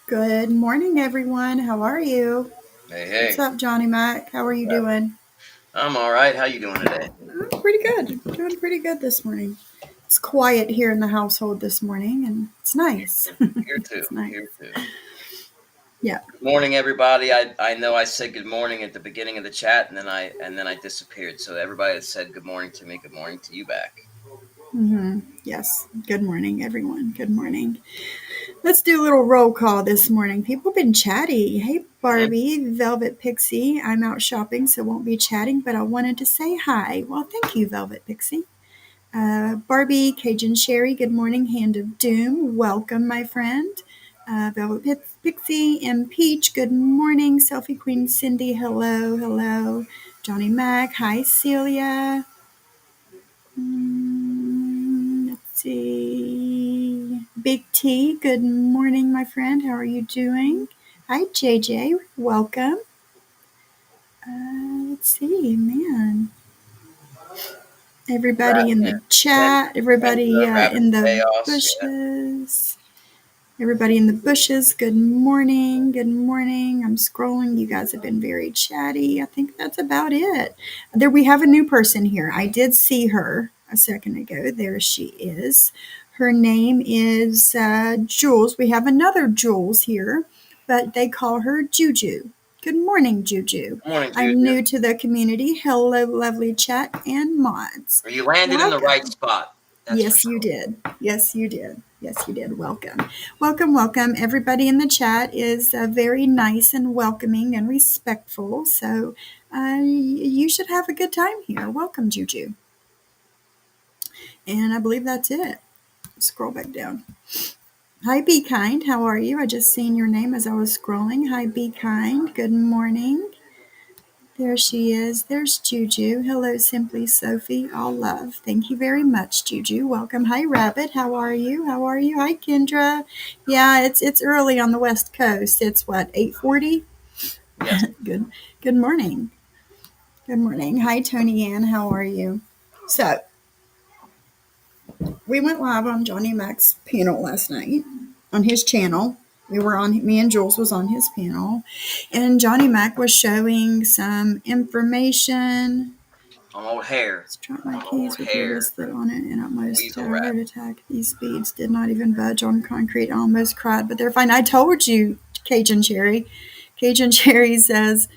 Good morning, everyone. How are you? Hey, What's hey. up, Johnny Mac? How are you doing? I'm all right. How you doing today? I'm pretty good. Doing pretty good this morning. It's quiet here in the household this morning, and it's nice. Here too. It's nice. Here too. Yeah. Good morning, everybody. I know I said good morning at the beginning of the chat, and then I disappeared. So everybody that said good morning to me, good morning to you back. Yes. Good morning, everyone. Good morning. Let's do a little roll call this morning. People have been chatty. Hey, Hmm. Barbie, Velvet Pixie. I'm out shopping, so won't be chatting, but I wanted to say hi. Well, thank you, Velvet Pixie. Barbie, Cajun Sherry, good morning. Hand of Doom, welcome, my friend. Velvet Pixie and Peach, good morning. Selfie Queen Cindy, hello, hello. Johnny Mac, hi, Celia. Let's see. Big T, good morning, my friend. How are you doing? Hi, JJ, welcome. Let's see, man. Everybody in Harassment. the chat, And everybody rapid in the chaos. Yeah. bushes. Everybody in the bushes, good morning. Good morning. I'm scrolling. You guys have been very chatty. I think that's about it. There we have a new person here. I did see her a second ago. There she is. Her name is Jules. We have another Jules here, but they call her Juju. Good morning, Juju. Good morning, I'm Juju. new to the community. Hello, lovely chat and mods. You landed in the right Welcome. spot. That's for Yes, you sure. did. Yes, you did. Yes, you did. Welcome. Welcome, welcome. Everybody in the chat is very nice and welcoming and respectful. So you should have a good time here. Welcome, Juju. And I believe that's it. Scroll back down. Hi, Be Kind. How are you? I just seen your name as I was scrolling. Hi, Be Kind. Good morning. There she is. There's Juju. Hello, Simply Sophie. All love. Thank you very much, Juju. Welcome. Hi, Rabbit. How are you? How are you? Hi, Kendra. Yeah, it's early on the West Coast. It's what, 8:40? Yes. Good. Good morning. Good morning. Hi, Tony Ann. How are you? So we went live on Johnny Mac's panel last night on his channel. We were on, me and Jules was on his panel, and Johnny Mac was showing some information. I'm old hair. Struck my I'm keys old with your hair. wristlet on it and almost Weasel had a rap. heart attack. These beads did not even budge on concrete. I almost cried, but they're fine. I told you, Cajun Cherry. Cajun Cherry says,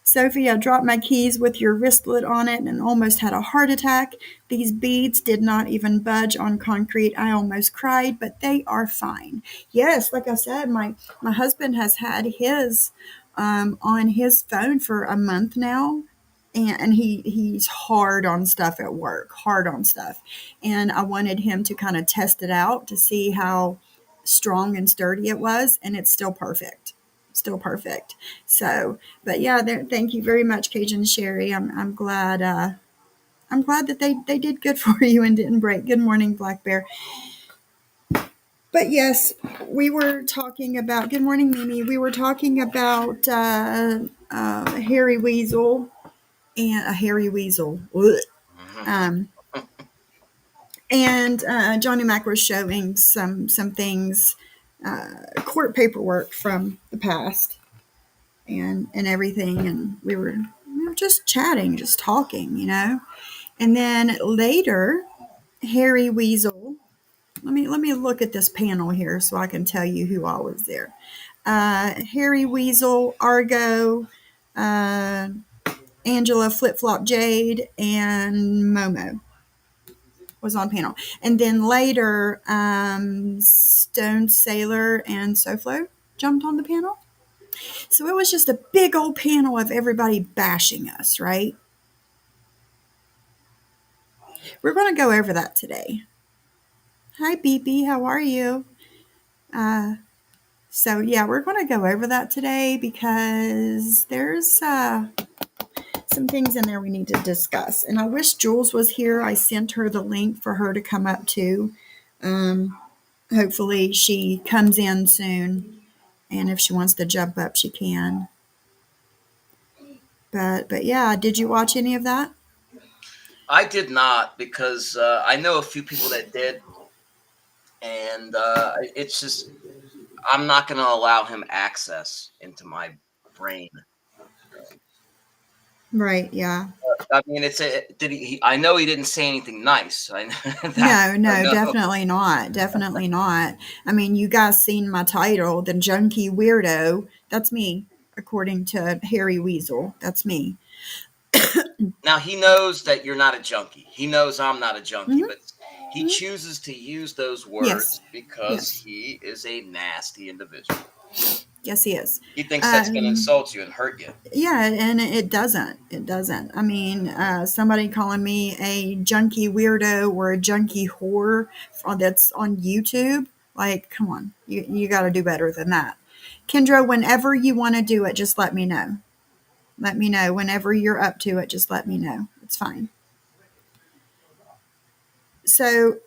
Sophie, I dropped my keys with your wristlet on it and almost had a heart attack. These beads did not even budge on concrete. I almost cried, but they are fine. Yes, like I said, my husband has had his on his phone for a month now, and he's hard on stuff at work, hard on stuff. And I wanted him to kind of test it out to see how strong and sturdy it was, and it's still perfect. Still perfect. So, but yeah, thank you very much, Cajun Sherry. I'm glad that they did good for you and didn't break. Good morning, Black Bear. But yes, we were talking about. Good morning, Mimi. We were talking about Harry Weasel and a hairy weasel. Ugh. Hmm. Um, and Johnny Mac was showing some things, court paperwork from the past, and everything, and we were just chatting, just talking, And then later, Harry Weasel. Let me look at this panel here so I can tell you who all was there. Harry Weasel, Argo, uh, Angela Flip Flop Jade, and Momo was on panel. And then later, Stone Sailor and Soflo jumped on the panel. So it was just a big old panel of everybody bashing us, right? We're going to go over that today. Hi, BB. How are you? Uh, so, yeah, we're going to go over that today because there's some things in there we need to discuss. And I wish Jules was here. I sent her the link for her to come up to. Um, Hopefully she comes in soon, and if she wants to jump up she can. But yeah, did you watch any of that? I did not because I know a few people that did, and it's just I'm not going to allow him access into my brain. Right, yeah. I mean, did he I know he didn't say anything nice. I know that. No, I no, know. definitely not. Definitely not. I mean, you guys seen my title, The Junkie Weirdo. That's me, according to Harry Weasel. That's me. Now he knows that you're not a junkie. He knows I'm not a junkie, Hmm. but he Hmm. chooses to use those Yes. words because Yes. he is a nasty individual. Yes, he is. He thinks that's going to Um, insult you and hurt you. yeah, and it doesn't. It doesn't. I mean, somebody calling me a junkie weirdo or a junkie whore that's on YouTube. Like, come on. You got to do better than that. Kendra, whenever you want to do it, just let me know. Let me know. Whenever you're up to it, just let me know. It's fine. So,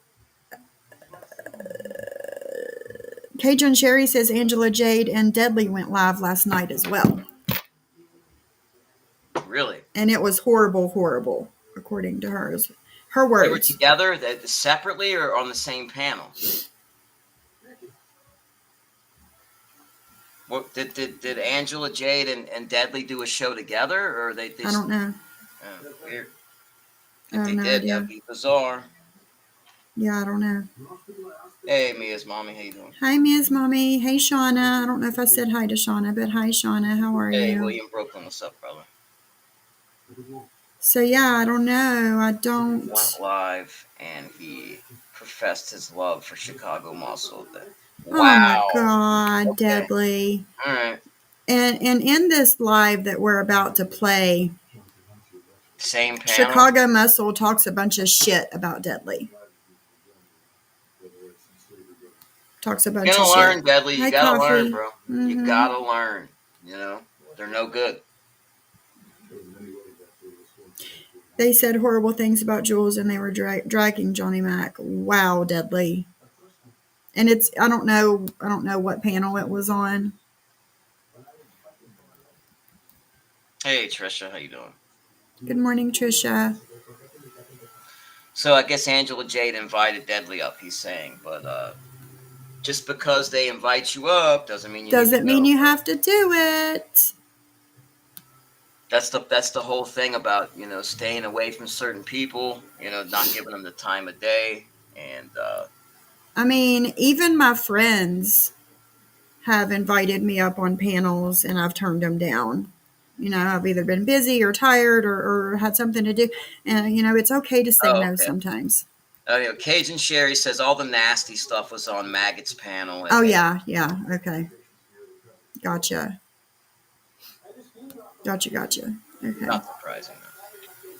Cajun Sherry says Angela Jade and Deadly went live last night as well. Really? And it was horrible, horrible, according to her They were words. together separately or on the same panel? What, did Angela Jade and Deadly do a show together, or they I don't know. weird? I If have they no did, idea. that'd be bizarre. Yeah, I don't know. Hey, Mia's mommy, how you doing? Hi, Ms. Mommy. Hey, Shauna. I don't know if I said hi to Shauna, but hi, Shauna. How are Hey, you? William Brooklyn, what's up, brother? So, yeah, I don't know. I Went don't. live and he professed his love for Chicago Muscle. Oh, my Wow. God, Okay. Deadly. All right. And in this live that we're about to play, Same panel. Chicago Muscle talks a bunch of shit about Deadly. Talks a bunch You're of gonna shit. learn, Deadly. You Hi, gotta learn, Coffee. bro. You Mm-hmm. gotta learn. You know, they're no good. They said horrible things about Jules and they were dragging Johnny Mac. Wow, Deadly. And I don't know what panel it was on. Hey, Trisha, how you doing? Good morning, Trisha. So I guess Angela Jade invited Deadly up. He's saying, but just because they invite you up doesn't mean you need to Doesn't mean go. you have to do it. That's the whole thing about staying away from certain people. Not giving them the time of day, and I mean, even my friends have invited me up on panels and I've turned them down. I've either been busy or tired or had something to do. And, it's okay to say oh, no okay. sometimes. Cajun Sherry says all the nasty stuff was on Maggot's panel, Oh, and yeah. Yeah. Okay. Gotcha. Gotcha. Okay. not surprising. No.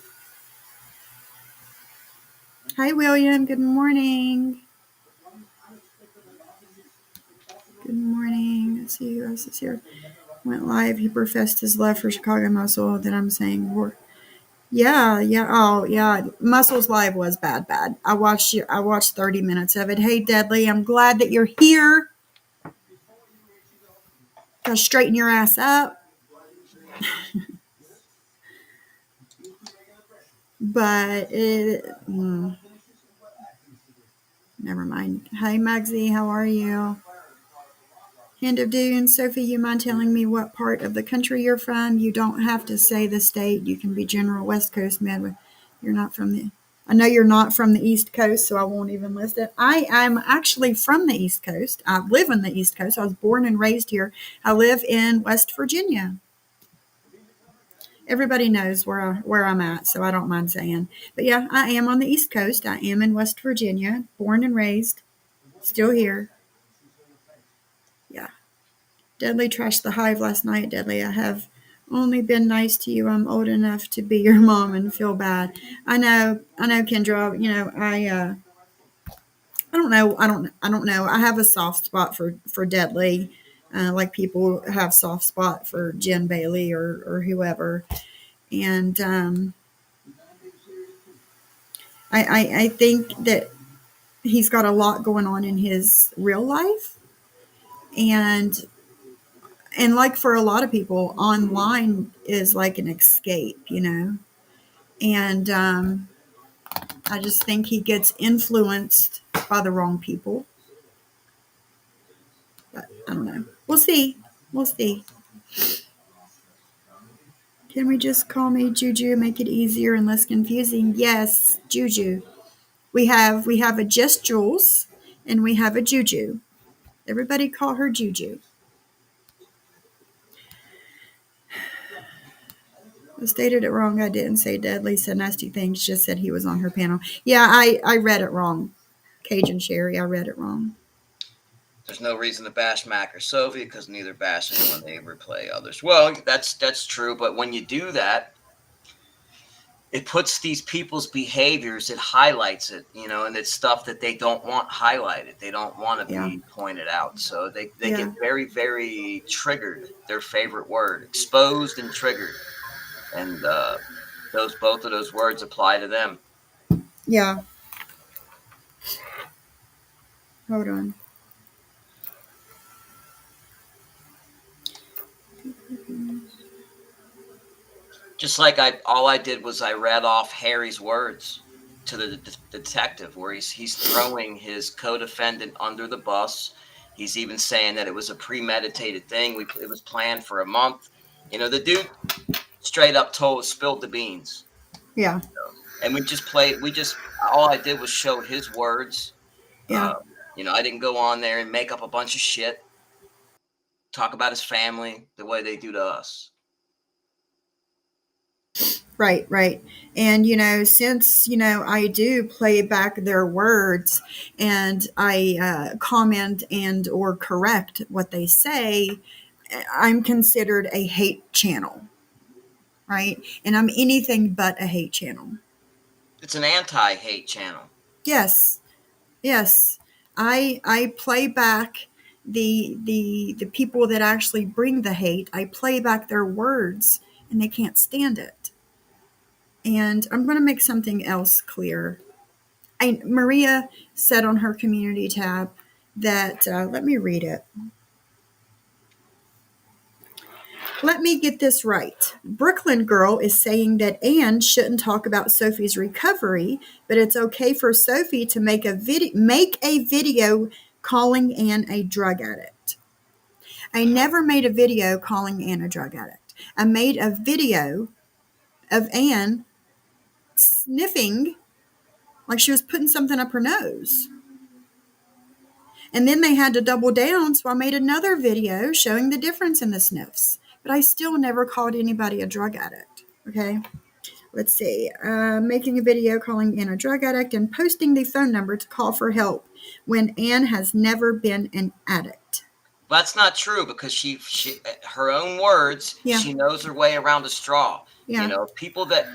Hi, William. Good morning. Good morning. Let's see who else is here. Went live. He professed his love for Chicago Muscle. That I'm saying, yeah, yeah. Oh, yeah. Muscles Live was bad. I watched 30 minutes of it. Hey, Deadly. I'm glad that you're here. Gotta straighten your ass up. But never mind. Hi, Mugsy. How are you? Hand of Dunes. Sophie, you mind telling me what part of the country you're from? You don't have to say the state. You can be general West Coast Midwest. You're not from the. I know you're not from the East Coast, so I won't even list it. I am actually from the East Coast. I live in the East Coast. I was born and raised here. I live in West Virginia. Everybody knows where I'm at, so I don't mind saying. But yeah, I am on the East Coast. I am in West Virginia, born and raised, still here. Yeah. Deadly trashed the hive last night. Deadly, I have only been nice to you. I'm old enough to be your mom and feel bad. I know, Kendra. I don't know. I have a soft spot for Deadly, like people have soft spot for Jen Bailey or whoever, and I think that he's got a lot going on in his real life, and like for a lot of people, online is like an escape. And I just think he gets influenced by the wrong people. But I don't know. We'll see. We'll see. Can we just call me Juju? Make it easier and less confusing. Yes, Juju. We have a Just Jules and we have a Juju. Everybody call her Juju. I stated it wrong. I didn't say Deadly said nasty things. Just said he was on her panel. Yeah, I read it wrong. Cajun Sherry, I read it wrong. There's no reason to bash Mac or Sophie because neither bash anyone they replay others. Well, that's true, but when you do that, it puts these people's behaviors, it highlights it, and it's stuff that they don't want highlighted. They don't want to Yeah. be pointed out. So they Yeah. get very, very triggered, their favorite word, exposed and triggered. And both of those words apply to them. Yeah. Hold on. Just like all I did was I read off Harry's words to the detective, where he's throwing his co-defendant under the bus. He's even saying that it was a premeditated thing. It was planned for a month. The dude straight up spilled the beans. Yeah. And all I did was show his words. Yeah. I didn't go on there and make up a bunch of shit, talk about his family the way they do to us. Right, right. And, since, I do play back their words and I comment and or correct what they say, I'm considered a hate channel, right? And I'm anything but a hate channel. It's an anti-hate channel. Yes, yes. I play back the people that actually bring the hate. I play back their words and they can't stand it. And I'm going to make something else clear. Maria said on her community tab that, let me read it. Let me get this right. Brooklyn Girl is saying that Anne shouldn't talk about Sophie's recovery, but it's okay for Sophie to make a video calling Anne a drug addict. I never made a video calling Anne a drug addict. I made a video of Anne sniffing like she was putting something up her nose. And then they had to double down, so I made another video showing the difference in the sniffs. But I still never called anybody a drug addict. Okay? Let's see. Making a video calling Anne a drug addict and posting the phone number to call for help when Anne has never been an addict. That's not true because she her own words, Yeah. She knows her way around a straw. Yeah. People that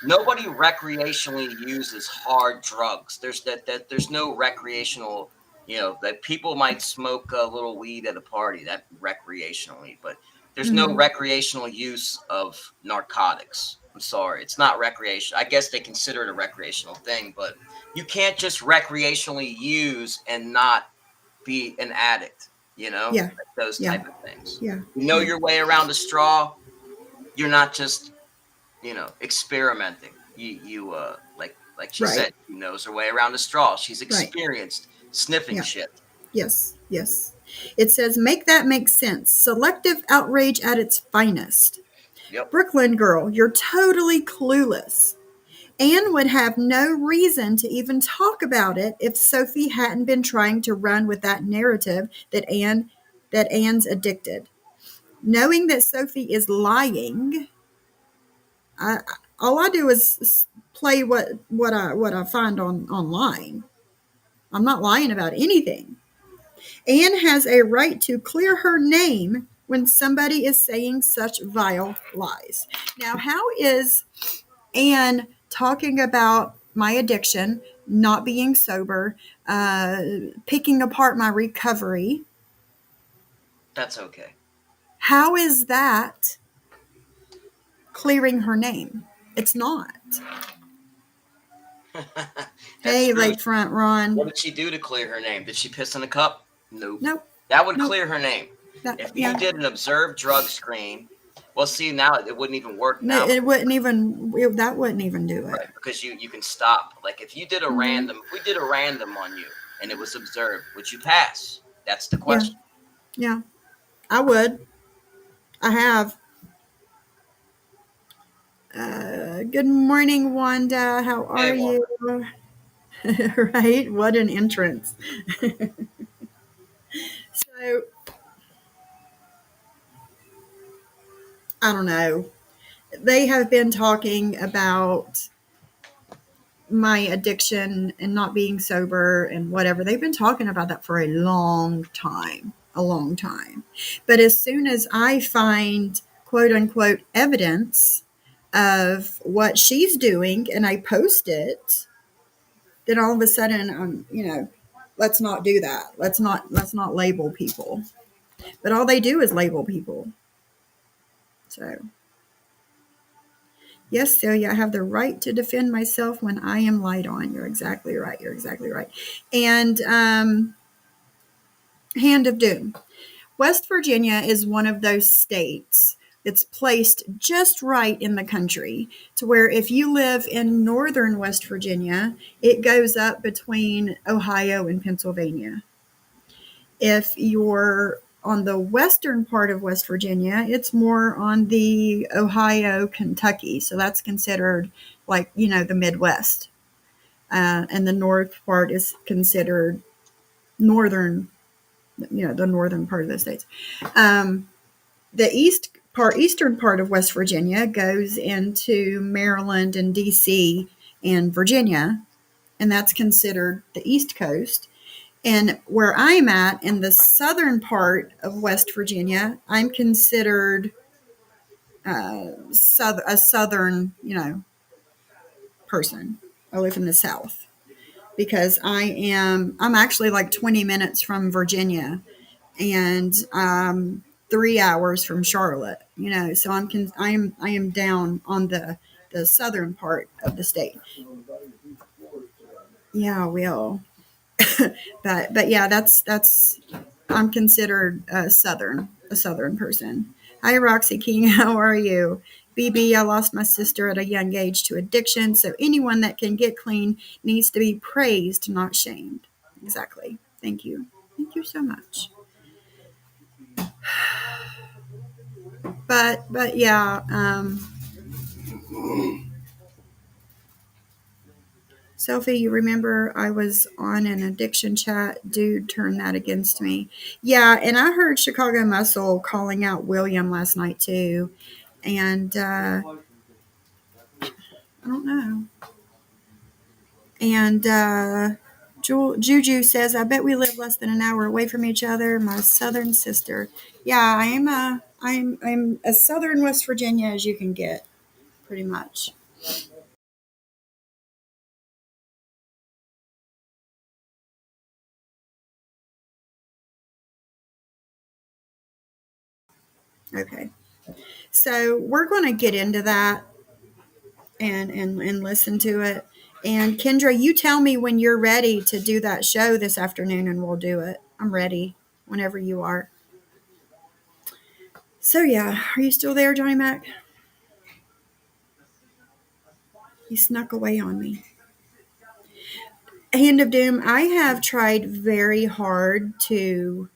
nobody recreationally uses hard drugs. There's no recreational, that people might smoke a little weed at a party, that recreationally, but there's no recreational use of narcotics. I'm sorry, it's not recreational. I guess they consider it a recreational thing, but you can't just recreationally use and not be an addict, Yeah. like those Yeah. type of things. Yeah. You know your way around a straw. You're not just, experimenting. You like she Right. said, she knows her way around a straw. She's experienced sniffing Yeah. shit. Yes. Yes. It says, make that make sense. Selective outrage at its finest. Yep. Brooklyn Girl, you're totally clueless. Anne would have no reason to even talk about it if Sophie hadn't been trying to run with that narrative that Anne's addicted. Knowing that Sophie is lying, all I do is play what I find online. I'm not lying about anything. Anne has a right to clear her name when somebody is saying such vile lies. Now, how is Anne talking about my addiction, not being sober, picking apart my recovery? That's okay. How is that clearing her name? It's not. Hey, true. Lakefront Ron. What did she do to clear her name? Did she piss in a cup? Nope. Nope. That would Nope. clear her name. If you Yeah. did an observed drug screen, well, see, now it wouldn't even work now. That wouldn't even do it. Right, because you can stop. Like if you did a random, if we did a random on you and it was observed, would you pass? That's the question. Yeah, I would. I have. Good morning, Wanda. How Hey, are Wanda. you? Right? What an entrance. So, I don't know. They have been talking about my addiction and not being sober and whatever. They've been talking about that for a long time, a long time. But as soon as I find quote unquote evidence of what she's doing and I post it, then all of a sudden, let's not do that. Let's not label people. But all they do is label people. So, yes, Celia, I have the right to defend myself when I am lied on. You're exactly right. You're exactly right. And Hand of Doom. West Virginia is one of those states that's placed just right in the country to where if you live in northern West Virginia, it goes up between Ohio and Pennsylvania. If you're on the western part of West Virginia, it's more on the Ohio, Kentucky. So that's considered like, the Midwest. And the north part is considered northern, the northern part of the states. The eastern part of West Virginia goes into Maryland and DC and Virginia, and that's considered the East Coast. And where I'm at in the southern part of West Virginia, I'm considered a southern, person. I live in the south because I'm actually like 20 minutes from Virginia and 3 hours from Charlotte. So I am down on the southern part of the state. Yeah, I will. But yeah, that's I'm considered a southern person. Hi, Roxy King. How are you? BB, I lost my sister at a young age to addiction, so anyone that can get clean needs to be praised, not shamed. Exactly. Thank you. Thank you so much. But yeah, Sophie, you remember I was on an addiction chat. Dude turned that against me. Yeah, and I heard Chicago Muscle calling out William last night too. And I don't know. And Juju says, "I bet we live less than an hour away from each other." My southern sister. Yeah, I'm as southern West Virginia as you can get, pretty much. Okay, so we're going to get into that and listen to it. And Kendra, you tell me when you're ready to do that show this afternoon, and we'll do it. I'm ready whenever you are. So yeah, are you still there, Johnny Mac? He snuck away on me. Hand of Doom, I have tried very hard to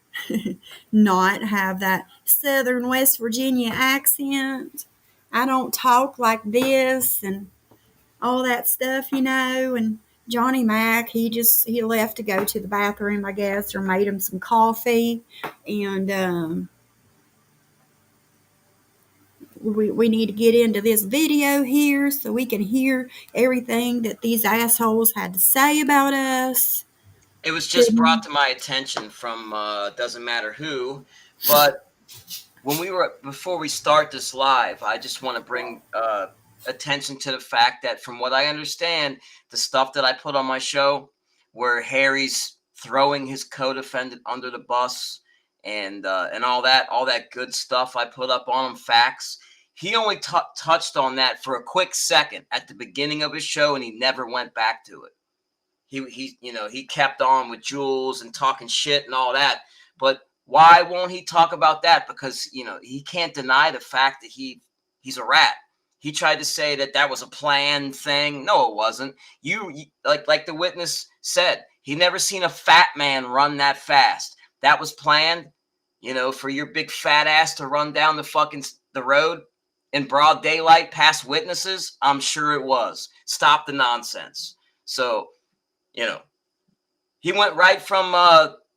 not have that Southern West Virginia accent. I don't talk like this and all that stuff, and Johnny Mac, he left to go to the bathroom, I guess, or made him some coffee, and we need to get into this video here so we can hear everything that these assholes had to say about us. It was just brought to my attention from doesn't matter who, but before we start this live, I just want to bring attention to the fact that from what I understand, the stuff that I put on my show, where Harry's throwing his co-defendant under the bus and all that good stuff I put up on him, facts. He only touched on that for a quick second at the beginning of his show, and he never went back to it. He kept on with Jules and talking shit and all that. But why won't he talk about that? Because he can't deny the fact that he's a rat. He tried to say that was a planned thing. No, it wasn't. You like the witness said, he never seen a fat man run that fast. That was planned. for your big fat ass to run down the road in broad daylight past witnesses? I'm sure it was. Stop the nonsense. So, he went right from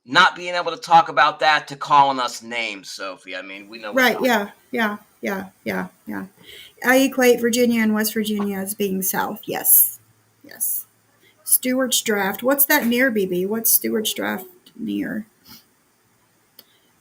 not being able to talk about that to calling us names, Sophie. I mean, we know what's Right, yeah. I equate Virginia and West Virginia as being south. Yes. Stewart's Draft. What's that near, BB? What's Stewart's Draft near?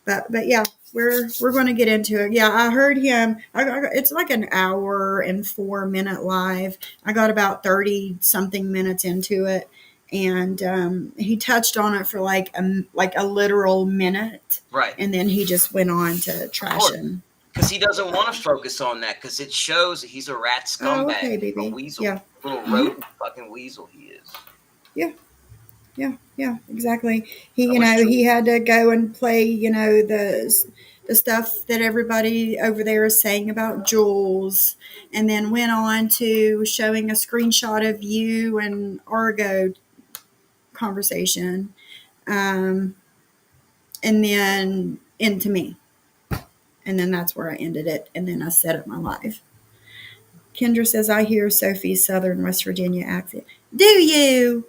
But yeah, we're going to get into it. Yeah, I heard him. It's like an hour and 4-minute live. I got about 30 something minutes into it, and he touched on it for like a literal minute, right, and then he just went on to trash him. Because he doesn't want to focus on that, because it shows that he's a rat scumbag, okay, baby. a weasel, yeah, little rodent fucking weasel he is. Yeah, exactly. He had to go and play, the stuff that everybody over there is saying about Jules, and then went on to showing a screenshot of you and Argo conversation, and then into me. And then that's where I ended it, and then I set up my live. Kendra says, I hear Sophie's Southern West Virginia accent. Do you?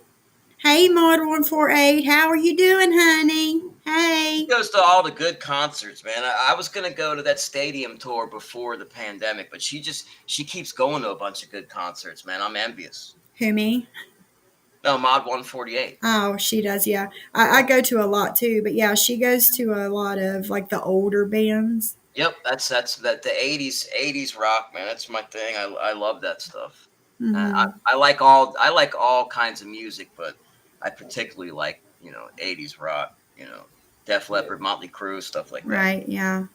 Hey, Model 148, how are you doing, honey? Hey. He goes to all the good concerts, man. I was going to go to that stadium tour before the pandemic, but she keeps going to a bunch of good concerts, man. I'm envious. Who, me? No, Mod 148. Oh, she does, yeah. I go to a lot, too, but yeah, she goes to a lot of, like, the older bands. Yep, that's the 80s rock, man. That's my thing. I love that stuff. Mm-hmm. I like all kinds of music, but I particularly like 80s rock. Def Leppard, Motley Crue, stuff like that. Right? Yeah.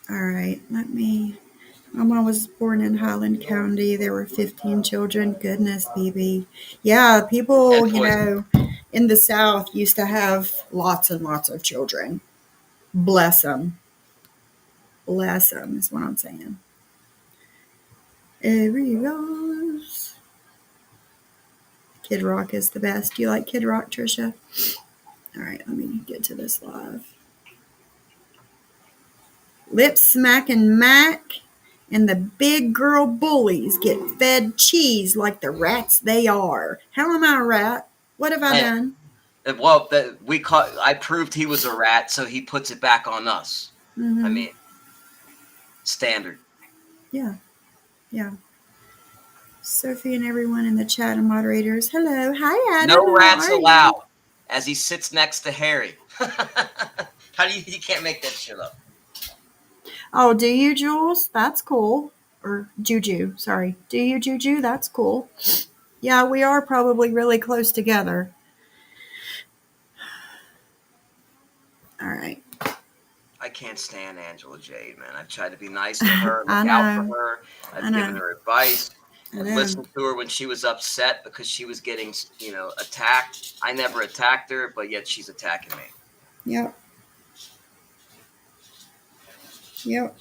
All right. My mom was born in Highland County. There were 15 children. Goodness, BB. Yeah, people, in the South used to have lots and lots of children. Bless them. Bless them is what I'm saying. Every rose. Kid Rock is the best. Do you like Kid Rock, Trisha? All right, let me get to this live. Lip smacking Mac and the big girl bullies get fed cheese like the rats they are. How am I a rat? What have I done? Well, I proved he was a rat, so he puts it back on us. Mm-hmm. I mean, standard. Yeah. Sophie and everyone in the chat and moderators. Hello. Hi, Adam. No rats allowed. As he sits next to Harry. How do you can't make that shit up? Oh, do you, Jules? That's cool. Or Juju, sorry. Do you, Juju? That's cool. Yeah, we are probably really close together. All right. I can't stand Angela Jade, man. I've tried to be nice to her, look out for her. I've given her advice. I've listened to her when she was upset because she was getting, attacked. I never attacked her, but yet she's attacking me. Yep.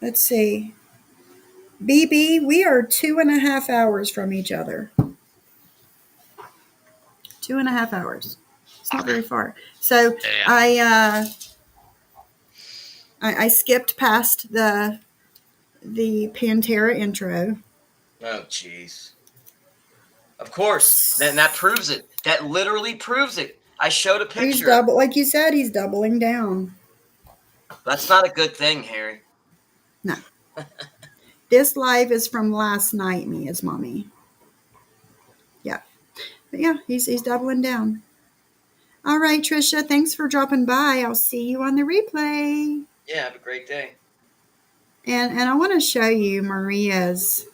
Let's see. BB, we are 2.5 hours from each other. 2.5 hours. It's not very far. So I skipped past the Pantera intro. Oh, jeez. Of course. Then that proves it. That literally proves it. I showed a picture. Like you said, he's doubling down. That's not a good thing, Harry. No. This live is from last night, me as mommy. Yeah. But yeah, he's doubling down. All right, Trisha, thanks for dropping by. I'll see you on the replay. Yeah, have a great day. And I want to show you Maria's.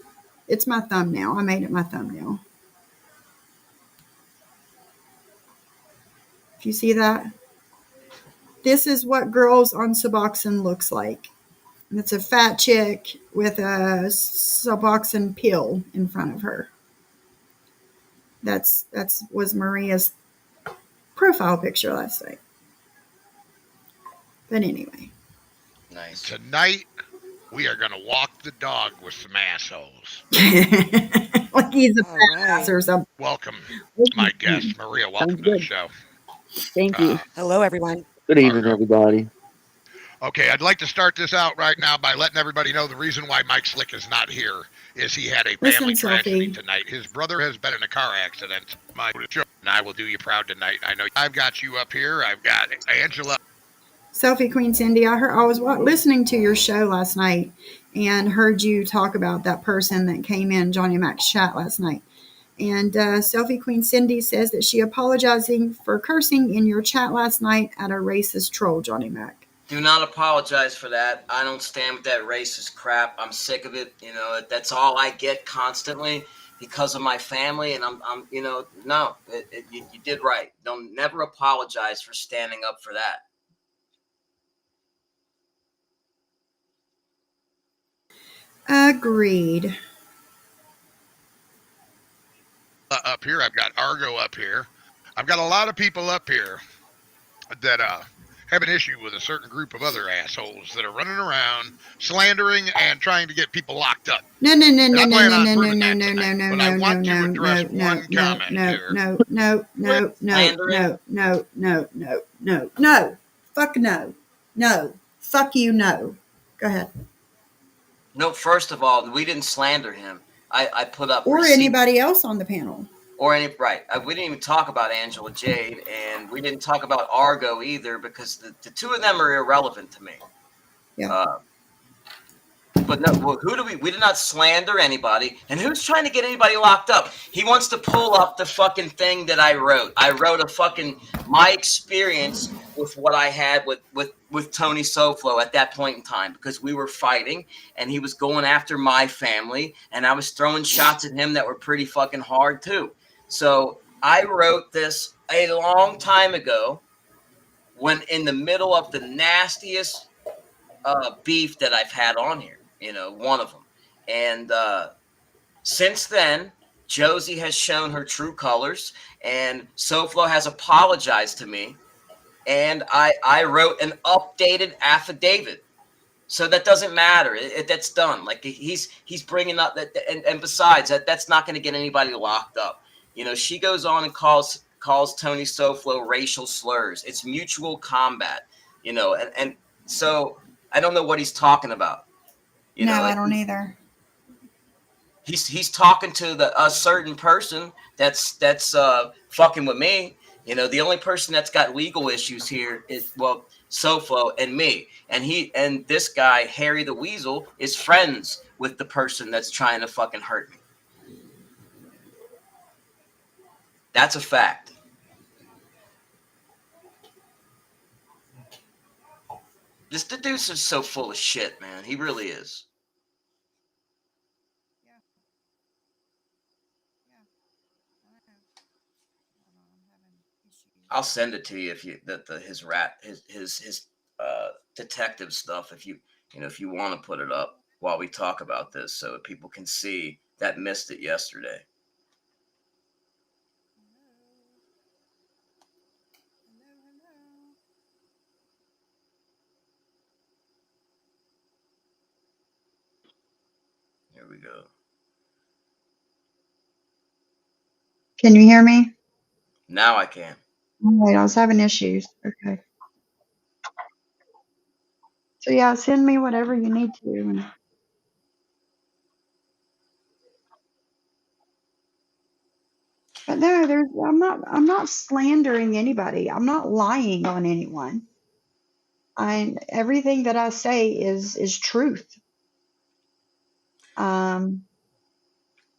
It's my thumbnail. I made it my thumbnail. If you see that, this is what girls on Suboxone looks like. It's a fat chick with a Suboxone pill in front of her. That's was Maria's profile picture last night. But anyway. Nice. Tonight, we are going to walk the dog with some assholes. like he's a All badass right. or something. Welcome, my Sounds guest, Maria. Welcome to the good. show. Thank you. Hello, everyone. Good evening, Argo. everybody. Okay, I'd like to start this out right now by letting everybody know the reason why Mike Slick is not here is he had a Listen, family tragedy Sophie. tonight. His brother has been in a car accident. And I will do you proud tonight. I know I've got you up here. I've got Angela. Sophie Queen Cindy, I was listening to your show last night and heard you talk about that person that came in Johnny Mac's chat last night. And Sophie Queen Cindy says that she apologizing for cursing in your chat last night at a racist troll, Johnny Mac. Do not apologize for that. I don't stand with that racist crap. I'm sick of it. You know, that's all I get constantly because of my family. And I'm no, you did right. Don't never apologize for standing up for that. Agreed. Up here. I've got Argo up here. I've got a lot of people up here that have an issue with a certain group of other assholes that are running around slandering and trying to get people locked up. No, no, no, no, I'm no, planning no, on no, no, proving no, that no, tonight, no, but no, I no, want to no, address no, one no, comment no, here. no, no, no, no. Fuck no. No. Fuck you, no. Go ahead. No, first of all, we didn't slander him. I put up Or receipts. anybody else on the panel. Or any right. We didn't even talk about Angela Jade, and we didn't talk about Argo either because the two of them are irrelevant to me. Yeah. But no, well, we did not slander anybody. And who's trying to get anybody locked up? He wants to pull up the fucking thing that I wrote. I wrote a fucking my experience with what I had with Tony Soflo at that point in time because we were fighting and he was going after my family and I was throwing shots at him that were pretty fucking hard too. So I wrote this a long time ago when in the middle of the nastiest beef that I've had on here. You know, one of them. And since then, Josie has shown her true colors, and Soflo has apologized to me, and I wrote an updated affidavit. So that doesn't matter. That's done. Like he's bringing up that, and besides that's not going to get anybody locked up. You know, she goes on and calls Tony Soflo racial slurs. It's mutual combat. You know, and so I don't know what he's talking about. You know, I don't either. He's talking to a certain person that's fucking with me. You know, the only person that's got legal issues here is Soflo and me, and this guy Harry the Weasel is friends with the person that's trying to fucking hurt me. That's a fact. This dude is so full of shit, man. He really is. I'll send it to you if you his detective stuff if you want to put it up while we talk about this so that people can see that missed it yesterday. Here we go. Can you hear me? Now I can. Wait, I was having issues. Okay. So yeah, send me whatever you need to. But no, I'm not slandering anybody. I'm not lying on anyone. Everything that I say is truth.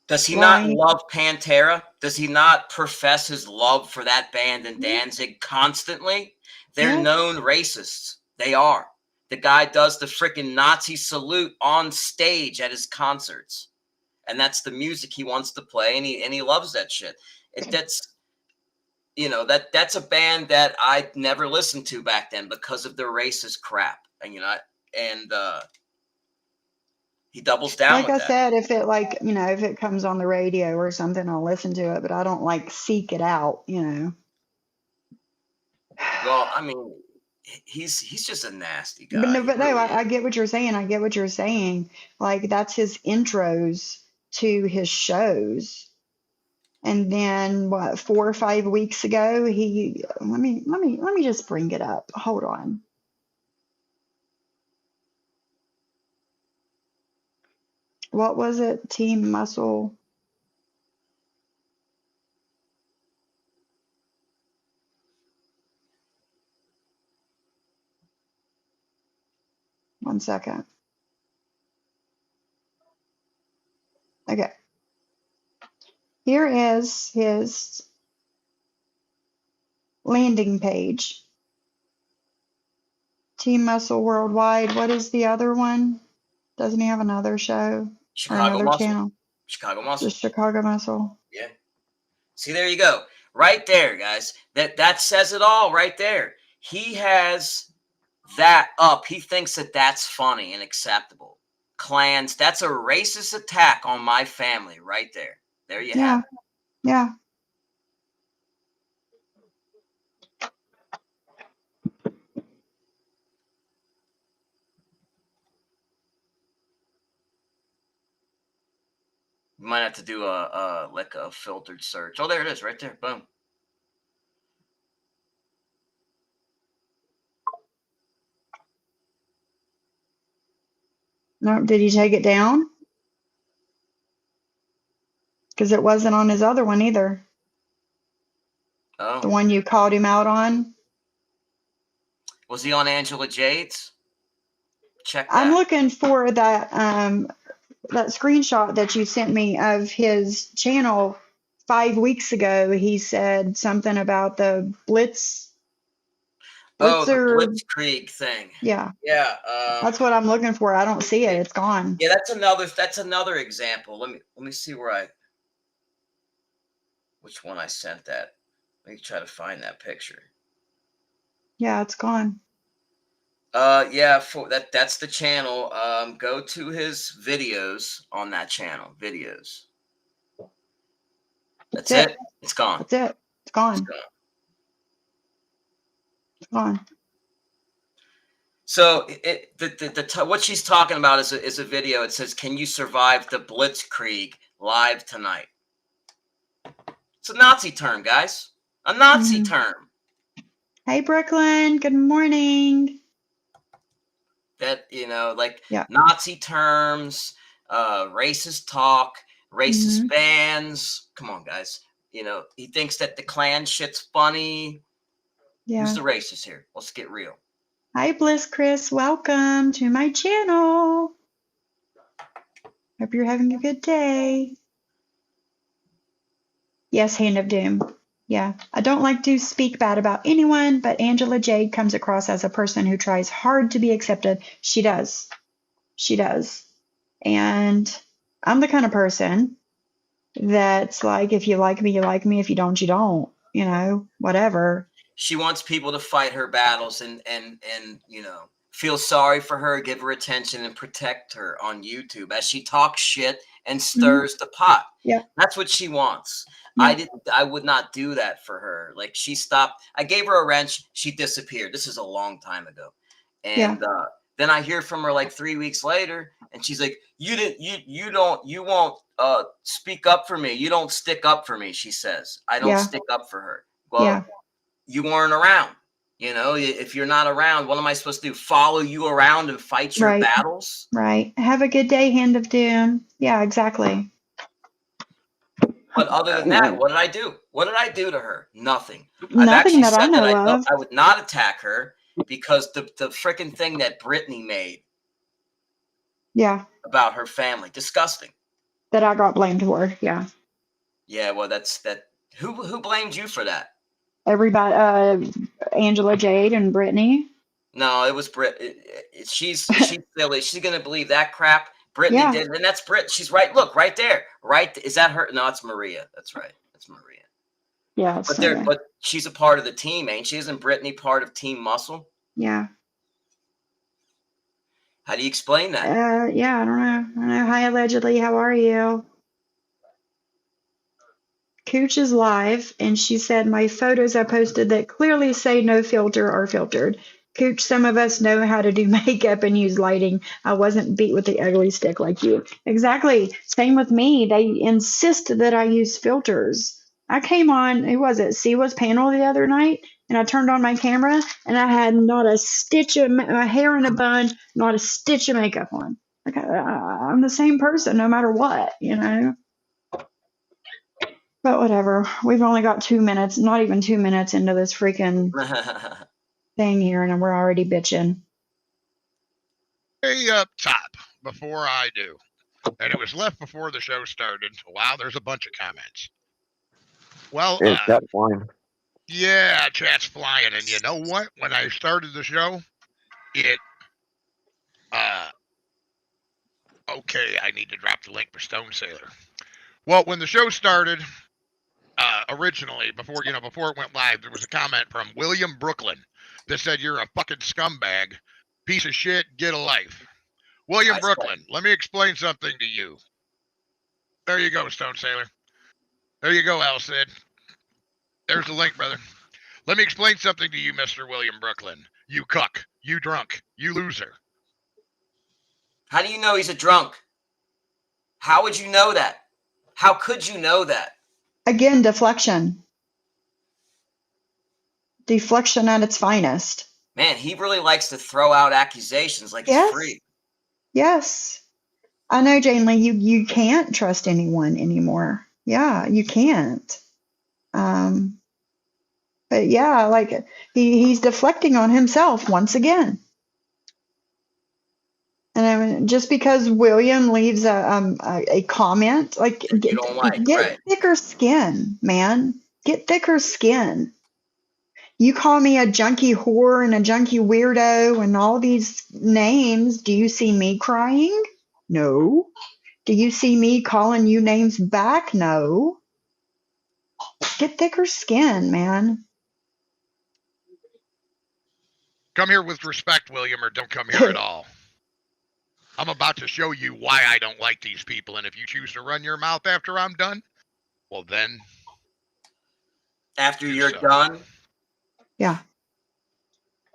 Does he not love Pantera? Does he not profess his love for that band in Danzig constantly? They're known racists. They are. The guy does the freaking Nazi salute on stage at his concerts. And that's the music he wants to play, and he loves that shit. That's a band that I never listened to back then because of their racist crap. And he doubles down. Like I said, if it comes on the radio or something, I'll listen to it, but I don't seek it out, Well, I mean, he's just a nasty guy. But no, I get what you're saying. Like that's his intros to his shows. And then 4 or 5 weeks ago, let me just bring it up. Hold on. What was it? Team Muscle. One second. Okay. Here is his landing page. Team Muscle Worldwide. What is the other one? Doesn't he have another show or Chicago another Muscle. channel? Chicago Muscle. Just Chicago Muscle. Yeah. See, there you go. Right there, guys. That says it all right there. He has that up. He thinks that that's funny and acceptable. Clans, that's a racist attack on my family right there. There you have it. Yeah. You might have to do a filtered search. Oh, there it is, right there. Boom. No, did he take it down? Because it wasn't on his other one either. Oh. The one you called him out on. Was he on Angela Jade's? Check that. I'm looking for that that screenshot that you sent me of his channel 5 weeks ago. He said something about the Blitzer. Oh, the Blitzkrieg thing. Yeah. Yeah. That's what I'm looking for. I don't see it. It's gone. Yeah, that's another example. Let me see which one I sent that. Let me try to find that picture. Yeah, it's gone. Yeah, that's the channel. Go to his videos on that channel. Videos. That's it. It's gone. That's it. It's gone. It's gone. So what she's talking about is a video. It says, "Can you survive the Blitzkrieg live tonight?" It's a Nazi term, guys. A Nazi term. Hey, Brooklyn. Good morning. That, Nazi terms, racist talk, racist bans. Come on, guys. He thinks that the Klan shit's funny. Yeah. Who's the racist here? Let's get real. Hi, Bliss Chris. Welcome to my channel. Hope you're having a good day. Yes, Hand of Doom. Yeah, I don't like to speak bad about anyone, but Angela Jade comes across as a person who tries hard to be accepted. She does. She does. And I'm the kind of person that's like, if you like me, you like me. If you don't, you don't. Whatever. She wants people to fight her battles and feel sorry for her, give her attention, and protect her on YouTube as she talks shit and stirs the pot. Yeah. That's what she wants. Yeah. I would not do that for her. Like, she stopped. I gave her a wrench. She disappeared. This is a long time ago. And then I hear from her like 3 weeks later, and she's like, you won't speak up for me. You don't stick up for me, she says. I don't stick up for her. Well, you weren't around. If you're not around, what am I supposed to do? Follow you around and fight your battles? Right. Have a good day, Hand of Doom. Yeah, exactly. But other than that, what did I do? What did I do to her? Nothing. Nothing that I know of. I would not attack her because the freaking thing that Brittany made. Yeah. About her family. Disgusting. That I got blamed for. Yeah. Yeah, well, that's that. Who blamed you for that? Everybody, Angela Jade and Brittany. No, it was she's silly. She's gonna believe that crap. Brittany did, and that's Brit. She's right. Look, right there. Right? Is that her? No, it's Maria. That's right. That's Maria. Yeah. But she's a part of the team, ain't she? Isn't Brittany part of Team Muscle? Yeah. How do you explain that? Yeah, I don't know. Hi, allegedly. How are you? Cooch is live, and she said my photos I posted that clearly say no filter are filtered. Cooch, some of us know how to do makeup and use lighting. I wasn't beat with the ugly stick like you. Exactly. Same with me. They insist that I use filters. I came on, who was it? Siwa's panel the other night, and I turned on my camera, and I had not a stitch of my hair in a bun, not a stitch of makeup on. Like I'm the same person no matter what, you know. But whatever. We've only got 2 minutes, not even 2 minutes into this freaking thing here, and we're already bitching. Way up top before I do, and it was left before the show started. Wow, there's a bunch of comments. Well, Is that fine? yeah, chat's flying, and you know what? When I started the show, it okay, I need to drop the link for Stone Sailor. Well, when the show started, originally, before it went live, there was a comment from William Brooklyn that said, "You're a fucking scumbag, piece of shit, get a life." William Brooklyn, let me explain something to you. There you go, Stone Sailor. There you go, Al Sid. There's the link, brother. Let me explain something to you, Mr. William Brooklyn. You cuck, you drunk, you loser. How do you know he's a drunk? How would you know that? How could you know that? Again, deflection. Deflection at its finest. Man, he really likes to throw out accusations like it's free. Yes. I know, Jane Lee, you can't trust anyone anymore. Yeah, you can't. But yeah, like he's deflecting on himself once again. And I mean, just because William leaves a comment, like get thicker skin, man. Get thicker skin. You call me a junkie whore and a junkie weirdo and all these names. Do you see me crying? No. Do you see me calling you names back? No. Get thicker skin, man. Come here with respect, William, or don't come here at all. I'm about to show you why I don't like these people, and if you choose to run your mouth after I'm done, well then. After you're done? Yeah.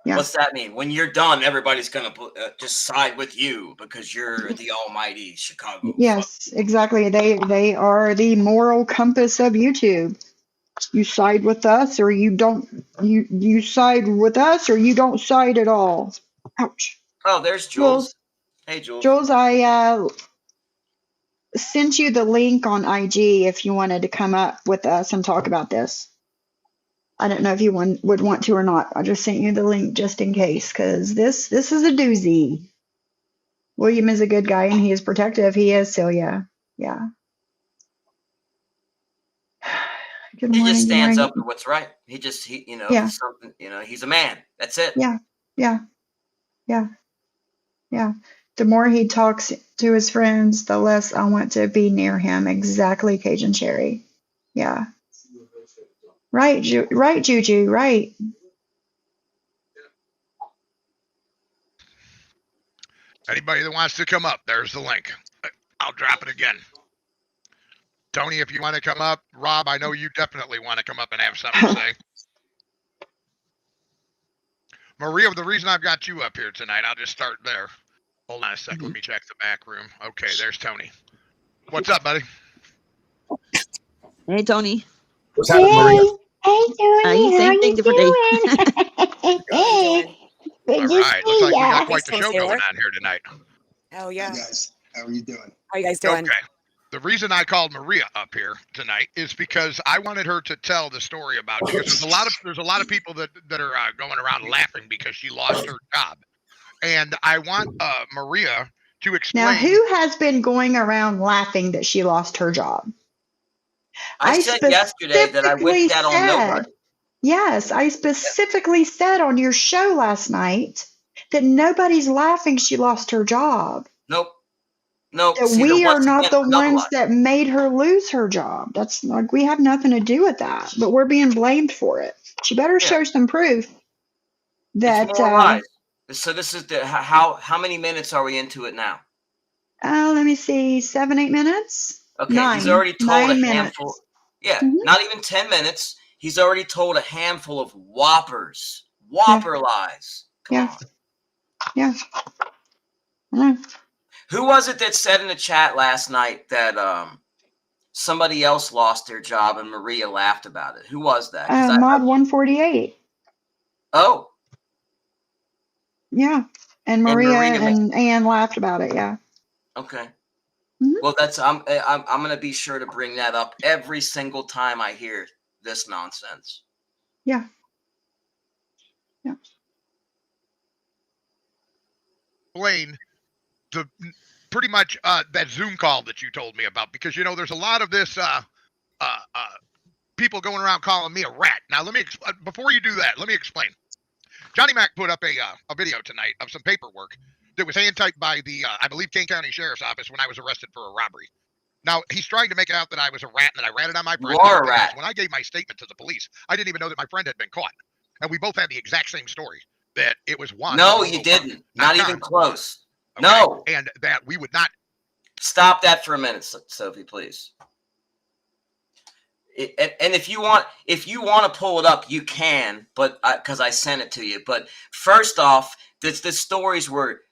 Yeah. What's that mean? When you're done, everybody's going to just side with you because you're the almighty Chicago. Yes, exactly. They are the moral compass of YouTube. You side with us or you don't. You side with us or you don't side at all. Ouch. Oh, there's Jules. Hey, Jules. Jules, I sent you the link on IG if you wanted to come up with us and talk about this. I don't know if you would want to or not. I just sent you the link just in case, because this is a doozy. William is a good guy and he is protective. He is, Celia. Yeah. Good morning. He just stands up for what's right. Something, he's a man. That's it. Yeah. The more he talks to his friends, the less I want to be near him. Exactly, Cajun Cherry. Yeah. Right, Juju, right. Anybody that wants to come up, there's the link. I'll drop it again. Tony, if you want to come up. Rob, I know you definitely want to come up and have something to say. Maria, the reason I've got you up here tonight, I'll just start there. Hold on a second. Let me check the back room. Okay, there's Tony. What's up, buddy? Hey, Tony. What's happening, Maria? Hey, Tony. Same thing, different day. All right. Looks like we got quite the show going on here tonight. Oh, yeah. Hey guys, how are you doing? How you guys doing? Okay. The reason I called Maria up here tonight is because I wanted her to tell the story about, because there's a lot of people that are going around laughing because she lost her job. And I want Maria to explain. Now, who has been going around laughing that she lost her job? I said yesterday that I wish that on nobody. Yes, I specifically said on your show last night that nobody's laughing she lost her job. Nope. That we are not the ones that made her lose her job. That's like, we have nothing to do with that, but we're being blamed for it. She better show some proof that. It's more lies. So this is how many minutes are we into it now? Let me see, 7, 8 minutes. Okay, 9, he's already told a minutes. handful. Yeah, not even 10 minutes. He's already told a handful of whopper lies. Come Yeah. on. Yeah. I know. Who was it that said in the chat last night that somebody else lost their job and Maria laughed about it? Who was that? Because Mod 148. oh, Yeah. And and Maria Maria and Ann laughed about it. Yeah. okay. Mhm. Well, I'm gonna be sure to bring that up every single time I hear this nonsense. Yeah. Yeah. Blaine, the pretty much that Zoom call that you told me about, because there's a lot of this people going around calling me a rat. Now let me before you do that, let me explain. Johnny Mac put up a video tonight of some paperwork that was hand typed by the I believe Kane County Sheriff's Office when I was arrested for a robbery. Now he's trying to make out that I was a rat and that I ratted on my friend. You are a rat. When I gave my statement to the police, I didn't even know that my friend had been caught, and we both had the exact same story. That it was Juan. No, you didn't. Not even close. Okay? No. And that we would not. Stop that for a minute, Sophie, please. And if you want to pull it up, you can, but because I sent it to you. But first off, the stories were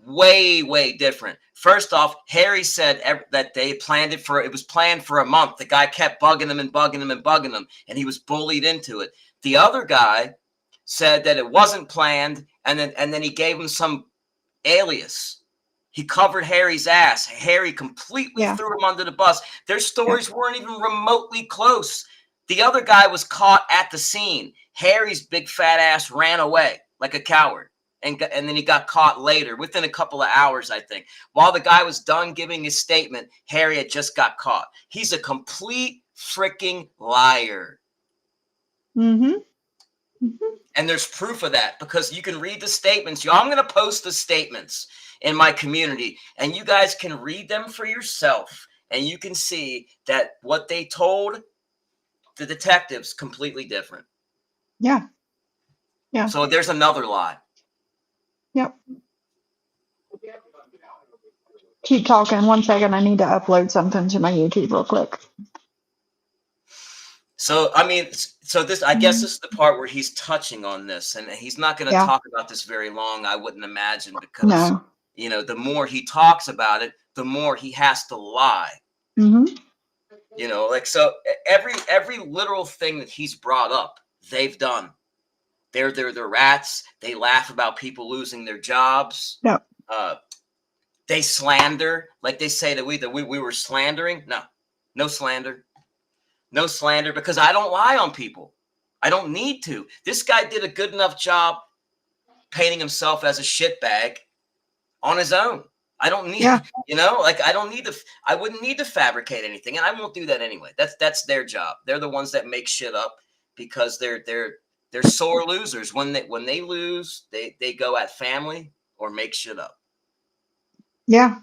way different. First off, Harry said that they planned it was planned for a month. The guy kept bugging him, and he was bullied into it. The other guy said that it wasn't planned, and then he gave him some alias. He covered Harry's ass. Harry completely threw him under the bus. Their stories weren't even remotely close. The other guy was caught at the scene. Harry's big fat ass ran away like a coward. And then he got caught later, within a couple of hours, I think. While the guy was done giving his statement, Harry had just got caught. He's a complete freaking liar. Mm-hmm. And there's proof of that because you can read the statements. I'm going to post the statements in my community, and you guys can read them for yourself, and you can see that what they told the detectives completely different. Yeah. Yeah. So there's another lie. Yep. Keep talking. 1 second. I need to upload something to my YouTube real quick. So, I guess this is the part where he's touching on this, and he's not going to talk about this very long, I wouldn't imagine, because, the more he talks about it, the more he has to lie. Mm-hmm. So every literal thing that he's brought up, they've done. They're rats. They laugh about people losing their jobs. Yep. They slander, like they say that we were slandering. No slander. No slander, because I don't lie on people. I don't need to. This guy did a good enough job painting himself as a shitbag on his own. I don't need, I wouldn't need to fabricate anything, and I won't do that anyway. That's their job. They're the ones that make shit up because they're sore losers. When they lose, they go at family or make shit up. Yeah.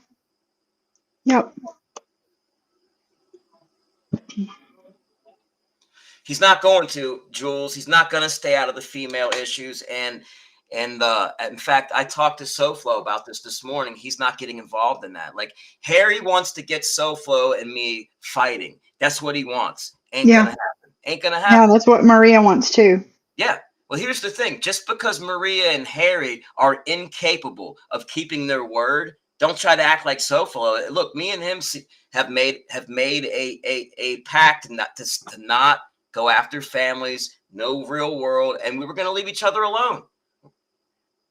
Yep. He's not going to, Jules. He's not going to stay out of the female issues. And in fact, I talked to SoFlo about this morning. He's not getting involved in that. Like, Harry wants to get SoFlo and me fighting. That's what he wants. Ain't going to happen. Ain't going to happen. Yeah, that's what Maria wants too. Yeah. Well, here's the thing. Just because Maria and Harry are incapable of keeping their word, don't try to act like SoFlo. Look, me and him have made a pact not to not go after families, no real world, and we were going to leave each other alone.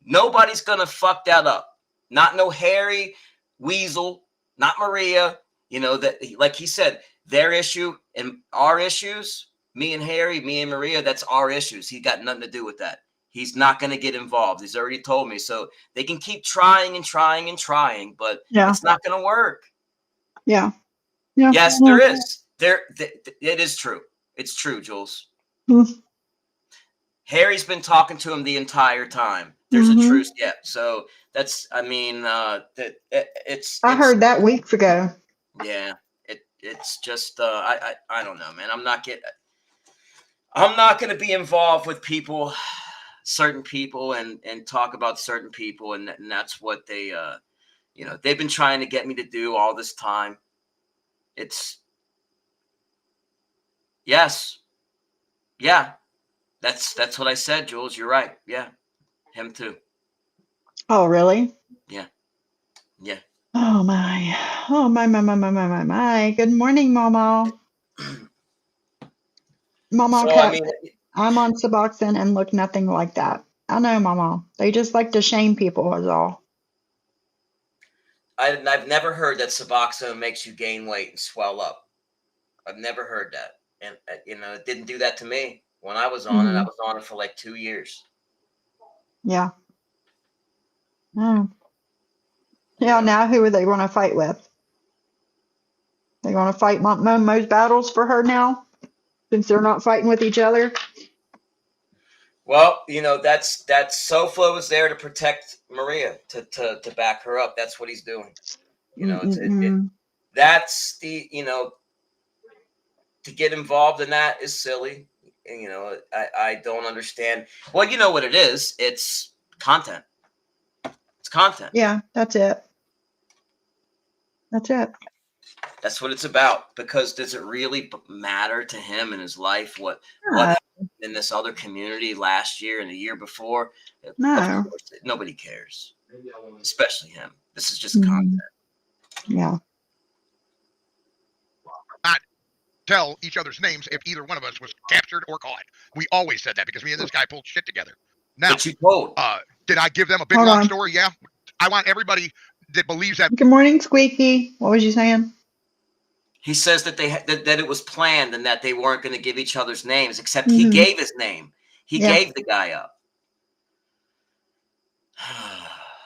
Nobody's going to fuck that up. Not no Harry, Weasel, not Maria. That, like he said, their issue and our issues, me and Harry, me and Maria, that's our issues. He got nothing to do with that. He's not going to get involved. He's already told me. So they can keep trying and trying and trying, but it's not going to work. Yeah. Yes, there is. It is true. It's true, Jules. Mm-hmm. Harry's been talking to him the entire time. There's a truce yet. So that's, I heard that weeks ago. Yeah. It's just, I don't know, man. I'm not going to be involved with certain people and talk about certain people. And that's what they, they've been trying to get me to do all this time. Yes. Yeah. That's what I said, Jules. You're right. Yeah. Him too. Oh, really? Yeah. Yeah. Oh my. Oh my. Good morning, Mama. Mama So, I kept mean, I'm on Suboxone and look nothing like that. I know, Mama. They just like to shame people is all. I've never heard that Suboxone makes you gain weight and swell up. I've never heard that. And, it didn't do that to me when I was on it. I Mm-hmm. was on it for like 2 years. Yeah. Mm. You Yeah, know? now who are they going to fight with? They going to fight Mo's battles for her now? Since they're not fighting with each other? Well, that's SoFlo was there to protect Maria, to back her up. That's what he's doing. Mm-mm-mm. That's to get involved in that is silly. And, I don't understand. Well, you know what it is. It's content. It's content. Yeah, that's it. That's it. That's what it's about. Because does it really matter to him in his life what No. happened in this other community last year and the year before? No. Of course, nobody cares, especially him. This is just Mhm. content. Yeah. Not tell each other's names if either one of us was captured or caught. We always said that because me and this guy pulled shit together. Now, But you told. did I give them a big Hold long on. story? Yeah. I want everybody that believes that. Good morning, Squeaky. What was you saying? He says that that it was planned and that they weren't going to give each other's names, except he Mhm. gave his name. He Yeah. gave the guy up.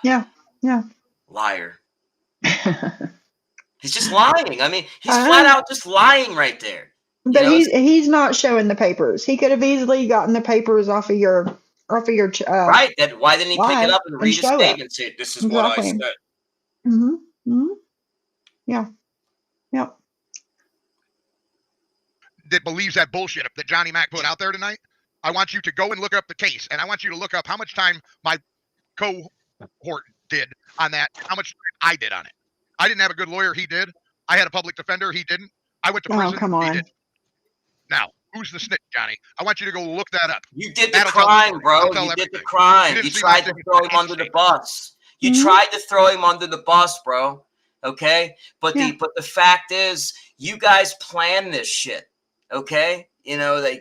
Yeah. Yeah. Liar. He's just lying. I mean, he's I flat know. out just lying right there. But he's not showing the papers. He could have easily gotten the papers off of your right. That why didn't he pick it live up and and read his show it. statement and say, "This is what I Exactly. said." Mm-hmm. Mm-hmm. Yeah. Yep. That believes that bullshit that Johnny Mac put out there tonight. I want you to go and look up the case, and I want you to look up how much time my cohort did on that, how much time I did on it. I didn't have a good lawyer. He did. I had a public defender. He didn't. I went to prison. Oh, come He on. didn't. Now, who's the snitch, Johnny? I want you to go look that up. You did the That'll tell the crime, story. bro. That'll tell You did the everything. crime. You You didn't see my tried to signature throw him on under the anything. bus. You Mhm. tried to throw him under the bus, bro. Okay? But Yeah. the fact is, you guys planned this shit. Okay? That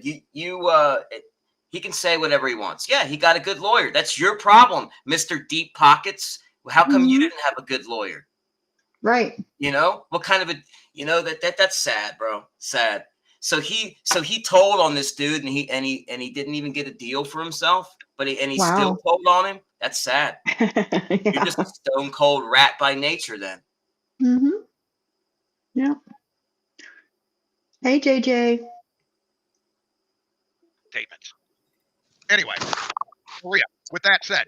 he can say whatever he wants. Yeah, he got a good lawyer. That's your problem, Mr. Deep Pockets. How come you Mhm. didn't have a good lawyer? Right. What kind of that's sad, bro. Sad. So he told on this dude and he didn't even get a deal for himself, but he still Wow. told on him. That's sad. You're Yeah. just a stone cold rat by nature then. Mm-hmm. Yeah. Hey, JJ. Statements. Anyway, Maria, with that said,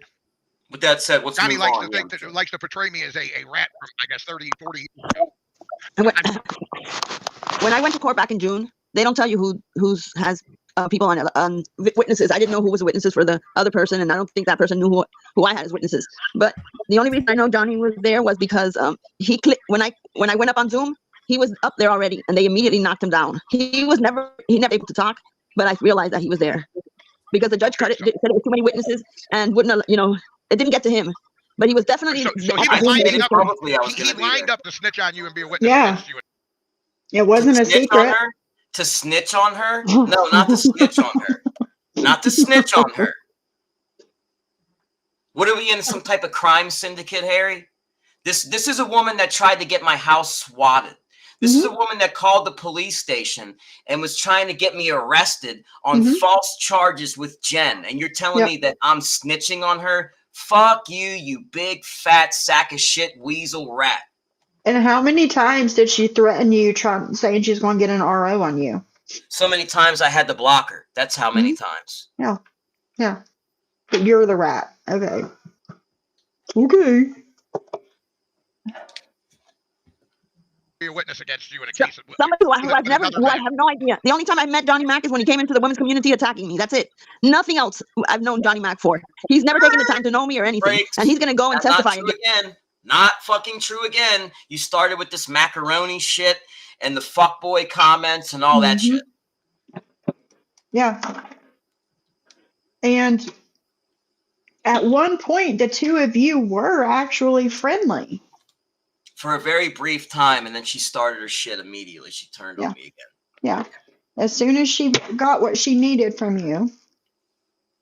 Let's Johnny move likes on. to think that likes to portray me as a rat from, I guess, 30, 40 years ago. When I went to court back in June, they don't tell you who has people on witnesses. I didn't know who was witnesses for the other person, and I don't think that person knew who I had as witnesses. But the only reason I know Johnny was there was because he clicked when I went up on Zoom. He was up there already, and they immediately knocked him down. He never able to talk, but I realized that he was there because the judge said it was too many witnesses and wouldn't, it didn't get to him. But he was definitely. So he I was lining stated up. publicly I was He going to be lined there. up to snitch on you and be a witness Yeah. against you. It wasn't To a snitch on secret. her? To snitch on her? No, not to snitch on her. Not to snitch on her. What are we in, some type of crime syndicate, Harry? This is a woman that tried to get my house swatted. This is a woman that called the police station and was trying to get me arrested on false charges with Jen. And you're telling me that I'm snitching on her? Fuck you, you big fat sack of shit weasel rat. And how many times did she threaten you, saying she's going to get an RO on you? So many times I had to block her. That's how many times. Yeah. Yeah. But you're the rat. Okay. Okay. Be a witness against you in a case of Somebody who I have no idea. The only time I met Johnny Mac is when he came into the women's community attacking me. That's it. Nothing else I've known Johnny Mac for. He's never taken the time to know me or anything. Breaks. And he's going to go and testify Not true again. Not fucking true again. You started with this macaroni shit and the fuckboy comments and all that shit. Yeah. And At one point, the two of you were actually friendly. For a very brief time, and then she started her shit immediately. She turned Yeah. on me again. Yeah. As soon as she got what she needed from you,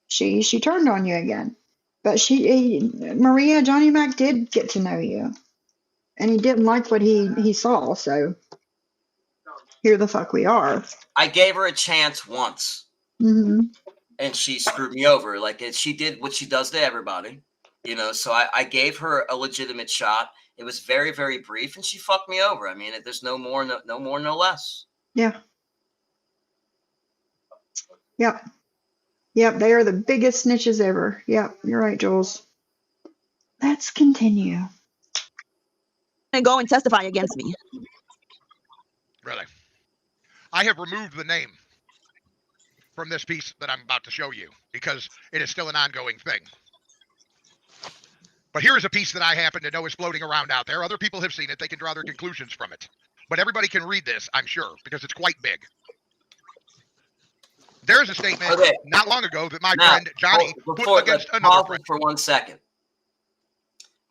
she turned on you again. But Maria, Johnny Mac did get to know you, and he didn't like what he saw. So here the fuck we are. I gave her a chance once, Hmm. and she screwed me over. Like she did what she does to everybody, you know. So I gave her a legitimate shot. It was very, very brief, and she fucked me over. I mean, there's no more, no less. Yeah. Yep. Yep. They are the biggest snitches ever. Yep. You're right, Jules. Let's continue. And go and testify against me. Really. I have removed the name from this piece that I'm about to show you because it is still an ongoing thing. But here is a piece that I happen to know is floating around out there. Other people have seen it. They can draw their conclusions from it. But everybody can read this, I'm sure, because it's quite big. There's a statement not long ago that my friend Johnny put against another friend. For 1 second.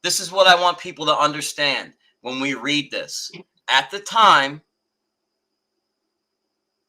This is what I want people to understand when we read this. At the time,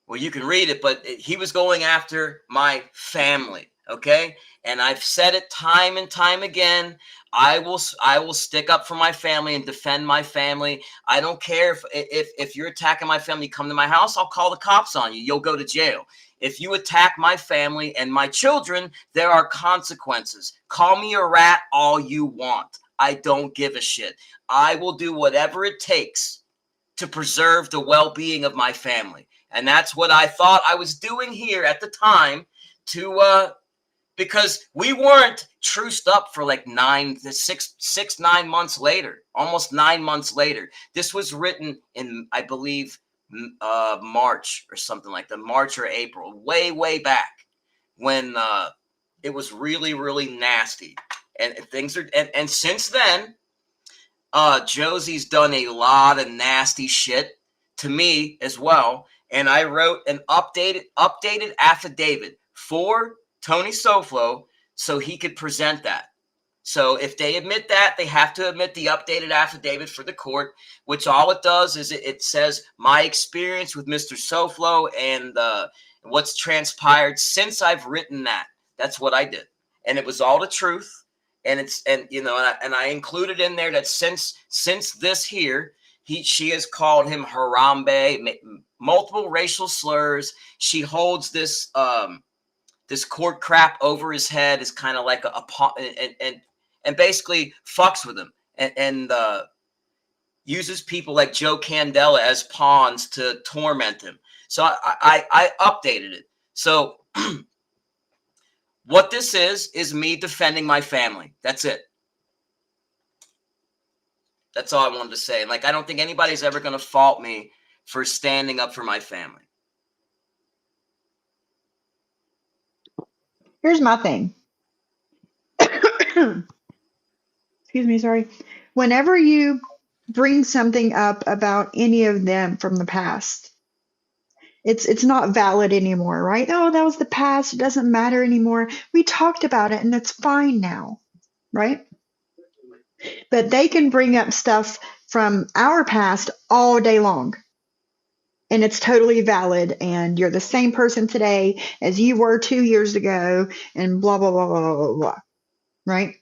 well, you can read it, but he was going after my family, okay? And I've said it time and time again. I will stick up for my family and defend my family. I don't care if you're attacking my family, come to my house, I'll call the cops on you. You'll go to jail. If you attack my family and my children, there are consequences. Call me a rat all you want. I don't give a shit. I will do whatever it takes to preserve the well-being of my family. And that's what I thought I was doing here at the time because we weren't truced up for like 9 months later, almost 9 months later. This was written in, I believe, March or something like that, March or April, way back when it was really, really nasty. And things are, and since then, Josie's done a lot of nasty shit to me as well. And I wrote an updated affidavit for Tony Soflo so he could present that. So if they admit that, they have to admit the updated affidavit for the court, which all it does is it says my experience with Mr. Soflo and what's transpired since I've written that. That's what I did. And it was all the truth. And I included in there that since this here, she has called him Harambe, multiple racial slurs. She holds this this court crap over his head is kind of like and basically fucks with him and uses people like Joe Candela as pawns to torment him. So I updated it. So what this is me defending my family. That's it. That's all I wanted to say. Like, I don't think anybody's ever going to fault me for standing up for my family. Here's my thing. Excuse me, sorry. Whenever you bring something up about any of them from the past, it's not valid anymore, right? Oh, that was the past. It doesn't matter anymore. We talked about it and it's fine now, right? But they can bring up stuff from our past all day long. And it's totally valid. And you're the same person today as you were 2 years ago and blah, blah, blah, blah, blah, blah. Right?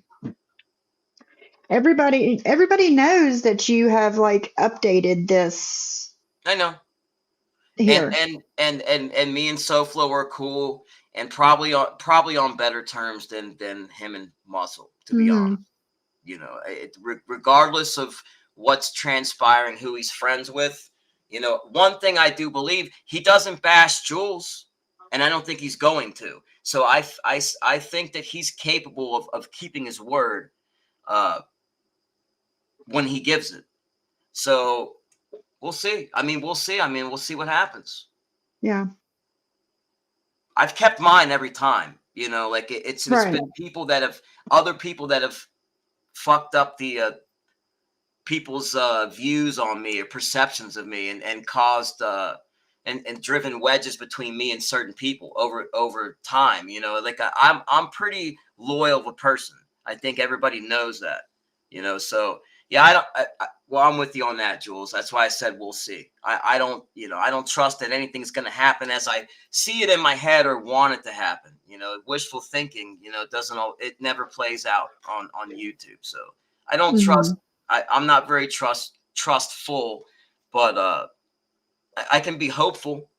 Everybody knows that you have like updated this. I know. Here. And me and Soflo are cool and probably on better terms than him and Muscle, to be honest. You know, regardless of what's transpiring, who he's friends with, you know, one thing I do believe, he doesn't bash Jules, and I don't think he's going to. So I think that he's capable of keeping his word when he gives it. So we'll see. We'll see what happens. Yeah. I've kept mine every time. You know, like it's right. been other people that have fucked up the people's views on me or perceptions of me and caused and driven wedges between me and certain people over time. You know, like I'm pretty loyal of a person. I think everybody knows that. You know, so yeah, well, I'm with you on that, Jules. That's why I said we'll see. I don't, you know, I don't trust that anything's going to happen as I see it in my head or want it to happen. You know, wishful thinking, you know, it never plays out on YouTube. So I don't trust. I'm not very trustful, but I can be hopeful.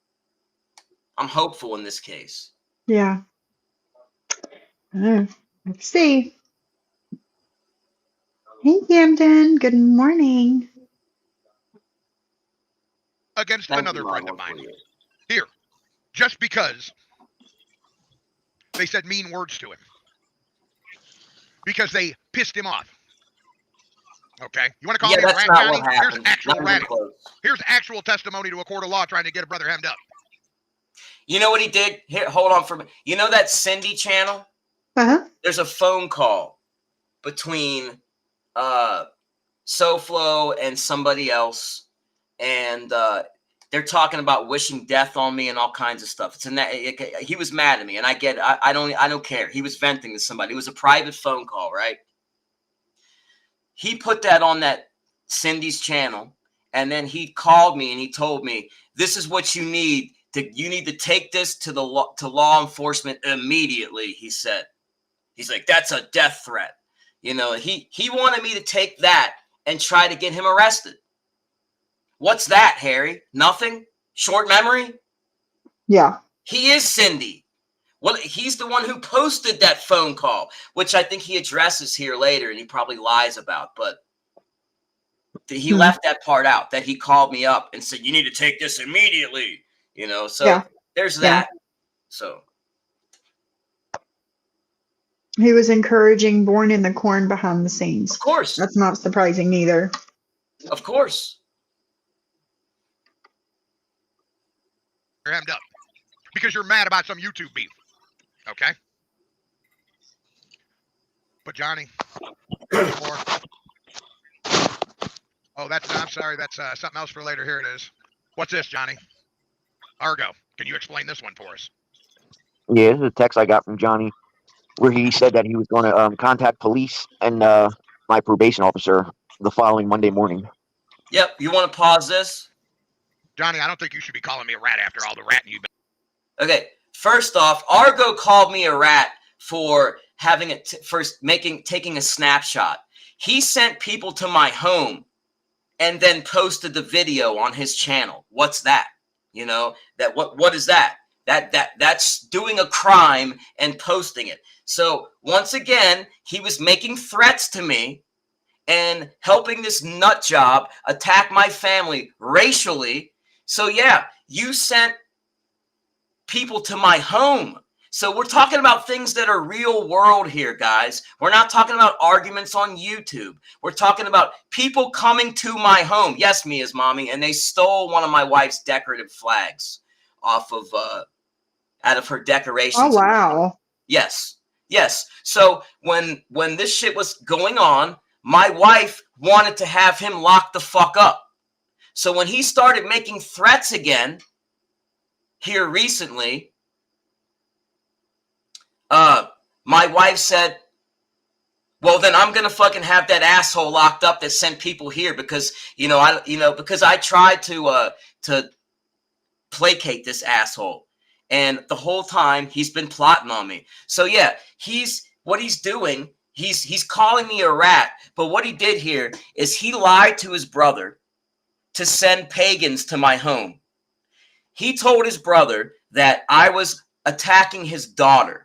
I'm hopeful in this case. Yeah. Let's see. Hey, Camden. Good morning. Against Thank another you, friend Mom, of mine. for you. Here, just because they said mean words to him, because they pissed him off. Okay, you want to call Yeah, me a that's rat, not Johnny? what Here's happened. actual Not even ratting. close. Here's actual testimony to a court of law trying to get a brother hemmed up. You know what he did? Here, hold on for a minute. You know that Cindy channel? There's a phone call between SoFlo and somebody else, and they're talking about wishing death on me and all kinds of stuff. He was mad at me, and I get it. I don't care. He was venting to somebody. It was a private phone call, right? He put that on that Cindy's channel, and then he called me and he told me, "This is what you need. You need to take this to law enforcement immediately," he said. He's like, "That's a death threat." You know, he wanted me to take that and try to get him arrested. What's that, Harry? Nothing? Short memory? Yeah. He is Cindy. Well, he's the one who posted that phone call, which I think he addresses here later and he probably lies about, but he left that part out, that he called me up and said, "You need to take this immediately." You know, so there's that. So he was encouraging Born in the Corn behind the scenes. of course. That's not surprising either. Of course. You're hemmed up because you're mad about some YouTube beef. Okay. But Johnny, more. Oh, I'm sorry. That's something else for later. Here it is. What's this, Johnny? Argo, can you explain this one for us? Yeah, this is a text I got from Johnny where he said that he was going to contact police and my probation officer the following Monday morning. Yep. You want to pause this? Johnny, I don't think you should be calling me a rat after all the ratting you've been. Okay. First off, Argo called me a rat for taking a snapshot. He sent people to my home and then posted the video on his channel. What's that? You know, that what is that? That's doing a crime and posting it. So once again, he was making threats to me and helping this nut job attack my family racially. So yeah, you sent people to my home. So we're talking about things that are real world here, guys. We're not talking about arguments on YouTube. We're talking about people coming to my home. Yes, Mia's mommy, and they stole one of my wife's decorative flags off of out of her decorations. Oh wow. Yes. So when this shit was going on, my wife wanted to have him locked the fuck up. So when he started making threats again here recently, my wife said, "Well, then I'm gonna fucking have that asshole locked up that sent people here because because I tried to placate this asshole, and the whole time he's been plotting on me." So yeah, he's doing. He's calling me a rat, but what he did here is he lied to his brother to send pagans to my home. He told his brother that I was attacking his daughter.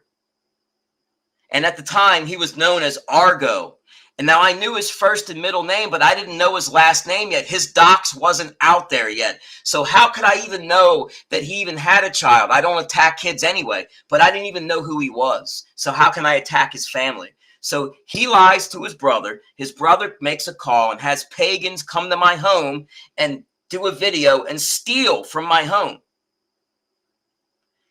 And at the time, he was known as Argo. And now I knew his first and middle name, but I didn't know his last name yet. His docs wasn't out there yet. So how could I even know that he even had a child? I don't attack kids anyway, but I didn't even know who he was. So how can I attack his family? So he lies to his brother. His brother makes a call and has pagans come to my home and do a video and steal from my home.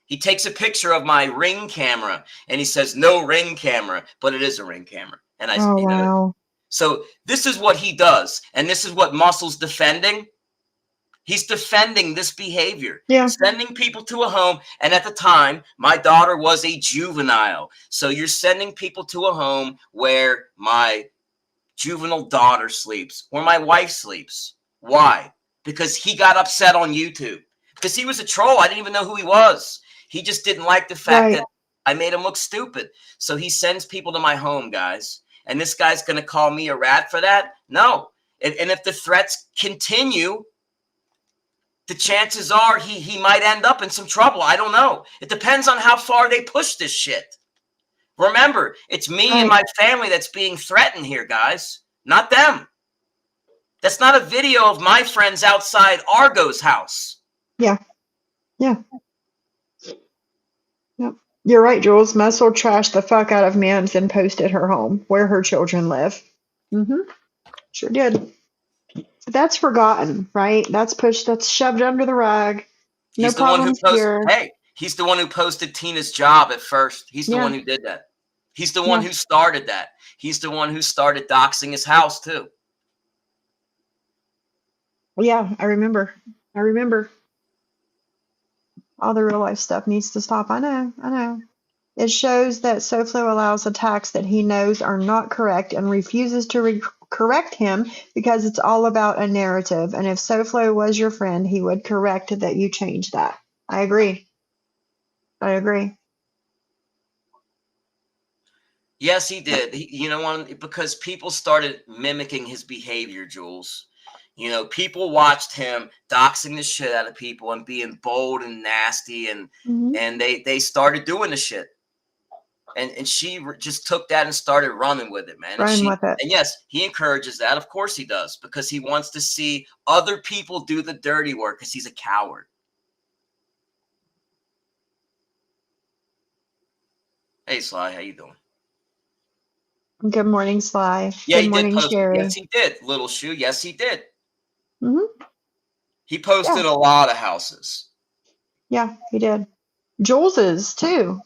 He takes a picture of my Ring camera and he says, "No Ring camera," but it is a Ring camera. And wow. So this is what he does. And this is what Muscle's defending. He's defending this behavior, Yeah. sending people to a home. And at the time, my daughter was a juvenile. So you're sending people to a home where my juvenile daughter sleeps, where my wife sleeps. Why? Because he got upset on YouTube. Because he was a troll. I didn't even know who he was. He just didn't like the fact that I made him look stupid. So he sends people to my home, guys. And this guy's going to call me a rat for that? No. And if the threats continue, the chances are he might end up in some trouble. I don't know. It depends on how far they push this shit. Remember, it's me and my family that's being threatened here, guys, not them. That's not a video of my friends outside Argo's house. Yeah. Yeah. Yep. You're right, Jules. Muscle trashed the fuck out of Mims and posted her home where her children live. Sure did. But that's forgotten, right? That's pushed, that's shoved under the rug. He's the one who posted. Hey, he's the one who posted Tina's job at first. He's the one who did that. He's the one who started that. He's the one who started doxing his house too. Yeah, I remember. All the real life stuff needs to stop. I know. It shows that SoFlo allows attacks that he knows are not correct and refuses to correct him because it's all about a narrative. And if SoFlo was your friend, he would correct that you changed that. I agree. Yes, he did. Because people started mimicking his behavior, Jules. People watched him doxing the shit out of people and being bold and nasty, and they started doing the shit. And she just took that and started running with it, man. And yes, he encourages that. Of course he does, because he wants to see other people do the dirty work because he's a coward. Hey, Sly, how you doing? Good morning, Sly. Yeah, Good morning, Sherry. Yes, he did. Little Shoe. Yes, he did. He a posted lot of houses. Yeah, he did. Jules's too.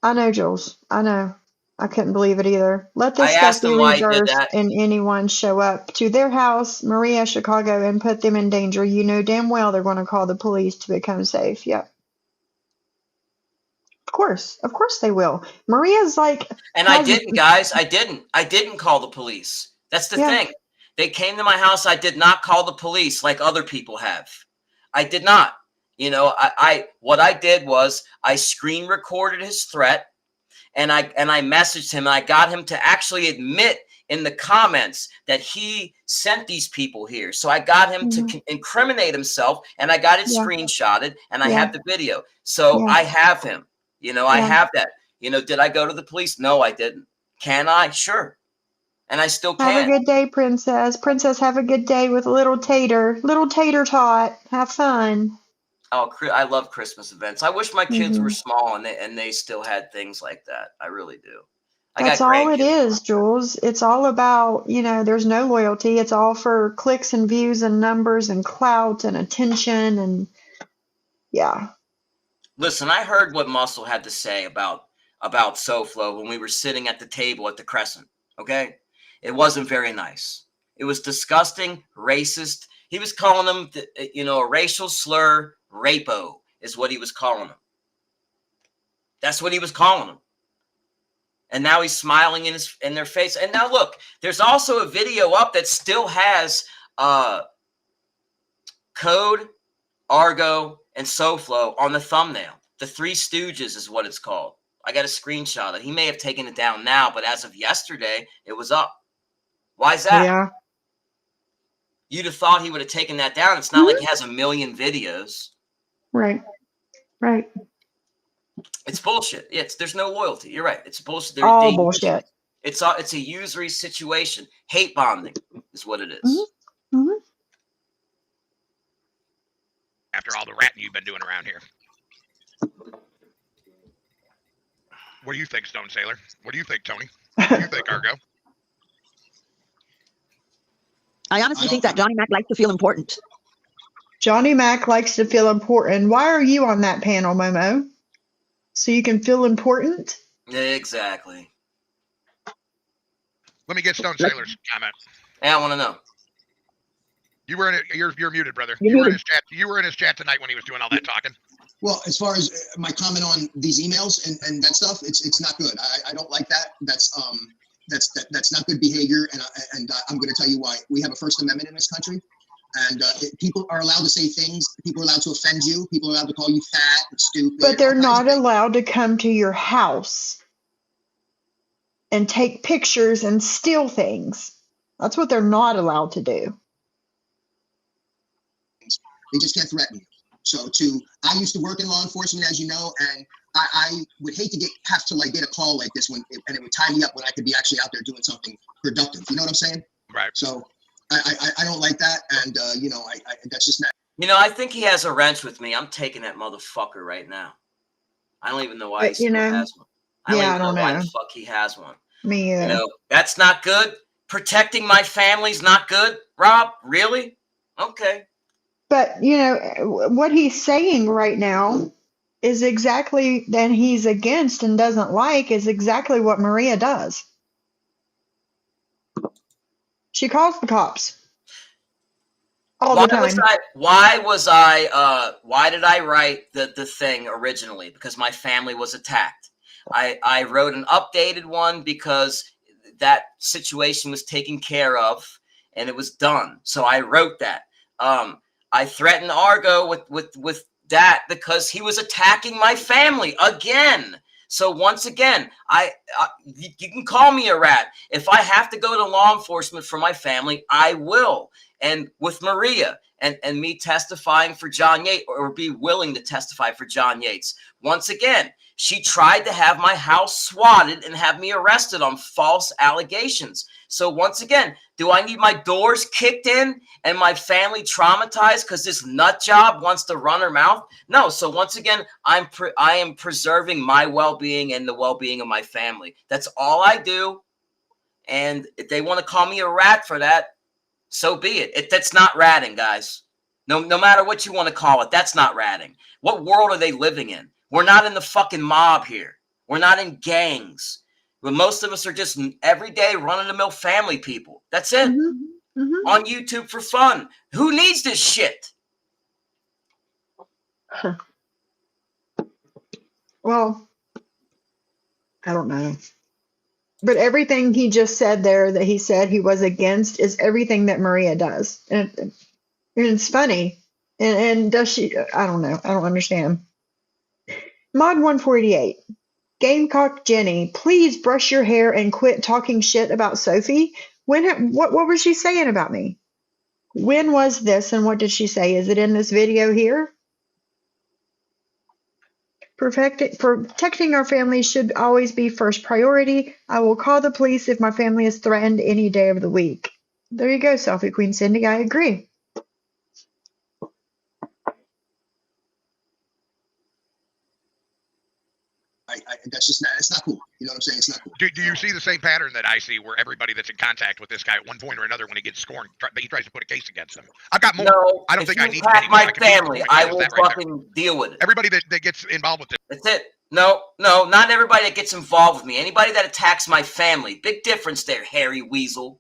I know, Jules. I know. I couldn't believe it either. Let this stuff be reversed and anyone show up to their house, Maria, Chicago, and put them in danger. You know damn well they're going to call the police to become safe. Yep. Of course they will. Maria's like, and I didn't, guys. I didn't call the police. That's the thing. They came to my house. I did not call the police like other people have. I did not. What I did was I screen recorded his threat, and I messaged him, and I got him to actually admit in the comments that he sent these people here. So I got him to incriminate himself, and I got it screenshotted, and I have the video. So I have him. I have that. Did I go to the police? No, I didn't. Can I? Sure. And I still can. Have a good day, Princess. Princess, have a good day with little Tater. Little Tater Tot. Have fun. Oh, I love Christmas events. I wish my kids were small and they still had things like that. I really do. That's all it is, Jules. It's all about, there's no loyalty. It's all for clicks and views and numbers and clout and attention and Listen, I heard what Muscle had to say about SoFlo when we were sitting at the table at the Crescent. Okay, it wasn't very nice. It was disgusting, racist. He was calling them, a racial slur. Rapo is what he was calling them. That's what he was calling them. And now he's smiling in their face. And now look, there's also a video up that still has Code, Argo, and SoFlo on the thumbnail. The Three Stooges is what it's called. I got a screenshot of it. He may have taken it down now, but as of yesterday, it was up. Why is that? Yeah. You'd have thought he would have taken that down. It's not like he has a million videos. Right. It's bullshit. There's no loyalty. You're right. It's bullshit. All bullshit. It's a usury situation. Hate bonding is what it is. After all the ratting you've been doing around here. What do you think, Stone Sailor? What do you think, Tony? What do you think, Argo? I honestly think that Johnny Mac likes to feel important. Johnny Mac likes to feel important. Why are you on that panel, Momo? So you can feel important? Exactly. Let me get Stone Sailor's comment. Hey, I want to know. You were in it. You're muted, brother. You're You were in muted. his chat. You were in his chat tonight when he was doing all that talking. Well, as far as my comment on these emails and that stuff, it's not good. I don't like that. That's not good behavior. And I'm going to tell you why. We have a First Amendment in this country, and people are allowed to say things. People are allowed to offend you. People are allowed to call you fat and stupid. But they're all kinds of not things. allowed to come to your house and take pictures and steal things. That's what they're not allowed to do. They just can't threaten you. So I used to work in law enforcement, as you know, and I would hate to have to get a call like this and it would tie me up when I could be actually out there doing something productive. You know what I'm saying? Right. So I don't like that, and that's just not. I think he has a wrench with me. I'm taking that motherfucker right now. I don't even know why he still has one. I don't even know why the fuck he has one. Me either. That's not good. Protecting my family's not good. Rob, really? Okay. But, what he's saying right now is exactly that he's against and doesn't like is exactly what Maria does. She calls the cops all the time. Why did I write the thing originally? Because my family was attacked. I wrote an updated one because that situation was taken care of and it was done. So I wrote that. I threatened Argo with that because he was attacking my family again. So once again, you can call me a rat. If I have to go to law enforcement for my family, I will. And with Maria and me testifying for John Yates, or be willing to testify for John Yates, once again, she tried to have my house swatted and have me arrested on false allegations. So once again, do I need my doors kicked in and my family traumatized because this nut job wants to run her mouth? No. So once again, I am preserving my well-being and the well-being of my family. That's all I do. And if they want to call me a rat for that, so be it. That's not ratting, guys. No matter what you want to call it, that's not ratting. What world are they living in? We're not in the fucking mob here. We're not in gangs. But most of us are just everyday run-of-the-mill family people. That's it. Mm-hmm. Mm-hmm. On YouTube for fun. Who needs this shit? Well, I don't know. But everything he just said there that he said he was against is everything that Maria does. And it's funny. And does she? I don't know. I don't understand. Mod 148. Gamecock Jenny, please brush your hair and quit talking shit about Sophie. What was she saying about me? When was this and what did she say? Is it in this video here? Protecting our family should always be first priority. I will call the police if my family is threatened any day of the week. There you go, Selfie Queen Cindy. I agree. That's just not. It's not cool. You know what I'm saying? It's not cool. Do you see the same pattern that I see where everybody that's in contact with this guy at one point or another, when he gets scorned, he tries to put a case against them? I've got more. No, I don't think I need attack any my more. family. I will fucking deal with it. Everybody that gets involved with this. That's it. No, not everybody that gets involved with me. Anybody that attacks my family. Big difference there, hairy weasel.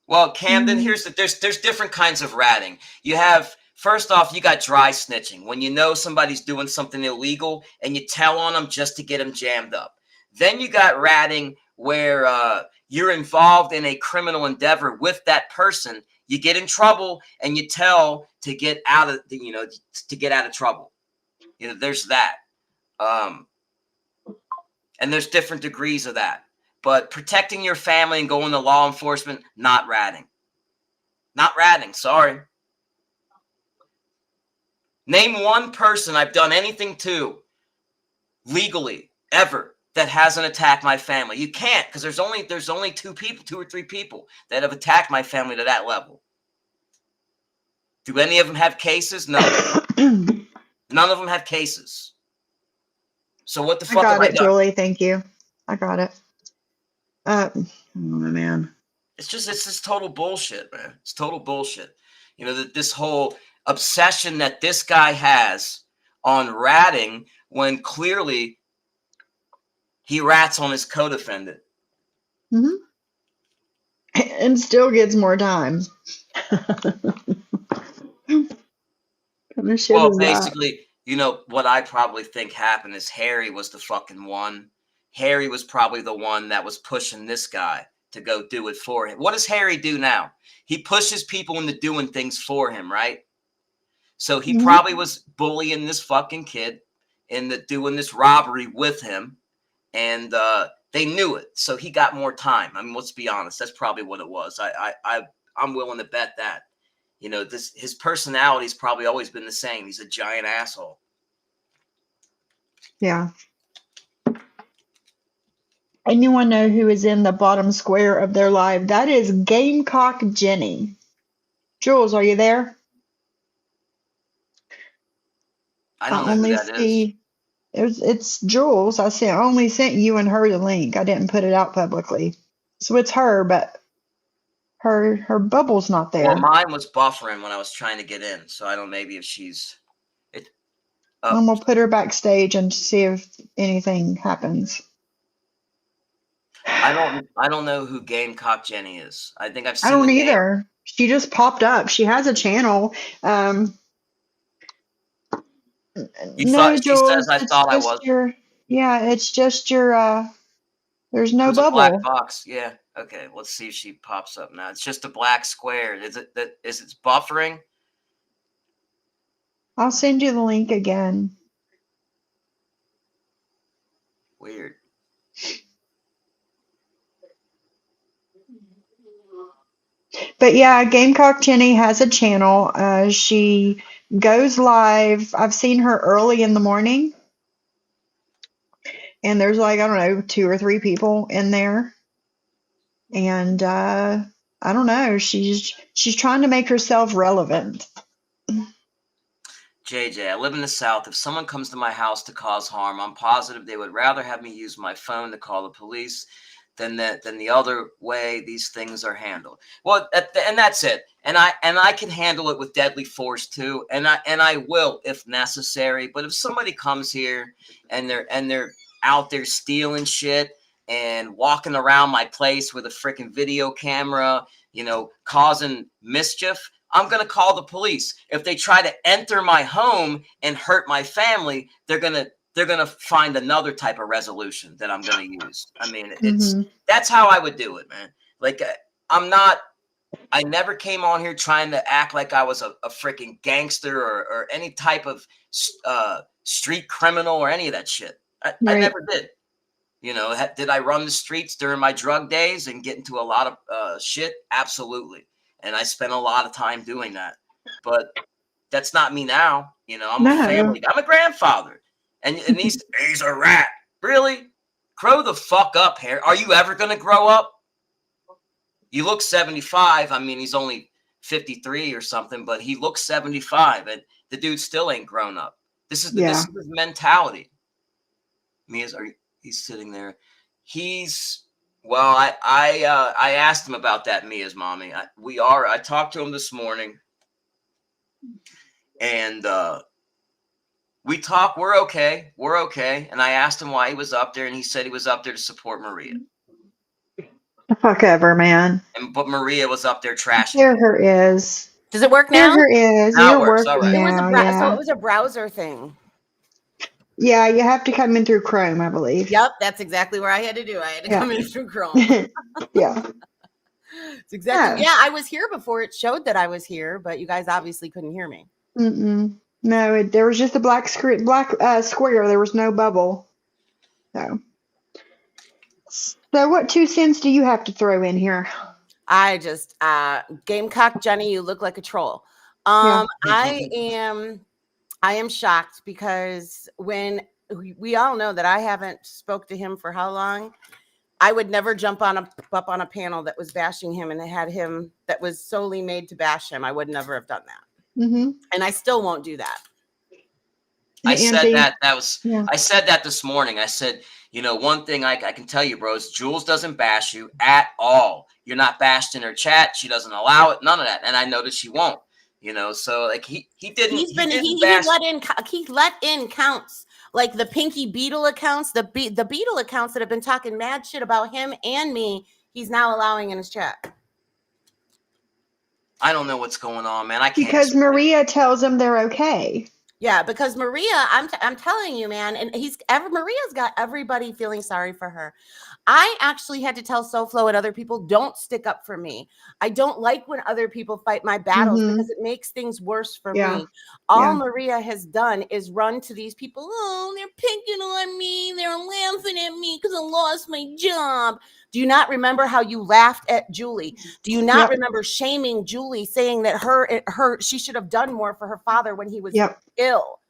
Well, Camden, there's different kinds of ratting. You have, first off, you got dry snitching. When you know somebody's doing something illegal and you tell on them just to get them jammed up. Then you got ratting where you're involved in a criminal endeavor with that person. You get in trouble and you tell to get out of trouble. There's that. And there's different degrees of that. But protecting your family and going to law enforcement, not ratting. Not ratting, sorry. Name one person I've done anything to legally ever that hasn't attacked my family. You can't, because there's only two or three people that have attacked my family to that level. Do any of them have cases? No. None of them have cases. So what the fuck have I done? Julie, thank you. I got it. Oh man. It's just total bullshit, man. It's total bullshit. This whole obsession that this guy has on ratting when clearly he rats on his co-defendant. Mm-hmm. and still gets more time. What kind of shit Well, is that? basically, what I probably think happened is Harry was the fucking one. Harry was probably the one that was pushing this guy to go do it for him. What does Harry do now? He pushes people into doing things for him, right? So he Mhm. probably was bullying this fucking kid into doing this robbery with him, and they knew it, so he got more time. I mean, let's be honest, that's probably what it was. I'm willing to bet that. His personality's probably always been the same. He's a giant asshole. Yeah. Anyone know who is in the bottom square of their live? That is Gamecock Jenny. Jules, are you there? I I don't know who only that is. see it's Jules. I only sent you and her the link. I didn't put it out publicly. So it's her, but her bubble's not Well, there. mine was buffering when I was trying to get in, so I don't know maybe if she's it. I'm gonna put her backstage and see if anything happens. I don't know who Gamecock Jenny is. I think I've I seen the don't name. either. She just popped up. She has a channel. No, She says Jules, I it's thought I was. just it's just your, there's no There's a black bubble. box. Yeah. Okay. Let's see if she pops up now. It's just a black square. Is it buffering? I'll send you the link again. Weird. But yeah, Gamecock Jenny has a channel. She goes live. I've seen her early in the morning, and there's like, I don't know, 2 or 3 people in there. And I don't know, she's trying to make herself relevant. JJ, I live in the South. If someone comes to my house to cause harm, I'm positive they would rather have me use my phone to call the police than the other way these things are handled. Well, and that's it. And I can handle it with deadly force too, and I will if necessary. But if somebody comes here and they're out there stealing shit and walking around my place with a freaking video camera, causing mischief, I'm going to call the police. If they try to enter my home and hurt my family, they're going to find another type of resolution that I'm going to use. I mean, that's how I would do it, man. Like, I never came on here trying to act like I was a freaking gangster or any type of street criminal or any of that shit. I never did. Did I run the streets during my drug days and get into a lot of shit? Absolutely. And I spent a lot of time doing that. But that's not me now. I'm a family guy. I'm a grandfather. And he's a rat. Really? Grow the fuck up, Harry. Are you ever going to grow up? You look 75. I mean, he's only 53 or something, but he looks 75. And the dude still ain't grown up. This is his mentality. He's sitting there. Well, I asked him about that, Mia's mommy. I talked to him this morning, and we talked. We're okay. And I asked him why he was up there, and he said he was up there to support Maria. The fuck ever, man. But Maria was up there trashing. There her is. Does it work now? There her is. Now it works. All right. So it was a browser thing. Yeah, you have to come in through Chrome, I believe. Yep, that's exactly where I had to do. I had to come in through Chrome. Yeah. It's exactly. Yeah, I was here before it showed that I was here, but you guys obviously couldn't hear me. No, there was just a black square. There was no bubble. So what 2 cents do you have to throw in here? I just Gamecock Jenny, you look like a troll. I am shocked because when we all know that I haven't spoke to him for how long, I would never jump up on a panel that was bashing him and it had him that was solely made to bash him. I would never have done that. And I still won't do that. I said I said that this morning. I said, one thing I can tell you, bros, Jules doesn't bash you at all. You're not bashed in her chat. She doesn't allow it. None of that. And I know that she won't. So like he didn't. He let in counts like the Pinky Beetle accounts, the Beetle accounts that have been talking mad shit about him and me. He's now allowing in his chat. I don't know what's going on, man. I can't. Because explain it. Maria tells them they're okay. Yeah, because Maria, I'm telling you, man, and Maria's got everybody feeling sorry for her. I actually had to tell SoFlo and other people, don't stick up for me. I don't like when other people fight my battles because it makes things worse for me. All Maria has done is run to these people. Oh, they're picking on me. They're laughing at me because I lost my job. Do you not remember how you laughed at Julie? Do you not remember shaming Julie, saying that she should have done more for her father when he was ill?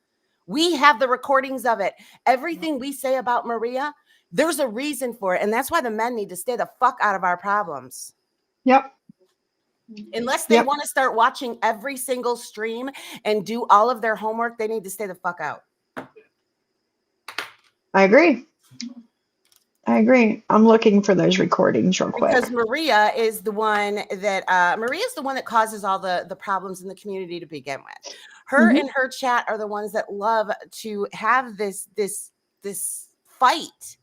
We have the recordings of it. Everything we say about Maria, there's a reason for it. And that's why the men need to stay the fuck out of our problems. Yep. Unless they want to start watching every single stream and do all of their homework, they need to stay the fuck out. I agree. I'm looking for those recordings real quick. Because Maria is the one that causes all the problems in the community to begin with. Her and her chat are the ones that love to have this fight.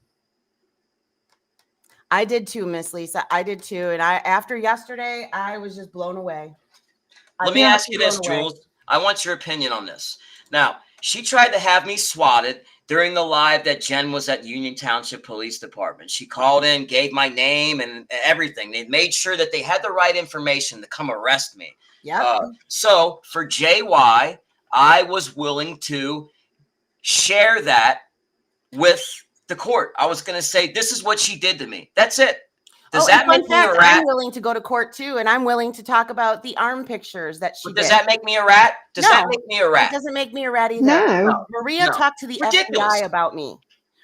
I did too, Miss Lisa. I did too. And after yesterday, I was just blown away. Let me ask you this, Jules. I want your opinion on this. Now, she tried to have me swatted during the live that Jen was at Union Township Police Department. She called in, gave my name and everything. They made sure that they had the right information to come arrest me. Yeah. So for JY, I was willing to share that with the court. I was going to say, this is what she did to me. That's it. Does that make me a rat? I'm willing to go to court too, and I'm willing to talk about the arm pictures that she did. Does that make me a rat? Does that make me a rat? It doesn't make me a rat either. No. Maria talked to the FBI about me.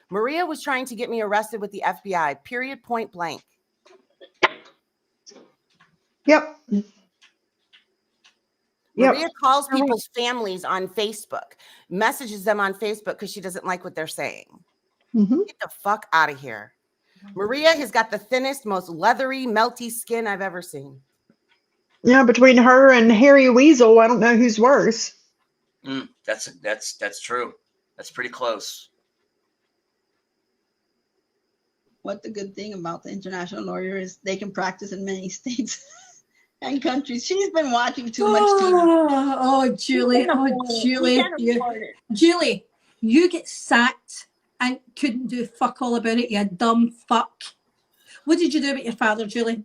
Maria was trying to get me arrested with the FBI, period, point blank. Yep. Maria calls people's families on Facebook, messages them on Facebook because she doesn't like what they're saying. Get the fuck out of here. Maria has got the thinnest, most leathery, melty skin I've ever seen. Yeah, between her and Harry Weasel, I don't know who's worse. That's true. That's pretty close. What the good thing about the international lawyer is they can practice in many states and countries. She's been watching too much TV. Oh, Julie. Julie, you get sacked and couldn't do fuck all about it, you dumb fuck. What did you do about your father, Julie?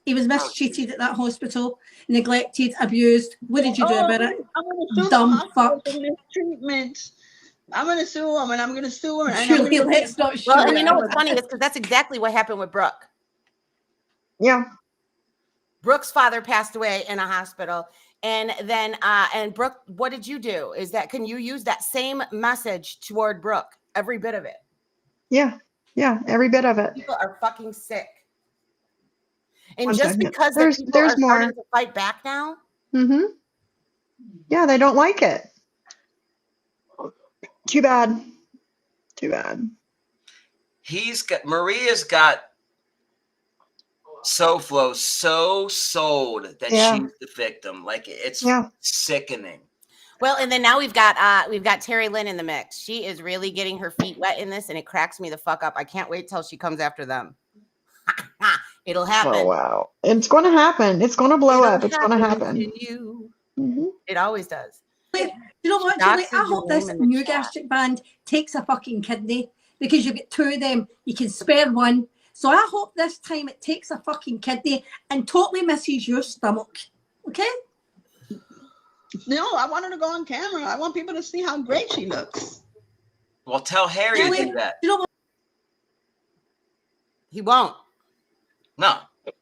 He was mistreated at that hospital, neglected, abused. What did you do about it? I'm going to sue dumb fuck. Mistreatment. I'm going to sue him, and I'm going to sue him. Julie, let's not sue Well, and you know what's funny is because that's exactly what happened with Brooke. Yeah. Brooke's father passed away in a hospital. And then, and Brooke, what did you do? Can you use that same message toward Brooke? Every bit of it. Yeah. Yeah. Every bit of it. People are fucking sick. And One just second. because there's people are more starting to fight back now. Yeah, they don't like it. Too bad. Maria's got SoFlo so sold that she's the victim. Like it's sickening. Well, and then now we've got Terry Lynn in the mix. She is really getting her feet wet in this, and it cracks me the fuck up. I can't wait till she comes after them. It'll happen. Oh wow. It's gonna happen. It's gonna blow up. It's gonna happen. It always does. You know what, Julie? I hope this new gastric band takes a fucking kidney because you get two of them. You can spare one. So I hope this time it takes a fucking kidney and totally misses your stomach. Okay? No, I want her to go on camera. I want people to see how great she looks. Well, tell Harry to do that. You know what? He won't. No, of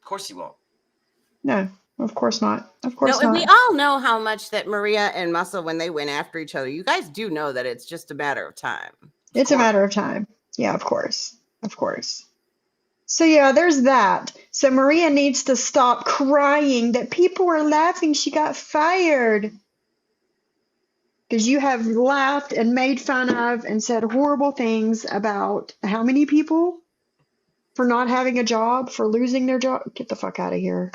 course he won't. No, of course not. Of course not. And we all know how much that Maria and Muscle, when they went after each other, you guys do know that it's just a matter of time. It's a matter of time. Yeah, of course. So yeah, there's that. So Maria needs to stop crying that people are laughing she got fired. Because you have laughed and made fun of and said horrible things about how many people? For not having a job, for losing their job. Get the fuck out of here.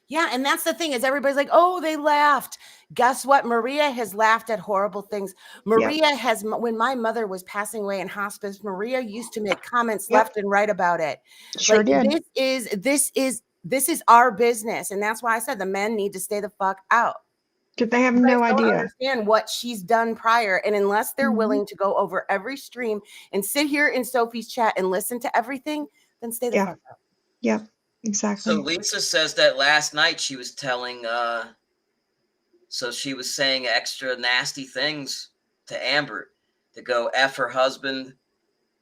Yeah, and that's the thing is everybody's like, oh, they laughed. Guess what? Maria has laughed at horrible things. Maria has, when my mother was passing away in hospice, Maria used to make comments left and right about it. Sure did. This is This is our business. And that's why I said the men need to stay the fuck out. Because they have You no guys don't idea. understand what she's done prior. And unless they're willing to go over every stream and sit here in Sophie's chat and listen to everything, then stay the fuck out. Yep, exactly. So Lisa says that last night she was telling, so she was saying extra nasty things to Amber to go F her husband,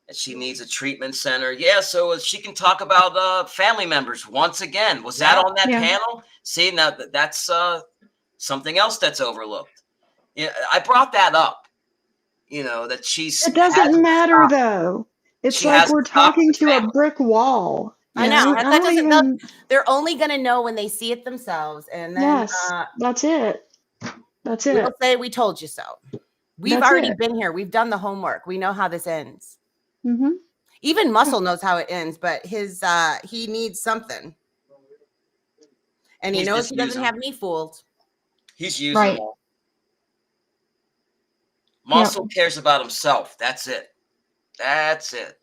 and she needs a treatment center. Yeah, so she can talk about family members once again. Was that on that panel? See, now that's something else that's overlooked. Yeah, I brought that up. You know, that she's. It doesn't matter though. It's like we're talking to a brick wall. I know. That doesn't. They're only gonna know when they see it themselves, and then that's it. That's it. We'll say we told you so. We've already been here. We've done the homework. We know how this ends. Mm-hmm. Even Muscle knows how it ends, but he needs something, and he knows he doesn't have me fooled. He's using them. Muscle cares about himself. That's it. That's it.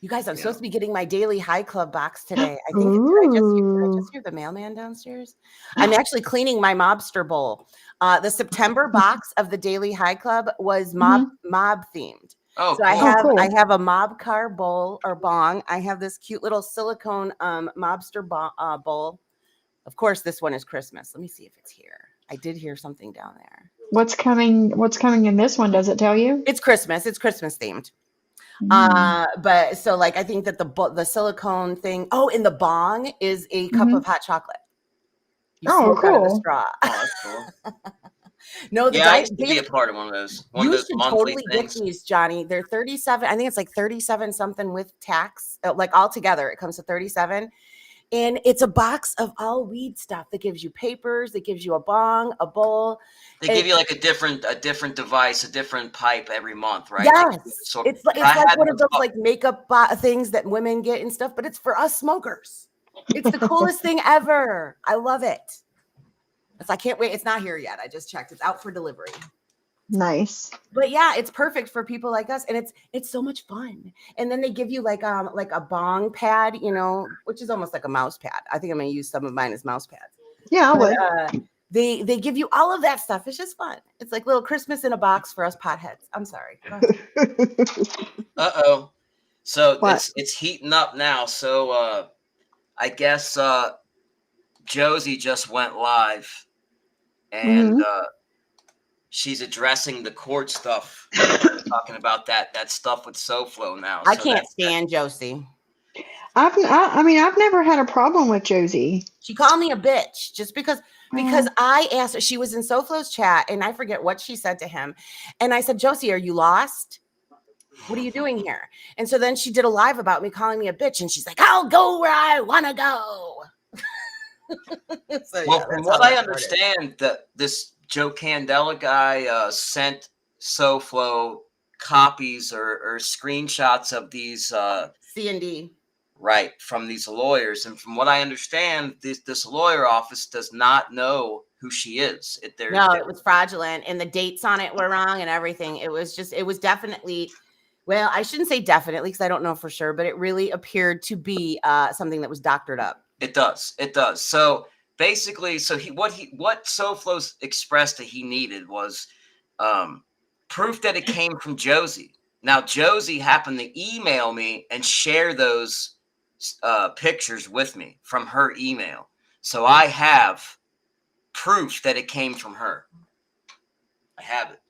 You guys, I'm supposed to be getting my daily high club box today. I think did I just hear the mailman downstairs? I'm actually cleaning my mobster bowl. The September box of the daily high club was mob themed. Oh, so cool. I have a mob car bowl or bong. I have this cute little silicone mobster bowl. Of course, this one is Christmas. Let me see if it's here. I did hear something down there. What's coming in this one? Does it tell you? It's Christmas. It's Christmas themed. But so like I think that the silicone thing. Oh, in the bong is a cup of hot chocolate. You smoke out of the straw. Oh, that's cool. No, I used to be a part of one of those. One of those monthly totally things. get these, Johnny. They're 37. I think it's like 37 something with tax. Like all together, it comes to 37. And it's a box of all weed stuff that gives you papers, that gives you a bong, a bowl. They give you like a different device, a different pipe every month, right? Yes. It's like one of those like makeup things that women get and stuff, but it's for us smokers. It's the coolest thing ever. I love it. I can't wait. It's not here yet. I just checked. It's out for delivery. Nice. But yeah, it's perfect for people like us, and it's so much fun. And then they give you like a bong pad, you know, which is almost like a mouse pad. I think I'm gonna use some of mine as mouse pads. Yeah, I would. They give you all of that stuff. It's just fun. It's like little Christmas in a box for us potheads. I'm sorry. Uh-oh. So it's heating up now. So I guess Josie just went live, and she's addressing the court stuff, talking about that stuff with SoFlo now. I can't stand Josie. I mean, I've never had a problem with Josie. She called me a bitch just because I asked her. She was in SoFlo's chat, and I forget what she said to him. And I said, Josie, are you lost? What are you doing here? And so then she did a live about me calling me a bitch, and she's like, I'll go where I want to go. From what I understand, that this Joe Candela guy sent SoFlo copies or screenshots of these C&D. Right, from these lawyers. And from what I understand, this lawyer office does not know who she is. It was fraudulent, and the dates on it were wrong and everything. It was definitely, well, I shouldn't say definitely because I don't know for sure, but it really appeared to be something that was doctored up. It does. So basically, what SoFlo expressed that he needed was proof that it came from Josie. Now, Josie happened to email me and share those pictures with me from her email. So I have proof that it came from her. I have it.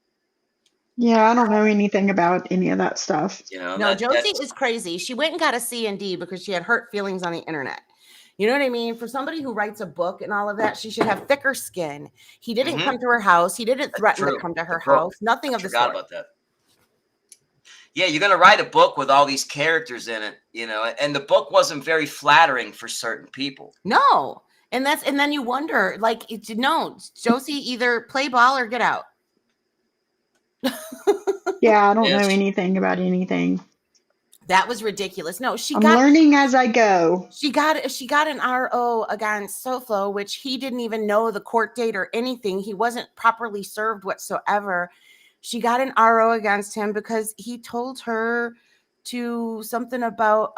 Yeah, I don't know anything about any of that stuff. You know, no, Josie is crazy. She went and got a C&D because she had hurt feelings on the internet. You know what I mean? For somebody who writes a book and all of that, she should have thicker skin. He didn't come to her house. He didn't threaten to come to her house. Nothing of the sort. About that. Yeah, you're going to write a book with all these characters in it, you know, and the book wasn't very flattering for certain people. No. And then you wonder, like, no, Josie, either play ball or get out. Yeah, I don't know anything about anything. That was ridiculous. No, I'm learning as I go. She got an RO against SoFlo, which he didn't even know the court date or anything. He wasn't properly served whatsoever. She got an RO against him because he told her to something about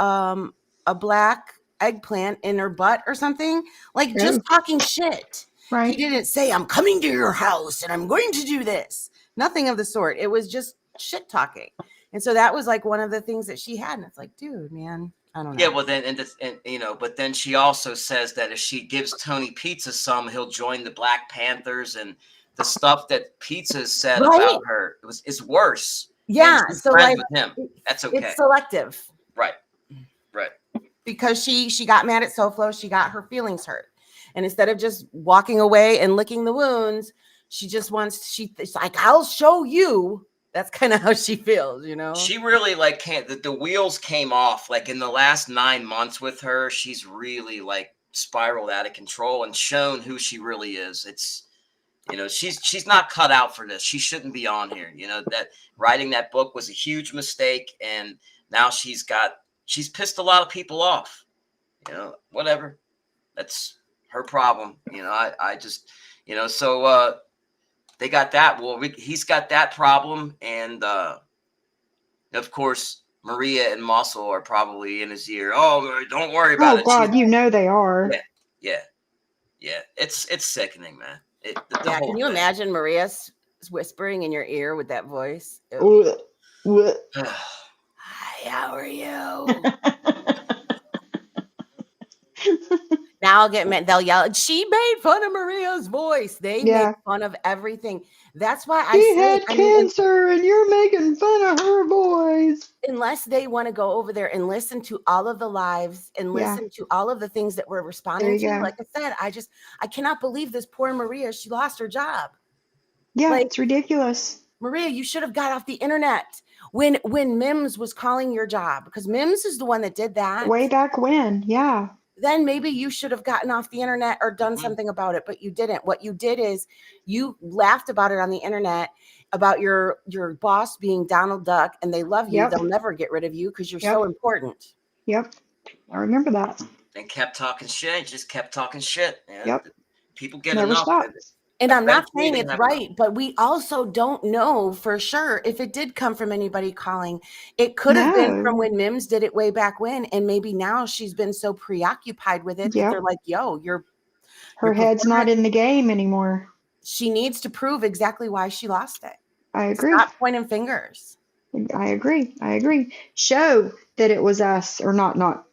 a black eggplant in her butt or something, like just talking shit. Right. He didn't say, I'm coming to your house and I'm going to do this. Nothing of the sort. It was just shit talking. And so that was like one of the things that she had. And it's like, dude, man, I don't know. Yeah, well then, but then she also says that if she gives Tony Pizza some, he'll join the Black Panthers, and the stuff that Pizza said about her is worse. Yeah, so like with him. That's okay. It's selective. Right. Because she got mad at SoFlo, she got her feelings hurt. And instead of just walking away and licking the wounds, she's like, I'll show you. That's kind of how she feels, you know? She really like the wheels came off. Like in the last 9 months with her, she's really like spiraled out of control and shown who she really is. It's, she's not cut out for this. She shouldn't be on here. That writing that book was a huge mistake. And now she's pissed a lot of people off, whatever. That's her problem. I just, so, they got that. Well, he's got that problem. And, of course, Maria and Muscle are probably in his ear. Oh, don't worry about it. Oh, God, they are. Yeah. It's sickening, man. Can you imagine Maria whispering in your ear with that voice? Hi, how are you? Now I'll get mad. They'll yell, she made fun of Maria's voice. They make fun of everything. That's why she had cancer and you're making fun of her voice. Unless they want to go over there and listen to all of the lives and listen to all of the things that we're responding to. Like I said, I cannot believe this poor Maria. She lost her job. Yeah, it's ridiculous. Maria, you should have got off the internet when Mims was calling your job, because Mims is the one that did that. Way back when, yeah. Then maybe you should have gotten off the internet or done something about it, but you didn't. What you did is you laughed about it on the internet, about your boss being Donald Duck, and they love you. They'll never get rid of you because you're so important. Yep. I remember that. And kept talking shit. Just kept talking shit. Yep. People get Never enough. stopped. And I'm not saying it's right, but we also don't know for sure if it did come from anybody calling. It could have been from when Mims did it way back when, and maybe now she's been so preoccupied with it that they're like, yo, her head's not in the game anymore. She needs to prove exactly why she lost it. I agree. Stop pointing fingers. I agree. Show that it was us, or not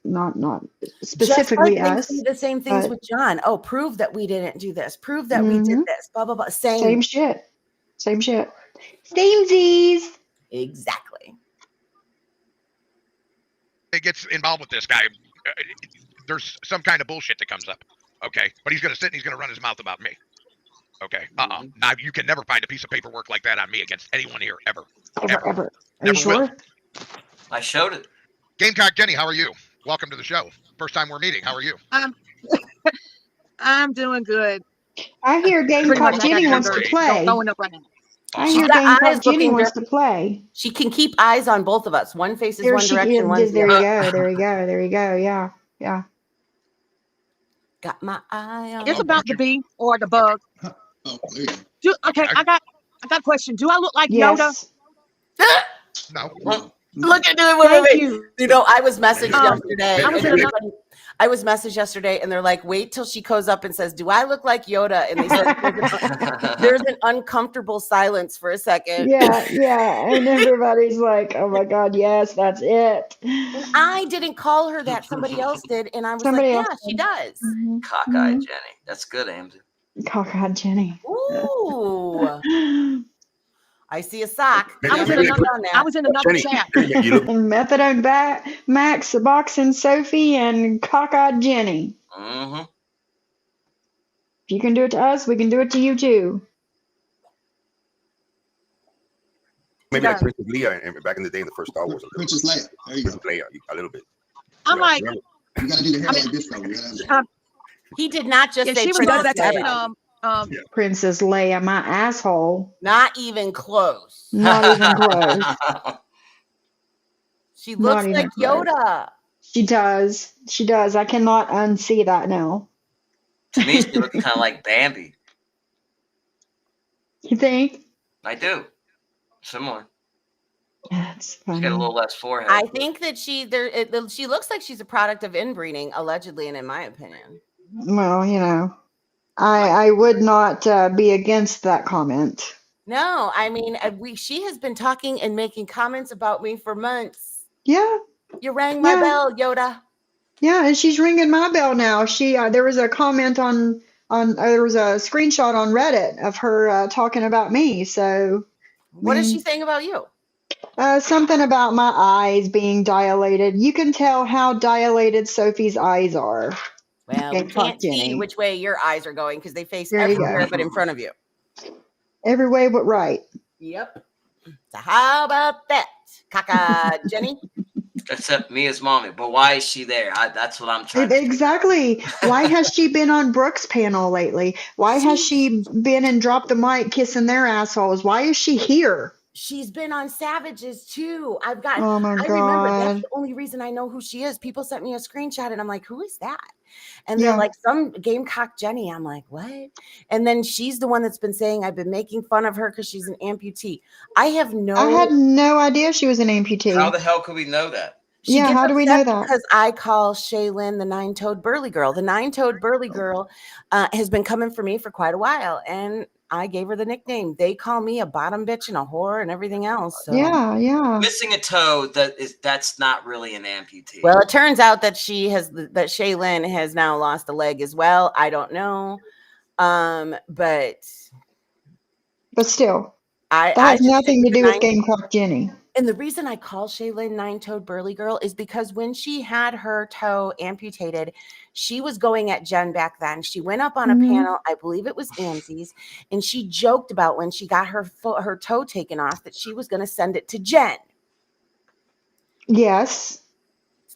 specifically us. They do the same things with John. Oh, prove that we didn't do this. Prove that we did this. Blah blah blah. Same shit. Samesies. Exactly. It gets involved with this guy. There's some kind of bullshit that comes up. Okay, but he's gonna sit and he's gonna run his mouth about me. Okay. Now you can never find a piece of paperwork like that on me against anyone here ever. Ever. Are never you sure? will. I showed it. Gamecock Jenny, how are you? Welcome to the show. First time we're meeting. How are you? I'm doing good. I hear Gamecock Jenny wants to play. Going up right now. I hear Gamecock Jenny wants to play. She can keep eyes on both of us. One faces one direction, one's there you go. Yeah. Got my eye on. It's about the bee or the bug. Okay, I got a question. Do I look like Yoda? No. Look at it. You know, I was messaged yesterday. I was messaged yesterday, and they're like, "Wait till she goes up and says, do I look like Yoda?" And they said, "There's an uncomfortable silence for a second." Yeah, and everybody's like, "Oh my God, yes, that's it." And I didn't call her that; somebody else did, and I was like, "Yeah, she does." Cockeyed Jenny. That's good, Amzy. Cockeyed Jenny. Ooh. I see a sock. I was in another chat. Methadone Max, Boxing Sophie, and Cockeyed Jenny. Mm-hmm. If you can do it to us, we can do it to you too. Maybe like Princess Leia and back in the day in the first Star Wars. Princess Leia. There you go. Princess Leia, a little bit. I'm like, you gotta do the hair like this though. He did not just say Princess Leia. Princess Leia, my asshole. Not even close. Not even close. She looks like Yoda. She does. I cannot unsee that now. To me, she looks kind of like Bambi. You think? I do. Similar. That's She's got a funny. little less forehead. I think that she looks like she's a product of inbreeding, allegedly, and in my opinion. Well, you know, I would not be against that comment. No, I mean, she has been talking and making comments about me for months. Yeah. You rang my bell, Yoda. Yeah, and she's ringing my bell now. She there was a comment on there was a screenshot on Reddit of her talking about me. So what is she saying about you? Something about my eyes being dilated. You can tell how dilated Sophie's eyes are. Well, we can't see which way your eyes are going because they face everywhere but in front of you. Every way but right. Yep. So how about that, Kaka Jenny? Except me as mommy. But why is she there? That's what I'm trying to Exactly. Why has she been on Brooke's panel lately? Why has she been and dropped the mic kissing their assholes? Why is she here? She's been on Savages too. Oh my God. Remember, that's the only reason I know who she is. People sent me a screenshot and I'm like, who is that? And they're like, some Gamecock Jenny. I'm like, what? And then she's the one that's been saying I've been making fun of her because she's an amputee. I had no idea she was an amputee. How the hell could we know that? How do we know that? Because I call Shaylin the nine-toed burly girl. The nine-toed burly girl has been coming for me for quite a while. And I gave her the nickname. They call me a bottom bitch and a whore and everything else. So. Yeah. Missing a toe, that's not really an amputee. Well, it turns out that Shaylin has now lost a leg as well. I don't know. But still, that has nothing to do with Gamecock Jenny. And the reason I call Shaylin nine-toed burly girl is because when she had her toe amputated, she was going at Jen back then. She went up on a panel, I believe it was Anzi's, and she joked about when she got her toe taken off that she was going to send it to Jen. Yes.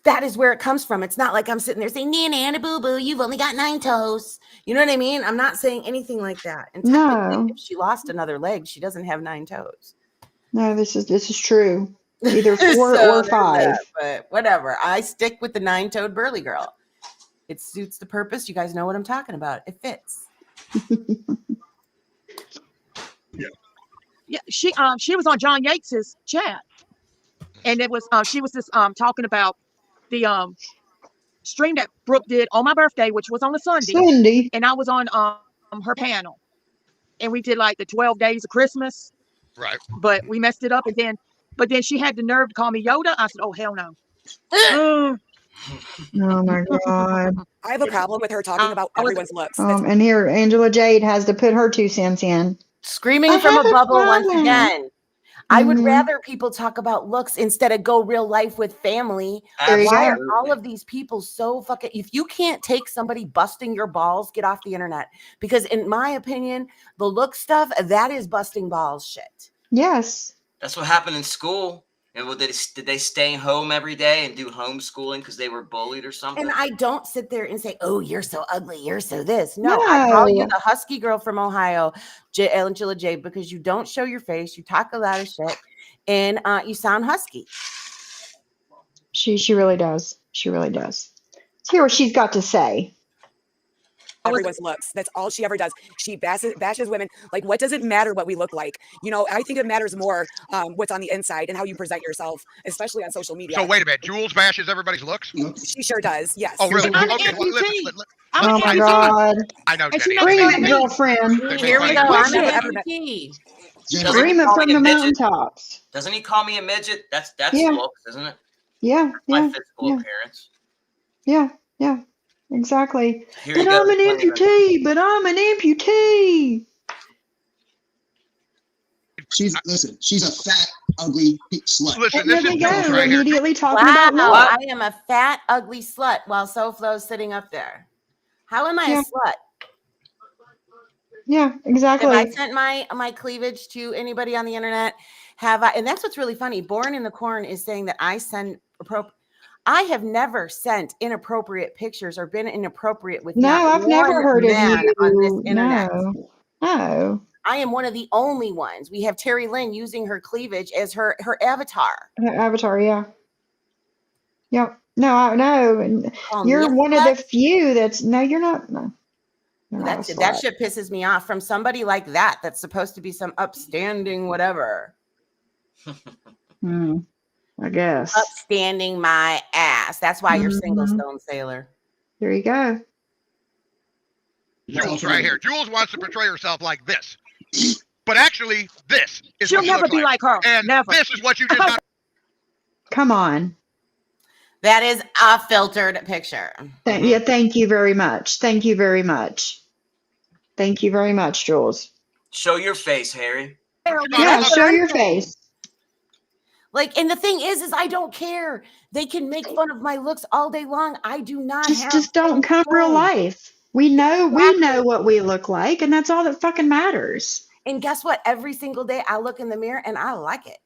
That is where it comes from. It's not like I'm sitting there saying, Nana, boo-boo, you've only got 9 toes. You know what I mean? I'm not saying anything like that. And technically, if she lost another leg, she doesn't have 9 toes. No, this is true. Either 4 or 5. But whatever. I stick with the 9-toed burly girl. It suits the purpose. You guys know what I'm talking about. It fits. Yeah, she was on John Yates's chat, and it was she was just talking about the stream that Brooke did on my birthday, which was on a Sunday, and I was on her panel, and we did like the 12 days of Christmas. Right. But we messed it up, but then she had the nerve to call me Yoda. I said, "Oh hell no." Oh my God. I have a problem with her talking about everyone's looks. And here Angela Jade has to put her 2 cents in. Screaming from a bubble once again. I would rather people talk about looks instead of go real life with family. Why are all of these people so fucking... If you can't take somebody busting your balls, get off the internet. Because in my opinion, the look stuff, that is busting balls shit. Yes. That's what happened in school. And did they stay home every day and do homeschooling because they were bullied or something? And I don't sit there and say, oh, you're so ugly, you're so this. No, I call you the husky girl from Ohio, Angela J, because you don't show your face, you talk a lot of shit, and you sound husky. She really does. She really does. Let's hear what she's got to say. Everyone's looks. That's all she ever does. She bashes women. Like, what does it matter what we look like? You know, I think it matters more what's on the inside and how you present yourself, especially on social media. So wait a minute. Jules bashes everybody's looks? She sure does. Yes. Oh, really? I'm Okay. an Well, amputee. Oh my God. I know. And she Jenny. Scream it, girlfriend. Here we go. I'm an amputee. Scream it from the mountaintops. Doesn't he call me a midget? That's looks, isn't it? Yeah. My physical appearance. Yeah. Exactly. But I'm an amputee. She's a fat, ugly slut. Listen, this is Jules right here. Immediately talking about love. I am a fat, ugly slut while SoFlo's sitting up there. How am I a slut? Yeah, exactly. Have I sent my cleavage to anybody on the internet? Have I? And that's what's really funny. Born in the Corn is saying that I send I have never sent inappropriate pictures or been inappropriate with I've never heard of you on this internet. No. I am one of the only ones. We have Terry Lynn using her cleavage as her avatar. Her avatar, yeah. Yep. No. You're one of the few that's you're not. No. That shit pisses me off from somebody like that's supposed to be some upstanding whatever. I guess. Upstanding my ass. That's why you're single, Stone Sailor. There you go. Jules right here. Jules wants to portray herself like this. But actually, this is She'll what she never looks be like her. And Never. this is what you just got. Come on. That is a filtered picture. Yeah, thank you very much. Thank you very much. Thank you very much, Jules. Show your face, Harry. Yeah, show your face. Like, and the thing is I don't care. They can make fun of my looks all day long. I do not just don't come real life. We know what we look like, and that's all that fucking matters. And guess what? Every single day I look in the mirror and I like it.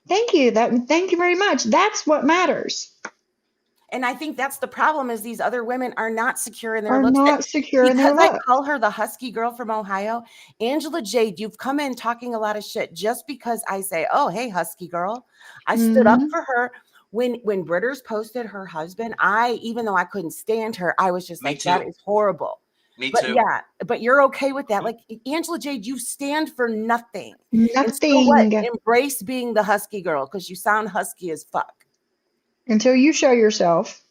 Thank you. Thank you very much. That's what matters. And I think that's the problem is these other women are not secure in their Are looks. not secure in their Because I looks. call her the husky girl from Ohio. Angela Jade, you've come in talking a lot of shit just because I say, oh, hey, husky girl. I stood up for her. When Britters posted her husband, even though I couldn't stand her, I was just like, that is horrible. Me but too. Yeah, but you're okay with that. Like Angela Jade, you stand for nothing. Nothing. So what? Embrace being the husky girl because you sound husky as fuck. Until you show yourself.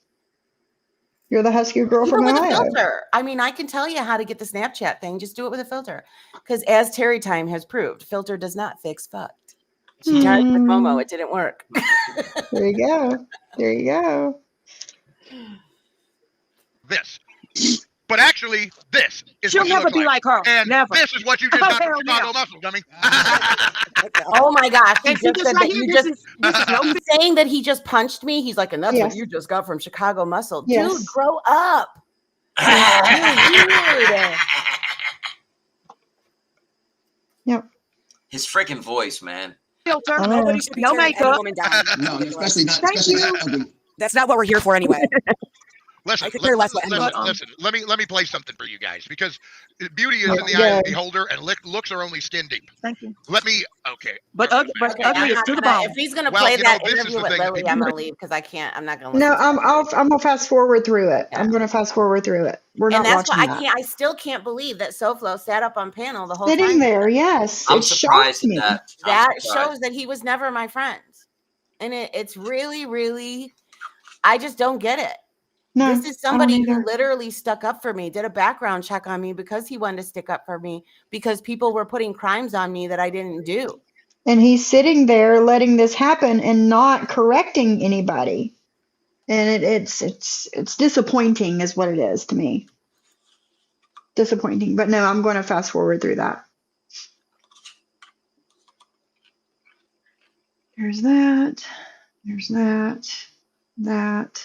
You're the husky girl from Ohio. Ohio. With a filter. I mean, I can tell you how to get the Snapchat thing. Just do it with a filter. Because as Terry Time has proved, filter does not fix fucked. She tried with Momo. It didn't work. There you go. There you go. This. But actually, this is She'll what you never look be like her. And Never. this is what you just got from Hell Chicago yeah. Muscle, dummy. Oh my gosh. He And see, just this said right that here, you this just, is no he's saying that he just punched me. He's like, and that's what Yes. you just got from Chicago Muscle. Yes. Dude, grow up. Weird. Yep. His freaking voice, man. filter. Nobody should be No tearing any makeup. woman down. No, especially not Thank that ugly. That's not what we're here for anyway. Listen, I could care less what anyone listen. Let me play something for you guys because beauty is in the Yeah. eye of the beholder, and looks are only skin deep. Thank you. Let me. Okay. But ugly I'm is not to the gonna, bone. if he's gonna Well, play you know, that this is interview the with thing that Lily, people- I'm gonna leave because I can't. I'm not gonna. No, listen to it. I'm gonna fast forward through it. Yeah. I'm gonna fast forward through it. We're And not that's watching why that. I still can't believe that SoFlo sat up on panel the whole Sitting time. there, yes. I'm It surprised shocked at me. that. I'm That surprised. shows that he was never my friend, and it's really, really. I just don't get it. No, This is I don't somebody who either. literally stuck up for me, did a background check on me because he wanted to stick up for me because people were putting crimes on me that I didn't do. And he's sitting there letting this happen and not correcting anybody. And it's disappointing is what it is to me. Disappointing. But no, I'm going to fast forward through that. There's that. There's that. That.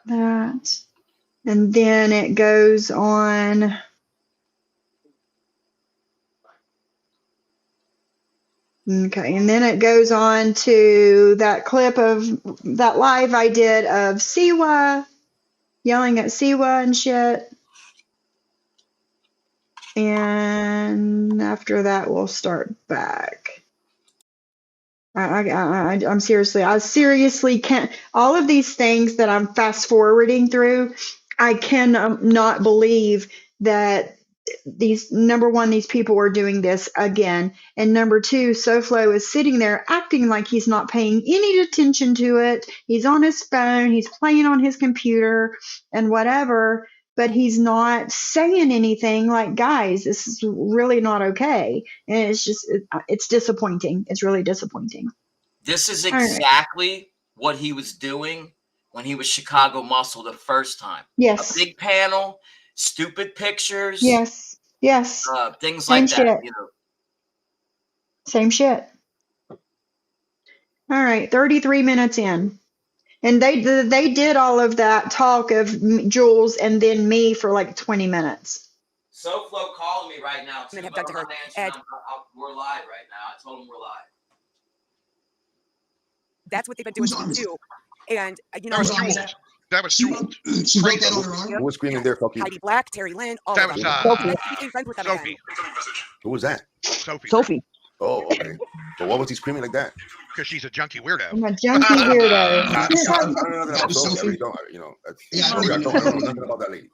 And then it goes on. Okay, and then it goes on to that clip of that live I did of Siwa yelling at Siwa and shit. And after that, we'll start back. I'm seriously, I seriously can't. All of these things that I'm fast forwarding through, I can not believe that number one, these people are doing this again. And number two, SoFlo is sitting there acting like he's not paying any attention to it. He's on his phone, he's playing on his computer and whatever, but he's not saying anything like, guys, this is really not okay. And it's just, it's disappointing. It's really disappointing. This is exactly what he was doing when he was Chicago Muscle the first time. Yes. A big panel, stupid pictures. Yes. Yes. Things Same like that. shit. You know. Same shit. All right, 33 minutes in. And they did all of that talk of Jules and then me for like 20 minutes. SoFlo calling me right now too, And have but done to I'm her. not answering. And- we're live right now. I told him we're live. That's what they've been doing Whose arm is too. And you know, That was Whose arm is Jules. That was She Jules. wrote, she wrote that on her arm? Who was screaming there? Fuck you. Heidi Black, Terry Lynn, all That of was them. Sophie. He became friends with them Sophie. again. Who was that? Sophie. Sophie. Oh, okay. So why was he screaming like that? Because she's a junkie weirdo. I'm a junkie weirdo. I don't know nothing about Sophie. I Sophie? really don't. You know, Yeah, I I don't don't know nothing about that lady.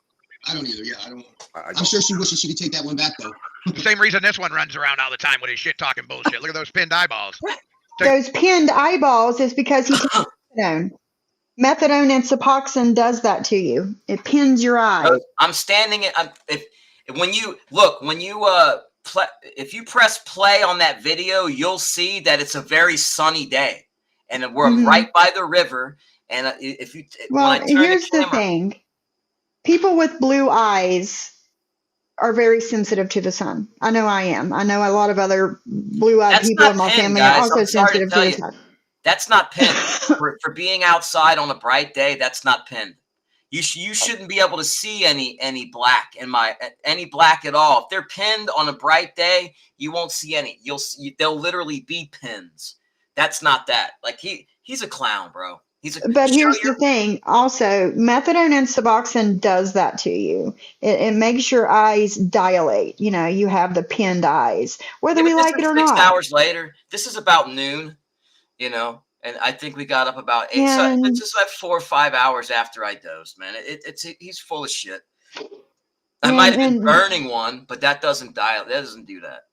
I don't either. Yeah, I don't. I I'm don't. sure she wishes she could take that one back though. The same reason this one runs around all the time with his shit talking bullshit. Look at those pinned eyeballs. Those pinned eyeballs is because he took methadone. Methadone and Suboxone does that to you. It pins your eye. I'm standing. When you if you press play on that video, you'll see that it's a very sunny day, and we're right by the river. And if you here's the thing: people with blue eyes are very sensitive to the sun. I know I am. I know a lot of other blue-eyed people in my family are also sensitive to the sun. That's not pinned. for being outside on a bright day, that's not pinned. You shouldn't be able to see any black any black at all. If they're pinned on a bright day, you won't see any. They'll literally be pins. That's not that. Like he's a clown, bro. But here's the thing. Also, methadone and Suboxone does that to you. It makes your eyes dilate. You know, you have the pinned eyes, whether we like it or not. 6 hours later. This is about noon. You know, and I think we got up about 8. So it's just like 4 or 5 hours after I dozed, man. He's full of shit. I might have been burning one, but that doesn't dilate. That doesn't do that.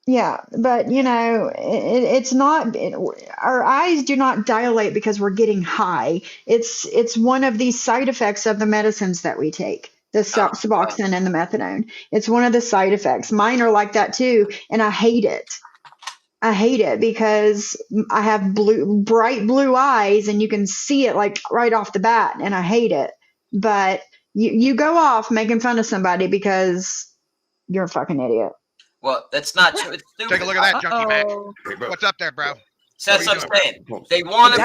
Yeah, but you know, it's not. Our eyes do not dilate because we're getting high. It's one of the side effects of the medicines that we take, the Suboxone and the methadone. It's one of the side effects. Mine are like that too, and I hate it. I hate it because I have bright blue eyes, and you can see it like right off the bat, and I hate it. But you go off making fun of somebody because you're a fucking idiot. Well, that's not true. It's stupid. Take a look at that, Junkie Mac. What's up there, bro? That's what I'm saying. They want to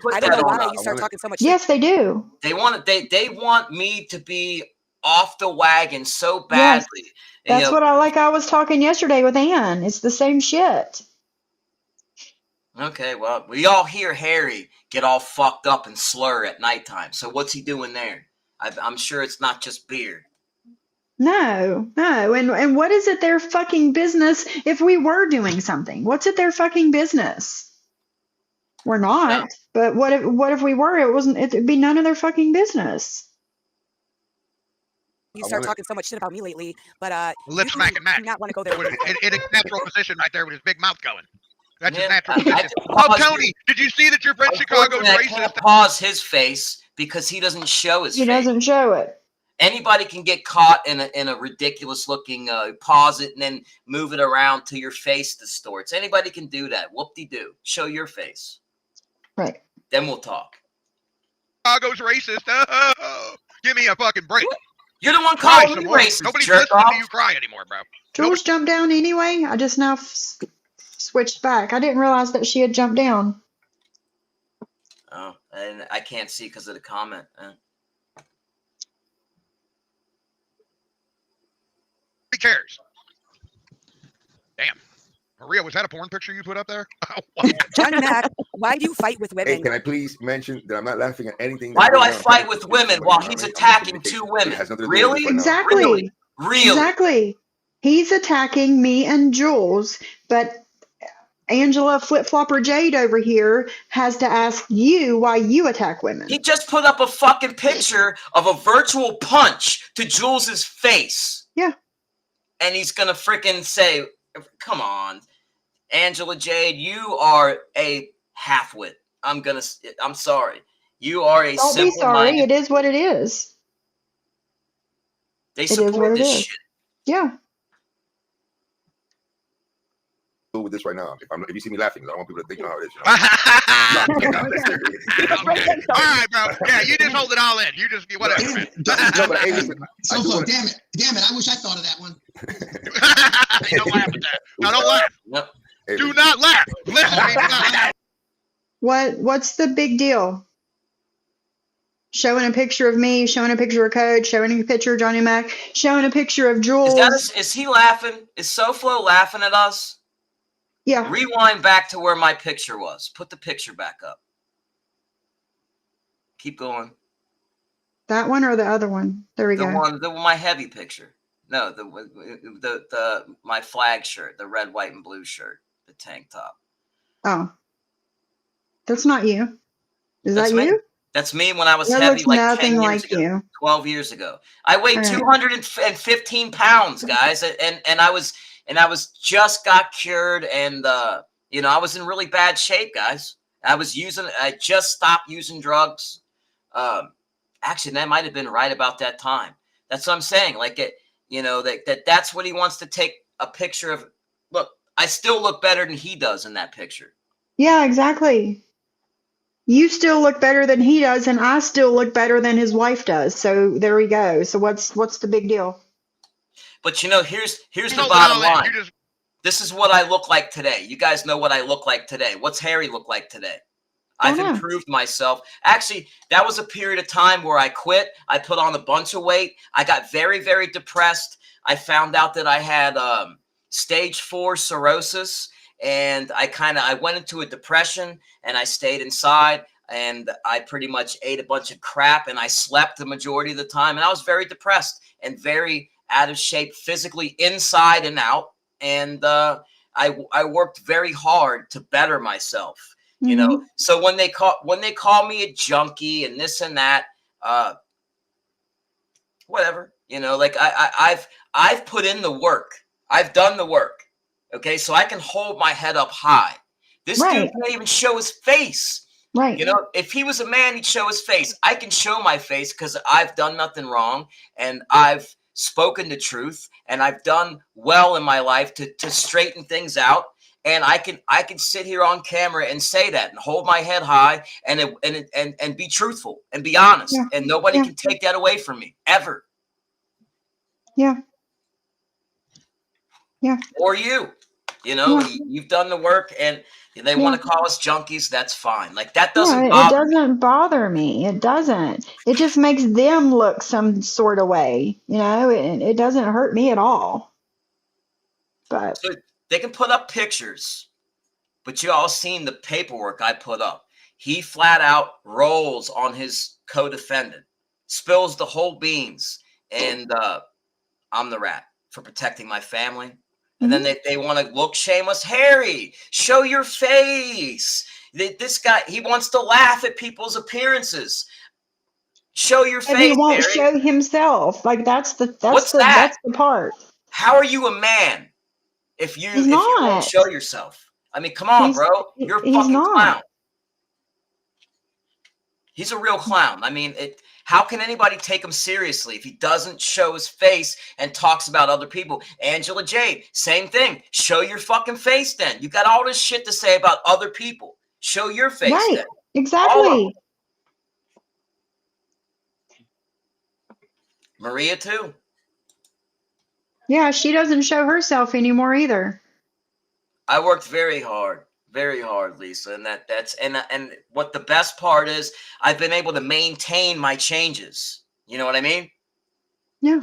put I that don't know on why us. you start talking so much. Yes, they do. They want me to be off the wagon so badly. Yes, that's what I was talking yesterday with Ann. It's the same shit. Okay, well, we all hear Harry get all fucked up and slur at nighttime. So what's he doing there? I'm sure it's not just beer. No. And what is it their fucking business if we were doing something? What's it their fucking business? We're not. No. But what if we were? It'd be none of their fucking business. You start talking so much shit about me lately, but lip smacking Mac. Do not want to go there. In his natural position right there with his big mouth going. That's his natural position. Tony, did you see that your friend Chicago's racist? I can't pause his face because he doesn't show his face. He doesn't show it. Anybody can get caught in a ridiculous looking pause it and then move it around till your face distorts. Anybody can do that. Whoop-de-doo. Show your face. Right. Then we'll talk. Chicago's racist. Oh, give me a fucking break. You're the one calling me racist. Nobody's listening to you cry anymore, bro. Jules jumped down anyway. I just now switched back. I didn't realize that she had jumped down. Oh, and I can't see because of the comment. Who cares? Damn. Maria, was that a porn picture you put up there? Johnny Mac, why do you fight with women? Hey, can I please mention that I'm not laughing at anything? Why do I fight with women while he's attacking 2 women? Really? Exactly. Really? Exactly. He's attacking me and Jules, but Angela Flip-Flopper Jade over here has to ask you why you attack women. He just put up a fucking picture of a virtual punch to Jules's face. Yeah. And he's going to freaking say, come on, Angela Jade, you are a halfwit. I'm sorry. You are a simple-minded. Don't be sorry. It is what it is. They support this shit. Yeah. With this right now. If you see me laughing, I don't want people to think how it is. All right, bro. Yeah, you just hold it all in. You just whatever. No, but hey, listen. Damn it! I wish I thought of that one. Don't laugh at that. No, don't laugh. Nope. Do not laugh. Listen. What's the big deal? Showing a picture of me, showing a picture of Code, showing a picture of Johnny Mac, showing a picture of Jules. Is he laughing? Is SoFlo laughing at us? Yeah. Rewind back to where my picture was. Put the picture back up. Keep going. That one or the other one? There we go. My heavy picture. No, the my flag shirt, the red, white, and blue shirt, the tank top. Oh, that's not you. Is that you? That's me when I was That heavy looks like nothing 10 years like ago, you. 12 years ago. I weighed All right. 215 pounds, guys. And I was just got cured. And, you know, I was in really bad shape, guys. I just stopped using drugs. Actually, that might've been right about that time. That's what I'm saying. Like you know, that's what he wants to take a picture of. Look, I still look better than he does in that picture. Yeah, exactly. You still look better than he does, and I still look better than his wife does. So there we go. So what's the big deal? But you know, here's the bottom line. This is what I look like today. You guys know what I look like today. What's Harry look like today? I've improved myself. Actually, that was a period of time where I quit. I put on a bunch of weight. I got very, very depressed. I found out that I had stage 4 cirrhosis, and I went into a depression, and I stayed inside, and I pretty much ate a bunch of crap, and I slept the majority of the time, and I was very depressed and very out of shape physically, inside and out. And I worked very hard to better myself. You know, so when they call me a junkie and this and that, whatever, you know, like I've put in the work. I've done the work. Okay, so I can hold my head up high. This dude can't even show his face. Right. You know, if he was a man, he'd show his face. I can show my face because I've done nothing wrong, and I've spoken the truth, and I've done well in my life to straighten things out. And I can sit here on camera and say that and hold my head high and be truthful and be honest. And nobody can take that away from me ever. Yeah. Yeah. Or you know, you've done the work, and they want to call us junkies. That's fine. Like that doesn't bother me. It doesn't bother me. It doesn't. It just makes them look some sort of way. You know, it doesn't hurt me at all. But so they can put up pictures, but you all seen the paperwork I put up. He flat out rolls on his co-defendant, spills the whole beans, and I'm the rat for protecting my family. And then they want to look shame us. Harry, show your face. This guy, he wants to laugh at people's appearances. Show your face. He won't Harry. show himself. Like that's the part. How are you a man if you won't show yourself? I mean, come on, bro. You're a fucking clown. He's a real clown. I mean, how can anybody take him seriously if he doesn't show his face and talks about other people? Angela Jade, same thing. Show your fucking face then. You got all this shit to say about other people. Show your face then. Exactly. Maria too. Yeah, she doesn't show herself anymore either. I worked very hard, Lisa, and that's and what the best part is, I've been able to maintain my changes. You know what I mean? Yeah.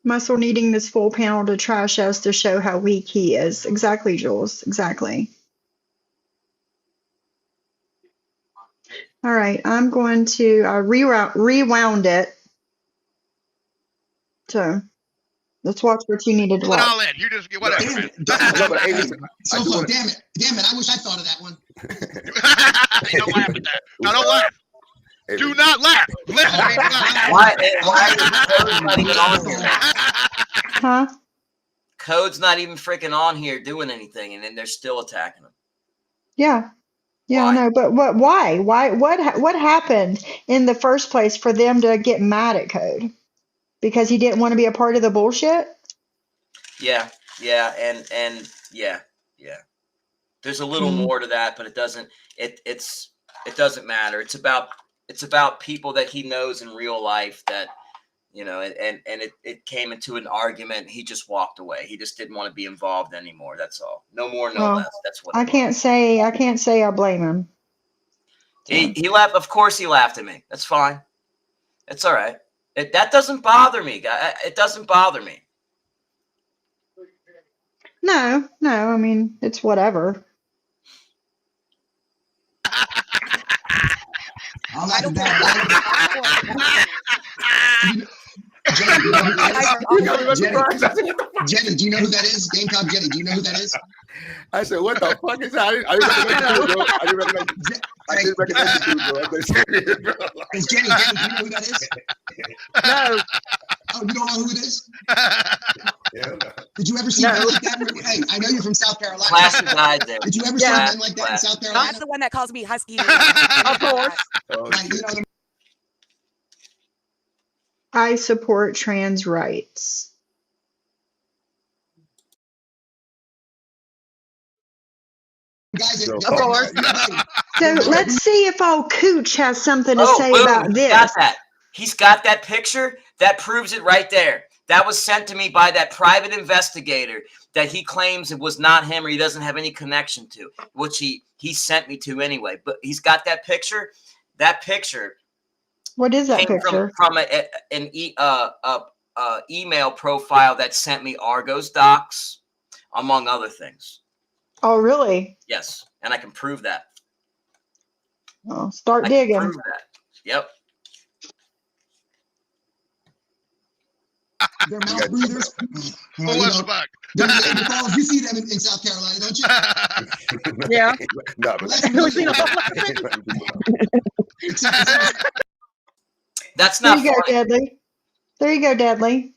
Muscle needing this full panel to trash us to show how weak he is. Exactly, Jules. Exactly. All right, I'm going to rewound it. So let's watch what you needed to watch. All in. You just get whatever. Damn it. Damn it. I wish I thought of that one. Don't laugh at that. No, don't laugh. Do not laugh. Why is Code's not even on here? Huh? Code's not even freaking on here doing anything, and then they're still attacking him. Yeah. Yeah, I know, but why? What happened in the first place for them to get mad at Code? Because he didn't want to be a part of the bullshit? Yeah, and yeah. There's a little more to that, but it doesn't matter. It's about people that he knows in real life that, you know, and it came into an argument. He just walked away. He just didn't want to be involved anymore. That's all. No more, no less. That's what I can't say I blame him. He laughed. Of course he laughed at me. That's fine. It's all right. That doesn't bother me, guy. It doesn't bother me. No. I mean, it's whatever. Jenny, do you know who that is? Jenny, Jenny, do you know who that is? Game Cop Jenny, do you know who that is? I said, what the fuck is that? I didn't recognize you, bro. I didn't recognize you, bro. Is Jenny, do you know who that is? No. Oh, you don't know who it is? Yeah. Did you ever see men like that? Hey, I know you're from South Carolina. Classic guy there. Did you ever see men like that in South Carolina? That's the one that calls me husky. Of course. Oh, Right, you know, I support trans rights. guys, Of course. So let's see if old Cooch has something to say boom, about he's this. got that. He's got that picture. That proves it right there. That was sent to me by that private investigator that he claims it was not him or he doesn't have any connection to, which he sent me to anyway. But he's got that picture. That picture. What is that came picture? from an email profile that sent me Argos docs, among other things. Oh, really? Yes, and I can prove that. Oh, start I can digging. prove that. Yep. they're mouth breathers. Pull us back. You see them in South Carolina, don't you? Yeah. No, but We've seen a That's There not you go, funny. Deadly. There you go, Deadly.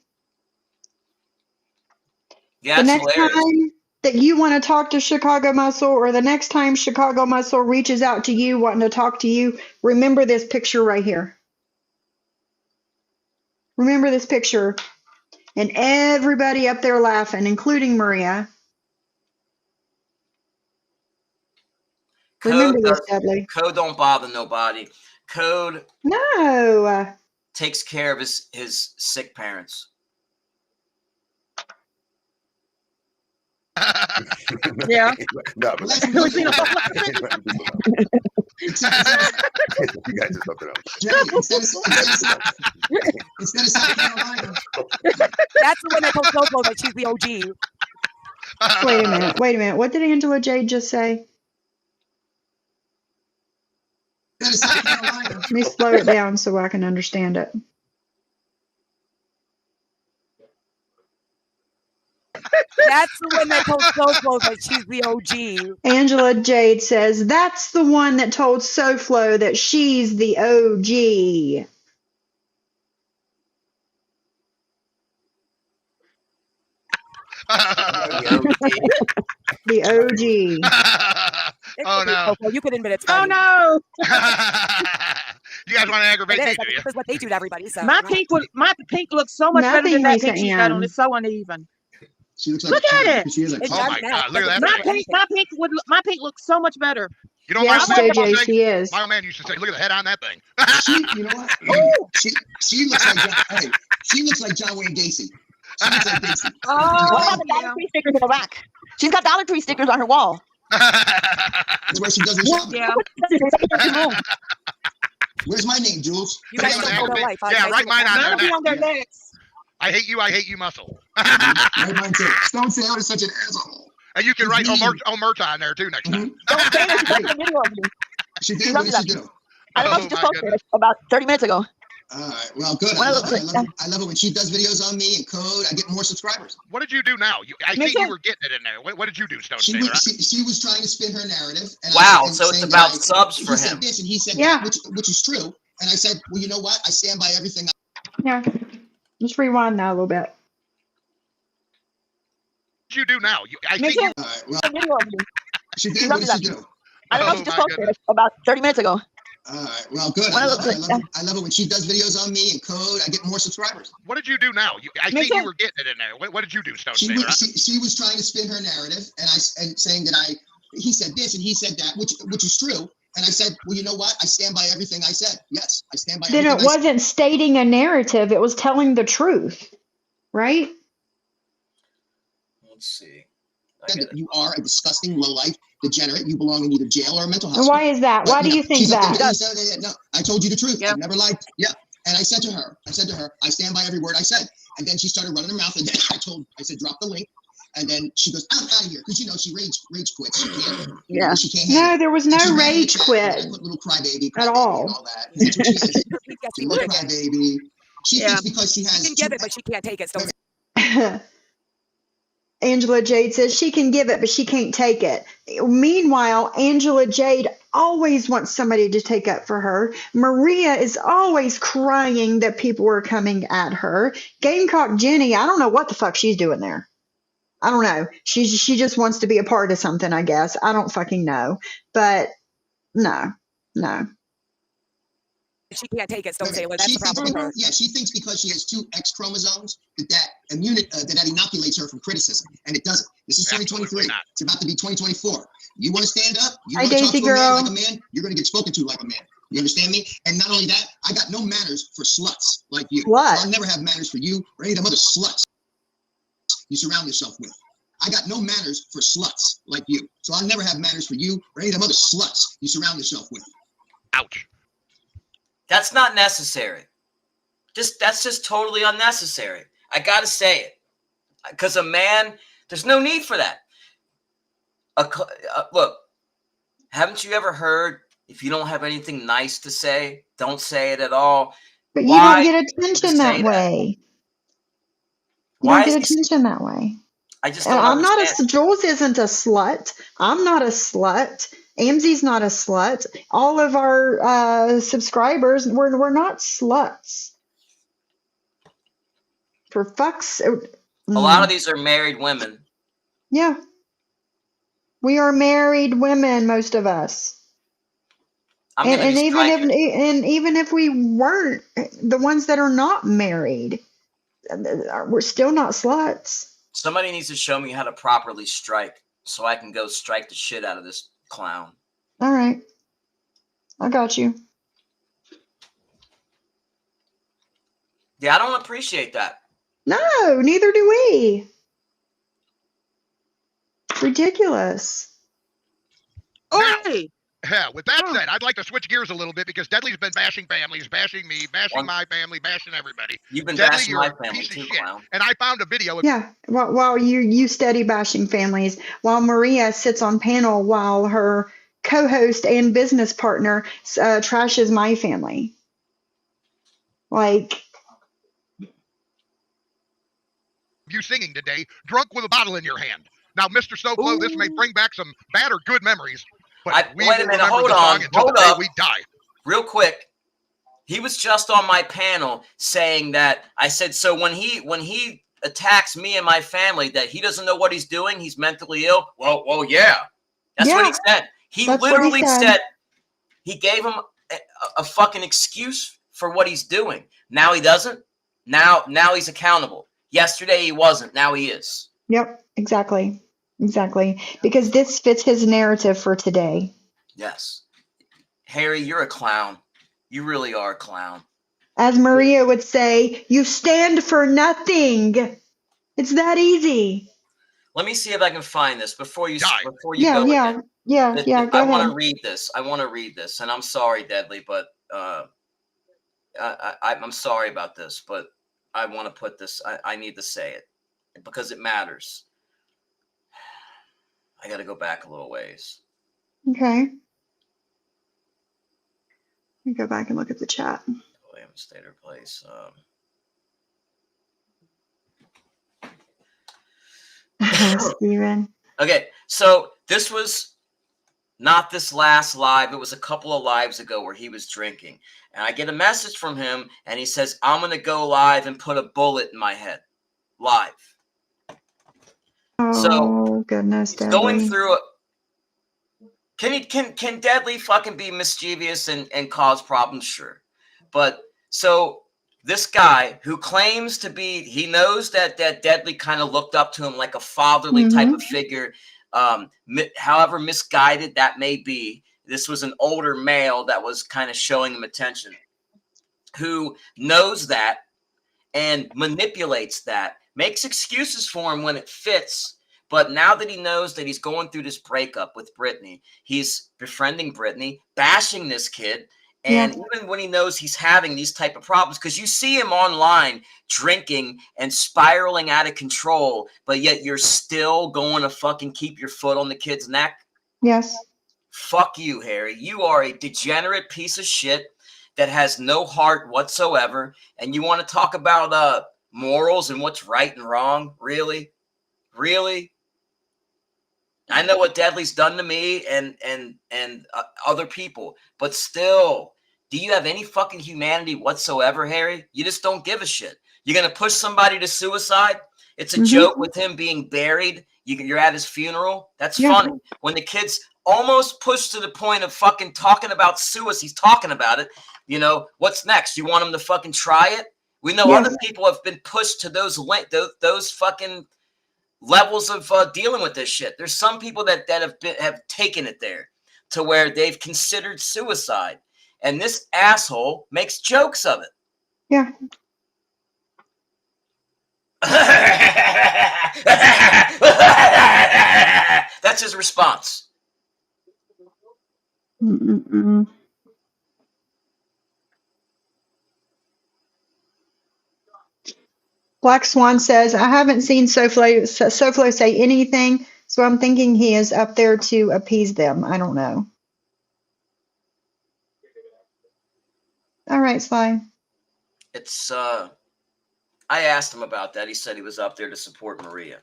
Yeah, The it's next hilarious. time that you want to talk to Chicago Muscle, or the next time Chicago Muscle reaches out to you wanting to talk to you, remember this picture right here. Remember this picture. And everybody up there laughing, including Maria. Remember this, Dudley. Code don't bother nobody. Code No. takes care of his sick parents. Yeah. No, but We've seen a you guys are something else. Jenny, instead of South Carolina. That's the one that told Coco that she's the OG. Wait a minute. Wait a minute. What did Angela Jade just say? Instead of South Carolina. Let me slow it down so I can understand it. That's the one that told Coco that she's the OG. Angela Jade says, that's the one that told SoFlo that she's the OG. The OG. Oh no. Coco, you could admit it's Oh funny. no. You guys want to aggravate It me, is. do you? That's what they do to everybody. So My pink looks so much better Nothing than that recent, pink she's got on. Ann. It's so uneven. She looks Look like at it. She is like It Oh does my match. God, look at that Doesn't thing. match My pink looks so much better. You know Yes, my old man JJ, used to say? she is. My old man used to say, look at the head on that thing. you know what? She looks like John, she looks like John Wayne Gacy. She looks like Gacy. What Oh, about the Dollar Tree stickers in the rack? She's got Dollar Tree stickers on her wall. That's where she does her shopping. yeah. Where's my name, Jules? You guys You don't wanna know their aggravate- life. Huh? Yeah, You guys write don't mine know on their None there of life. you on their necks. I hate you muscle. Write mine too. Stone Sailor is such an asshole. And you can write Mean. Omerta on there too next time. Don't say that. She posted a video of you. She did. She What loves did she that. do? I don't know. Oh, She just my posted goodness. it about 30 minutes ago. All right. Well, good. One I of love, those it. I love it when she does videos on me and code. I get more subscribers. What did you do now? I Me think you too. were getting it in there. What did you do, Stone She Sailor? was trying to spin her narrative. And Wow, and so it's saying about that subs for he said him. this and he said Yeah. that, which is true. And I said, well, you know what? I stand by everything. Yeah. Just rewind that a little bit. What did you do now? I Me think too. you. All right. Well, A video of you. she did. She What loves did she that. do? I don't know. Oh, She just my posted goodness. it about 30 minutes ago. All right. Well, good. One I of love, those it. things, I love it when she does videos on me and code. I get more subscribers. What did you do now? I Me think too. you were getting it in there. What did you do, Stone She Sailor? was trying to spin her narrative and saying that he said this and he said that, which is true. And I said, well, you know what? I stand by everything I said. Yes, I stand by Then everything it I said. wasn't stating a narrative, it was telling the truth. Right? Let's see. That you are a disgusting, low-life degenerate. You belong in either jail or a mental And hospital. why is that? Why do you think she's like, that? No, I told you the truth. Yeah. I've never lied. Yeah. And I said to her, I stand by every word I said. And then she started running her mouth. And then I said, drop the link. And then she goes, I'm out of here. Because, she rage quits. She can't. Yeah. She can't handle No, it. there was And no she's mad at rage the chat. quit I put little crybaby at and all. all that. That's what she is. Yes, She's a you little look at it. crybaby. She thinks because she has. She can give it, but she can't take it. So Angela Jade says she can give it, but she can't take it. Meanwhile, Angela Jade always wants somebody to take up for her. Maria is always crying that people are coming at her. Gamecock Jenny, I don't know what the fuck she's doing there. I don't know. She just wants to be a part of something, I guess. I don't fucking know. But no. she can't take it. So Okay. Taylor, that's the problem with her. Yeah, she thinks because she has 2 X chromosomes that inoculates her from criticism, and it doesn't. This is 2023. It's about to be 2024. You want to stand up? You want to talk to a man like a man? You're going to get spoken to like a man. You understand me? And not only that, I got no manners for sluts like you. What? So I'll never have manners for you or any of them other sluts you surround yourself with. I got no manners for sluts like you. So I'll never have manners for you or any of them other sluts you surround yourself with. Ouch. That's not necessary. That's just totally unnecessary. I gotta say it, because a man, there's no need for that. Look, haven't you ever heard, if you don't have anything nice to say, don't say it at all? But you don't get attention that way. You Why don't get attention that way. I just don't I'm understand. not Jules isn't a slut. I'm not a slut. Amzi's not a slut. All of our subscribers, we're not sluts. For fuck's A lot of these are married women. Yeah. We are married women, most of us. And even if we weren't, the ones that are not married, we're still not sluts. Somebody needs to show me how to properly strike so I can go strike the shit out of this clown. All right. I got you. Yeah, I don't appreciate that. No, neither do we. Ridiculous. Okay. Yeah, with that said, I'd like to switch gears a little bit because Deadly's been bashing families, bashing me, bashing my family, bashing everybody. You've been Deadly, bashing you're my a family piece of too, shit. clown. And I found a video. Yeah, while you steady bashing families, while Maria sits on panel while her co-host and business partner trashes my family. Like, you singing today, drunk with a bottle in your hand. Now, Mr. Snowblow, this may bring back some bad or good memories, but we wait a will minute, remember hold the on, song until hold the day up. we die. Real quick, he was just on my panel saying that I said, so when he attacks me and my family, that he doesn't know what he's doing, he's mentally ill. Well, yeah. That's what he said. He literally said he gave him a fucking excuse for what he's doing. Now he doesn't. Now he's accountable. Yesterday he wasn't. Now he is. Yep, exactly. Because this fits his narrative for today. Yes. Harry, you're a clown. You really are a clown. As Maria would say, you stand for nothing. It's that easy. Let me see if I can find this before you Yeah, go. go I want ahead. to read this. And I'm sorry, Deadly, but I'm sorry about this, but I want to put this. I need to say it because it matters. I got to go back a little ways. Okay. Let me go back and look at the chat. William Stater Place. Steven. Okay, so this was not this last live. It was a couple of lives ago where he was drinking. And I get a message from him, and he says, I'm going to go live and put a bullet in my head. Live. Oh, goodness, Deadly. Going through Can Deadly fucking be mischievous and cause problems? Sure. But so this guy who claims to be, he knows that Deadly kind of looked up to him like a fatherly type of figure. However misguided that may be, this was an older male that was kind of showing him attention, who knows that and manipulates that, makes excuses for him when it fits. But now that he knows that he's going through this breakup with Brittany, he's befriending Brittany, bashing this kid. And even when he knows he's having these type of problems, because you see him online drinking and spiraling out of control, but yet you're still going to fucking keep your foot on the kid's neck. Yes. Fuck you, Harry. You are a degenerate piece of shit. that has no heart whatsoever, and you want to talk about morals and what's right and wrong? Really? I know what Deadly's done to me and other people, but still, do you have any fucking humanity whatsoever, Harry? You just don't give a shit. You're gonna push somebody to suicide? It's a joke with him being buried. You're at his funeral. That's funny. When the kid's almost pushed to the point of fucking talking about suicide, he's talking about it. You know, what's next? You want him to fucking try it? We know other people have been pushed to those fucking levels of dealing with this shit. There's some people that have taken it there to where they've considered suicide, and this asshole makes jokes of it. Yeah. That's his response. Black Swan says, I haven't seen Soflo say anything, so I'm thinking he is up there to appease them. I don't know. All right, Sly. It's I asked him about that. He said he was up there to support Maria.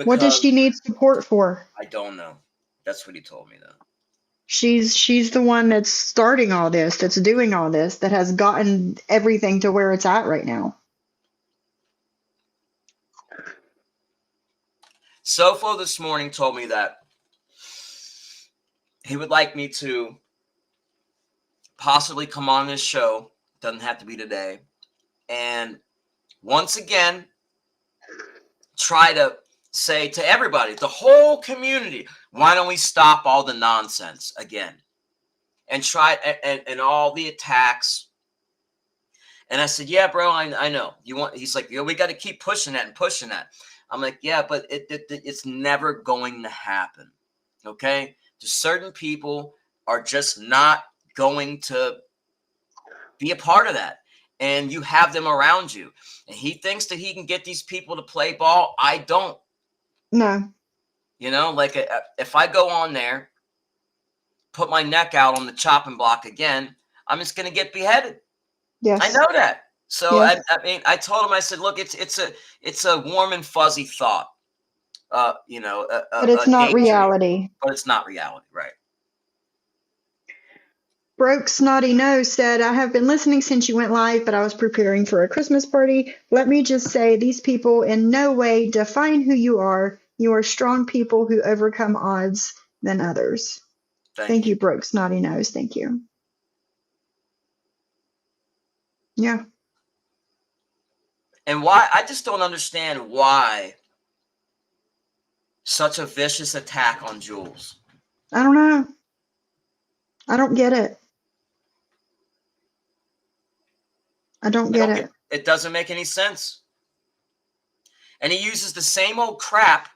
What does she need support for? I don't know. That's what he told me, though. She's the one that's starting all this, that's doing all this, that has gotten everything to where it's at right now. Soflo this morning told me that he would like me to possibly come on this show. Doesn't have to be today. And once again, try to say to everybody, the whole community, why don't we stop all the nonsense again? And try and all the attacks. And I said, yeah, bro, I know. He's like, we got to keep pushing that and pushing that. I'm like, yeah, but it's never going to happen. Okay? Just certain people are just not going to be a part of that. And you have them around you. And he thinks that he can get these people to play ball. I don't. No. You know, like if I go on there, put my neck out on the chopping block again, I'm just going to get beheaded. Yes. I know that. So yes. I mean, I told him, I said, look, it's a warm and fuzzy thought. You know, but it's not reality. But it's not reality, right? Broke Snotty Nose said, I have been listening since you went live, but I was preparing for a Christmas party. Let me just say, these people in no way define who you are. You are strong people who overcome odds than others. Thank you, Broke Snotty Nose. Thank you. Yeah. And why, I just don't understand why such a vicious attack on Jules. I don't know. I don't get it. I don't get it. It doesn't make any sense. And he uses the same old crap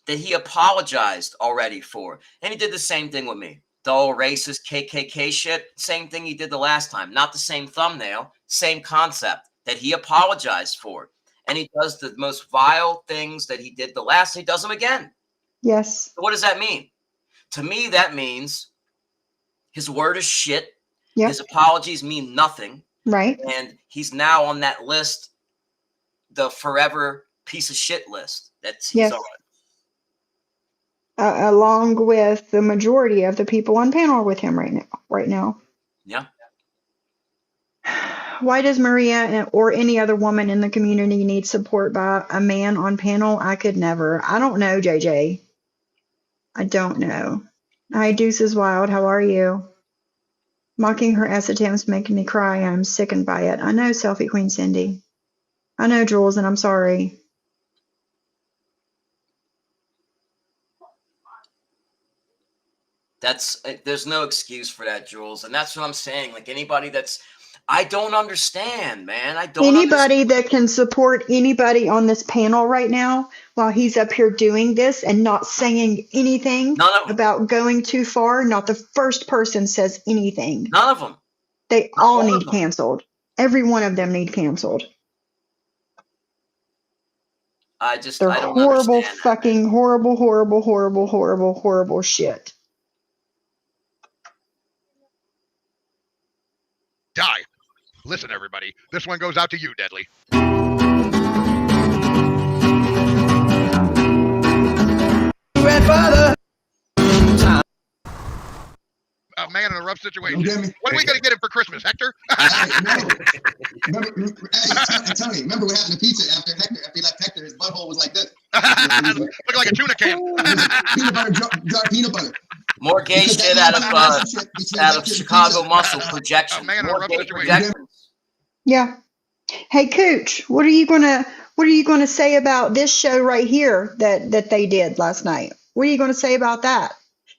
that he apologized already for. And he did the same thing with me. The old racist KKK shit, same thing he did the last time. Not the same thumbnail, same concept that he apologized for. And he does the most vile things that he did the last, he does them again. Yes. So what does that mean? To me, that means his word is shit. Yep. His apologies mean nothing. Right. And he's now on that list, the forever piece of shit list that he's on. Along with the majority of the people on panel with him right now. Yeah. Why does Maria or any other woman in the community need support by a man on panel? I could never. I don't know, JJ. I don't know. Hi, Deuces Wild. How are you? Mocking her S attempts making me cry. I'm sickened by it. I know, Selfie Queen Cindy. I know, Jules, and I'm sorry. There's no excuse for that, Jules. And that's what I'm saying. Like anybody I don't understand, man. I don't Anybody that can support anybody on this panel right now while he's up here doing this and not saying anything about going too far, not the first person says anything. None of them. They all need canceled. Every one of them need canceled. They're I don't horrible, understand fucking horrible shit. Listen, everybody, this one goes out to you, Deadly. Grandfather. A man in a rough situation. Don't get me. What are we going to get him for Christmas, Hector? Remember, Tony, remember what happened to Pizza after he left Hector? His butthole was like this. Looked like a tuna can. Peanut butter, jar peanut butter. More gay Because shit that out of Chicago muscle projection. Man in a More rough gay situation. projections. Yeah. Hey, Cooch, what are you gonna say about this show right here that they did last night? What are you gonna say about that?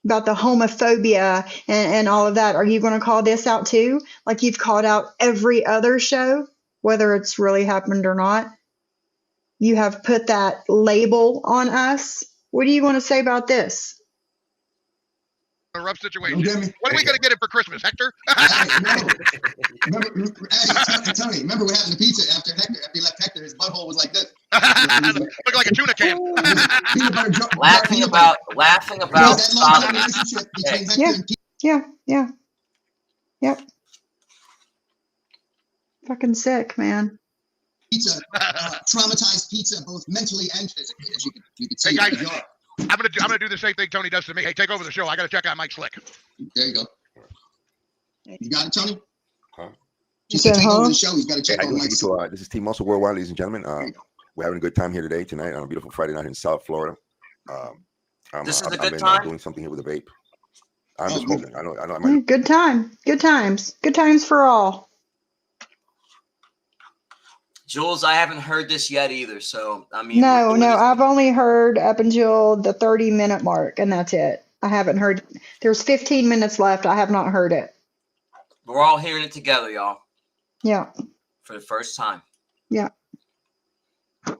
About the homophobia and all of that? Are you gonna call this out too? Like you've called out every other show, whether it's really happened or not? You have put that label on us. What are you gonna say about this? A rough situation. What are we going to get him for Christmas, Hector? Remember, Tony, remember what happened to Pizza after he left Hector? His butthole was like this. Looked like a tuna can. Laughing about sodomy. Yeah. Yep. Fucking sick, man. Pizza, traumatized Pizza, both mentally and physically, as you could see. Hey guys, I'm gonna do the same thing Tony does to me. Hey, take over the show. I gotta check out Mike Slick. There you go. You got it, Tony? Huh? Just to take over the show, he's got to check out Mike Slick. This is Team Muscle Worldwide, ladies and gentlemen. We're having a good time here tonight on a beautiful Friday night in South Florida. This is a good been, time. Doing something here with a vape. I'm just smoking. I know. I might. Good times for all. Jules, I haven't heard this yet either. So, I mean, No, I've only heard up until the 30-minute mark, and that's it. I haven't heard. There's 15 minutes left. I have not heard it. We're all hearing it together, y'all. Yeah. For the first time. Yeah. I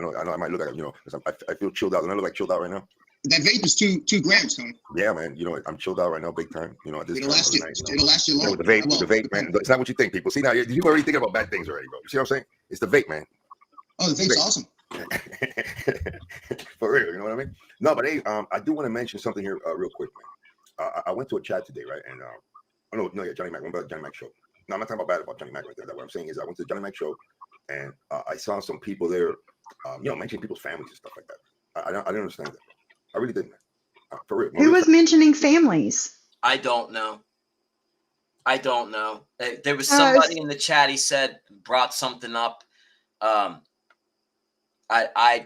know. I might look like, because I feel chilled out. And I look like chilled out right now. That vape is 2 grams, Tony. Yeah, man. I'm chilled out right now, big time. At this It'll last you long. With the vape, man. It's not what you think, people. See, now you already thinking about bad things already, bro. You see what I'm saying? It's the vape, man. Oh, the vape's awesome. For real, you know what I mean? No, but hey, I do want to mention something here real quick, man. I went to a chat today, right? And Johnny Mac. What about Johnny Mac show? No, I'm not talking about bad about Johnny Mac right there. What I'm saying is I went to the Johnny Mac show, and I saw some people there, mentioning people's families and stuff like that. I didn't understand that. I really didn't. For real. Who was mentioning families? I don't know. There was somebody in the chat. He said brought something up. I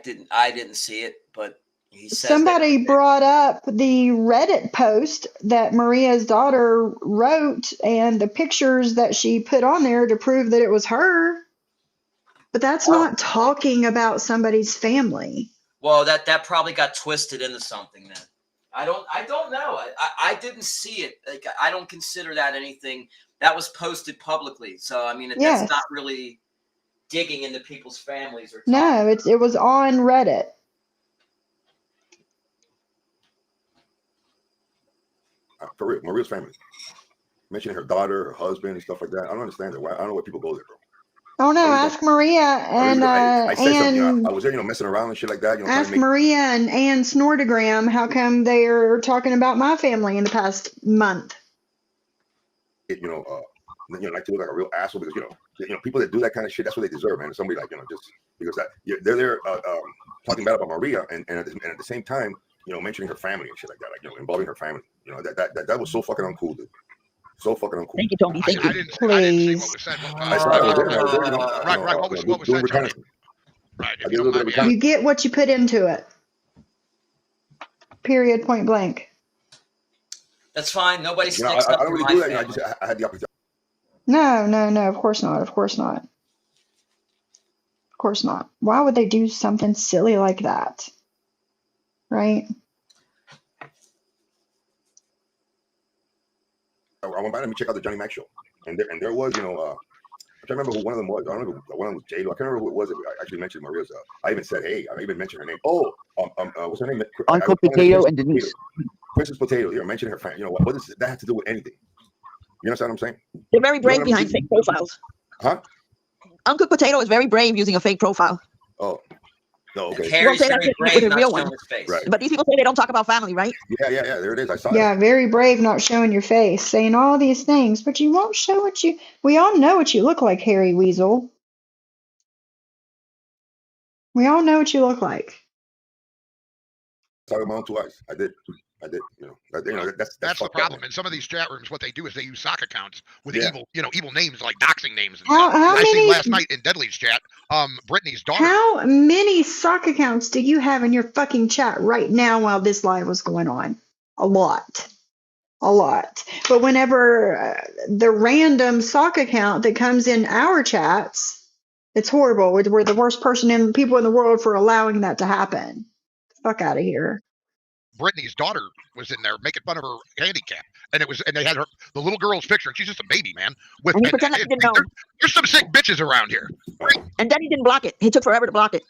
didn't see it, but he said somebody brought up the Reddit post that Maria's daughter wrote and the pictures that she put on there to prove that it was her. But that's not talking about somebody's family. Well, that probably got twisted into something then. I don't know. I didn't see it. Like, I don't consider that anything that was posted publicly. So I mean, that's not really digging into people's families or no, it was on Reddit. For real, Maria's family. Mentioning her daughter, her husband, and stuff like that. I don't understand it. I don't know why people go there, bro. Oh no! Ask Maria and I said something. I was there, messing around and shit like that. Ask Maria and Ann Snortogram how come they're talking about my family in the past month. Like to look like a real asshole because people that do that kind of shit, that's what they deserve, man. Somebody like just because they're there talking bad about Maria and at the same time mentioning her family and shit like that, involving her family. That was so fucking uncool, dude. So fucking uncool. Thank you, Tony. Thank you. I didn't see what was said. What was said, Johnny? Right. You get what you put into it. Period. Point blank. That's fine. Nobody sticks up for my family. I had the opportunity. No. Of course not. Why would they do something silly like that? Right? I went by. Let me check out the Johnny Mac show, and there was, I can't remember who one of them was. I don't know. One of them was J-Lo. I can't remember who it was. I actually mentioned Maria's. I even said, hey. I even mentioned her name. What's her name? Uncooked Potato and Denise. Princess Potato. Mentioning her family. What does that have to do with anything? You understand what I'm saying? They're very brave behind fake profiles. Huh? Uncooked Potato is very brave using a fake profile. Oh. No, And okay. You won't Harry's say that very shit with brave a not real showing one. his face. Right. But these people say they don't talk about family, right? Yeah. There it is. I saw Yeah, it. very brave, not showing your face, saying all these things, but you won't show what you. We all know what you look like, Harry Weasel. We all know what you look like. Saw my own 2 eyes. I did. That's the fucked up, problem. man. In some of these chat rooms, what they do is they use sock accounts with Yeah. evil names like doxing names and How stuff. I seen many last night in Deadly's chat, Brittany's daughter. how many sock accounts do you have in your fucking chat right now while this live was going on? A lot. But whenever the random sock account that comes in our chats, it's horrible. We're the worst people in the world for allowing that to happen. Fuck out of here. Brittany's daughter was in there making fun of her handicap, and they had the little girl's picture, and she's just a baby, man. And he pretended like he didn't know. There's some sick bitches around here. And then he didn't block it. He took forever to block it.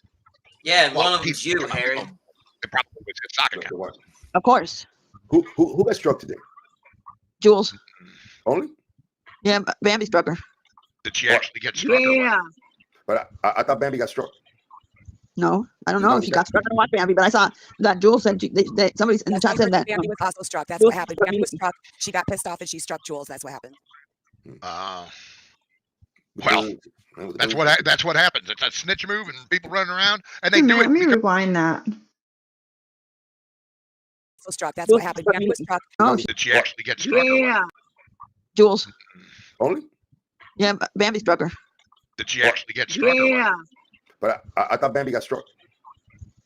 Yeah, and one of them's you, Harry. It probably was his sock account. Of course. Who got struck today? Jules. Only? Yeah, Bambi struck her. Did she actually get struck? Yeah. But I thought Bambi got struck. No, I don't know if she got struck. I don't watch Bambi, but I saw that Jules said somebody in the chat said that. Bambi was also struck. That's what happened. Bambi was struck. She got pissed off and she struck Jules. That's what happened. Well, that's what happens. It's a snitch move, and people running around, and they Hey, do man, it. let me rewind that. So struck. That's what happened. Bambi was struck. Oh, Did she actually get struck? Yeah. Jules. Only? Yeah, Bambi struck her. Did she actually get struck? Yeah. But I thought Bambi got struck.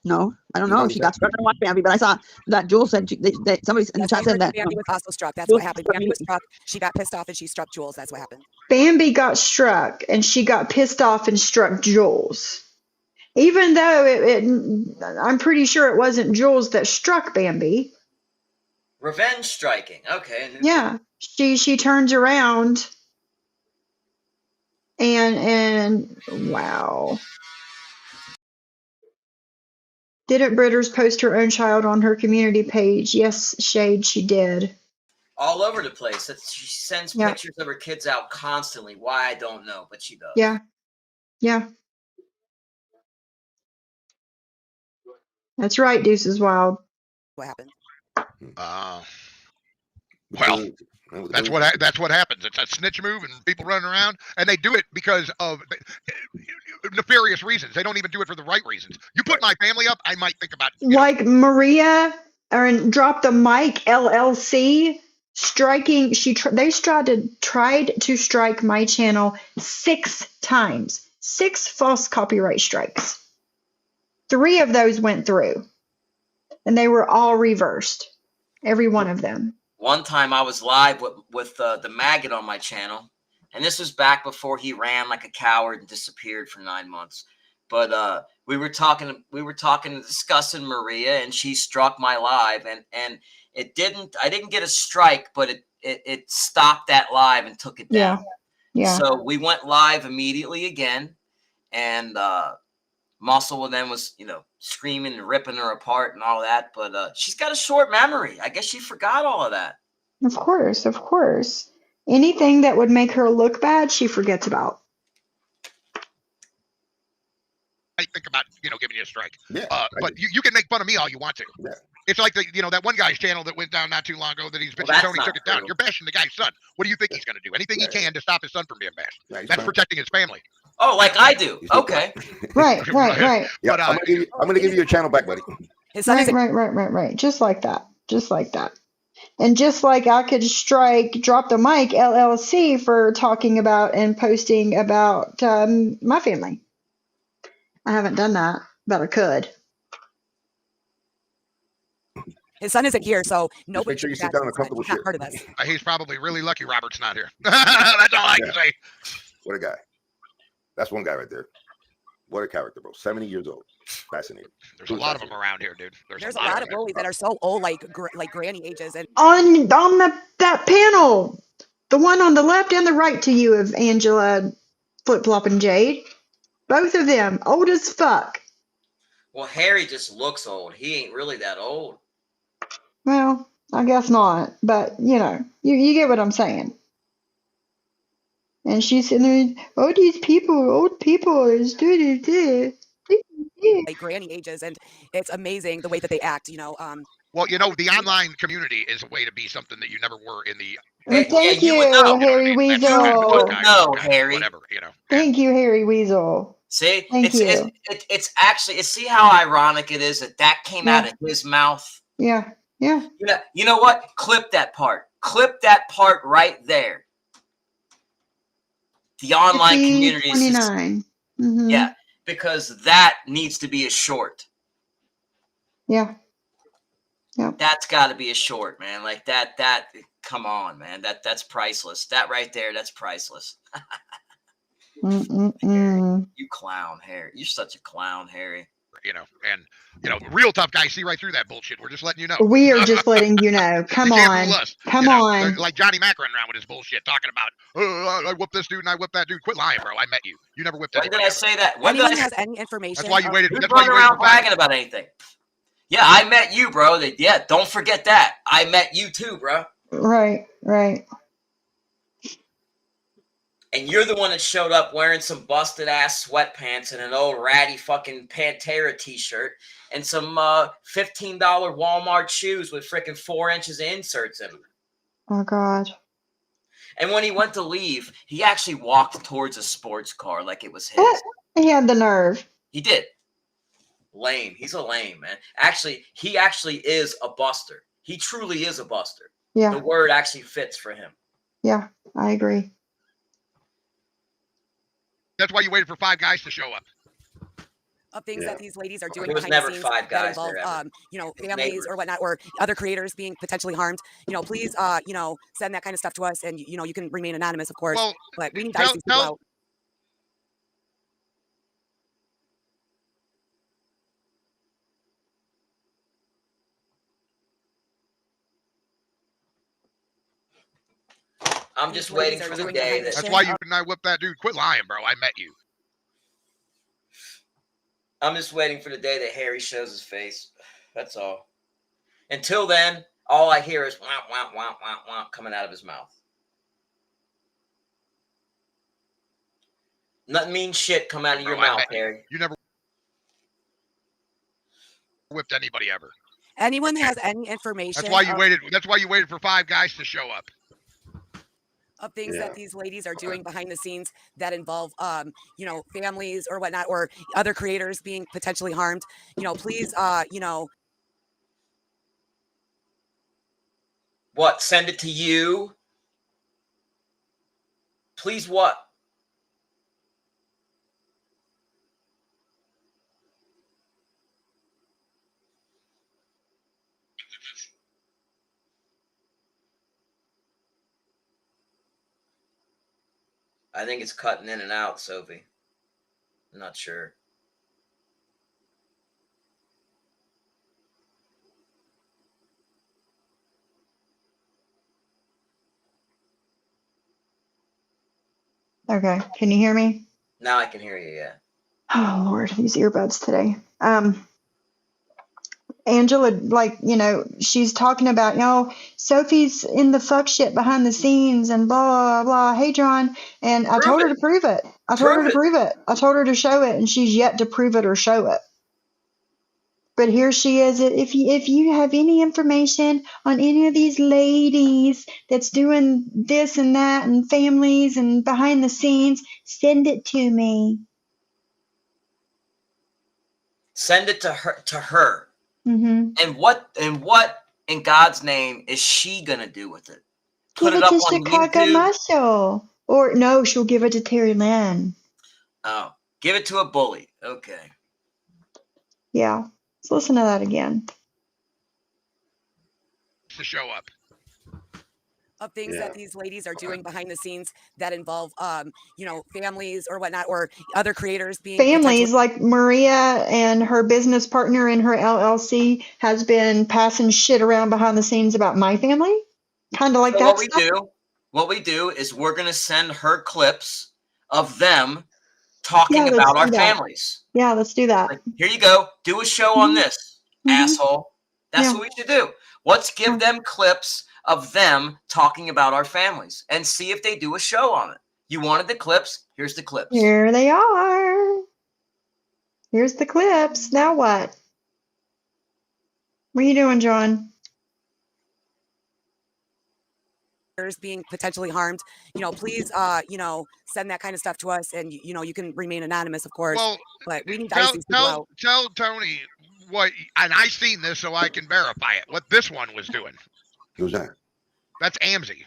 No, I don't know if she got struck. I don't watch Bambi, but I saw that Jules said somebody in the chat said that. Bambi was also struck. That's what happened. Bambi was struck. She got pissed off and she struck Jules. That's what happened. Bambi got struck and she got pissed off and struck Jules. Even though I'm pretty sure it wasn't Jules that struck Bambi. Revenge striking. Okay. Yeah. She turns around and wow. Didn't Britters post her own child on her community page? Yes, Shade, she did. All over the place. She sends pictures of her kids out constantly. Why, I don't know, but she does. Yeah. That's right, Deuces Wild. What happened? Well, that's what happens. It's a snitch move, and people running around, and they do it because of nefarious reasons. They don't even do it for the right reasons. You put my family up, I might think about like Maria or Drop the Mic LLC striking. They tried to strike my channel 6 times. 6 false copyright strikes. 3 of those went through, and they were all reversed. Every one of them. One time I was live with the maggot on my channel, and this was back before he ran like a coward and disappeared for 9 months. But we were talking and discussing Maria, and she struck my live, and I didn't get a strike, but it stopped that live and took it down. Yeah. So we went live immediately again, and Muscle then was, screaming and ripping her apart and all that. But she's got a short memory. I guess she forgot all of that. Of course. Anything that would make her look bad, she forgets about. I think about, giving you a strike. Yeah, but you can make fun of me all you want to. Yeah. It's like that one guy's channel that went down not too long ago that he's bitching Tony took it down. You're bashing the guy's son. What do you think he's going to do? Anything he can to stop his son from being bashed. Yeah, that's protecting his family. Oh, like I do. Okay. Right. Yeah, I'm gonna give you your channel back, buddy. Right. Just like that. And just like I could strike Drop the Mic LLC for talking about and posting about my family. I haven't done that, but I could. His son isn't here, so nobody. Make sure you sit down in a comfortable chair. Part of this. He's probably really lucky Robert's not here. That's all I can say. What a guy. That's one guy right there. What a character, bro. 70 years old. Fascinating. There's a lot of them around here, dude. There's a lot of bullies that are so old, like granny ages. And on that panel, the one on the left and the right to you of Angela, Flip Flop, and Jade, both of them old as fuck. Well, Harry just looks old. He ain't really that old. Well, I guess not, but you get what I'm saying. And she's sitting there, old people is do. like granny ages, and it's amazing the way that they act. Well, the online community is a way to be something that you never were in the. Thank you would you, know. Harry That's kind of a tough Weasel. guy, No, kind of Harry. whatever. Thank you, Harry Weasel. See, Thank you. it's actually, see how ironic it is that came out of his mouth. Yeah. You know what? Clip that part. Clip that part right there. The online community is 29. yeah, because that needs to be a short. Yeah. That's got to be a short, man. Like that. Come on, man. That's priceless. That right there. That's priceless. Harry, you clown, Harry. You're such a clown, Harry. And real tough guys see right through that bullshit. We're just letting you know. We are just letting you know. Come on. Come on. Like Johnny Mac running around with his bullshit, talking about, I whipped this dude and I whipped that dude. Quit lying, bro. I met you. You never whipped anybody. When did I say that? When anyone has any information? That's why you waited. Who's running around bragging about anything? Yeah, I met you, bro. Yeah, don't forget that. I met you too, bro. Right. And you're the one that showed up wearing some busted ass sweatpants and an old ratty fucking Pantera t-shirt and some $15 Walmart shoes with freaking 4 inches of inserts in them. Oh God. And when he went to leave, he actually walked towards a sports car like it was his. He had the nerve. He did. Lame. He's a lame, man. He actually is a buster. He truly is a buster. Yeah. The word actually fits for him. Yeah, I agree. That's why you waited for 5 guys to show up. Of things that these ladies are doing There was behind never the scenes 5 guys that involve, there, families or whatnot, or other creators being potentially harmed. Please, send that kind of stuff to us, and you can remain anonymous, of course. Well, but we need to ice these people out. I'm just waiting for the day. That's why you and I whipped that dude. Quit lying, bro. I met you. I'm just waiting for the day that Harry shows his face. That's all. Until then, all I hear is womp, womp, womp, womp, womp coming out of his mouth. Nothing mean shit come out of your mouth, Harry. You never whipped anybody ever. Anyone that has any information. That's why you waited. That's why you waited for 5 guys to show up. Of things that these ladies are doing behind the scenes that involve, families or whatnot, or other creators being potentially harmed. Please, What? Send it to you? Please what? I think it's cutting in and out, Sophie. I'm not sure. Okay. Can you hear me? Now I can hear you, yeah. Oh Lord, these earbuds today. Angela, she's talking about, Sophie's in the fuck shit behind the scenes and blah, blah. Hey, John. And I told her to prove it. I told her to prove it. I told her to show it, and she's yet to prove it or show it. But here she is. If you have any information on any of these ladies that's doing this and that and families and behind the scenes, send it to me. Send it to her. Mm-hmm. And what in God's name is she gonna do with it? Put it up to Chicago Muscle. Or no, she'll give it to Terry Lynn. Oh, give it to a bully. Okay. Yeah. Let's listen to that again. To show up. Of things that these ladies are doing behind the scenes that involve, families or whatnot, or other creators being families like Maria and her business partner in her LLC has been passing shit around behind the scenes about my family, kind of like that. What we do is we're gonna send her clips of them talking about our families. Yeah, let's do that. Like, here you go. Do a show on this, asshole. That's what we should do. Let's give them clips of them talking about our families and see if they do a show on it. You wanted the clips? Here's the clips. Here they are. Here's the clips. Now what? What are you doing, John? Being potentially harmed, please, send that kind of stuff to us, and you can remain anonymous, of course. Well, but we need to ice these people out. Tell Tony what, and I seen this so I can verify it. What this one was doing. Who's that? That's Amzie.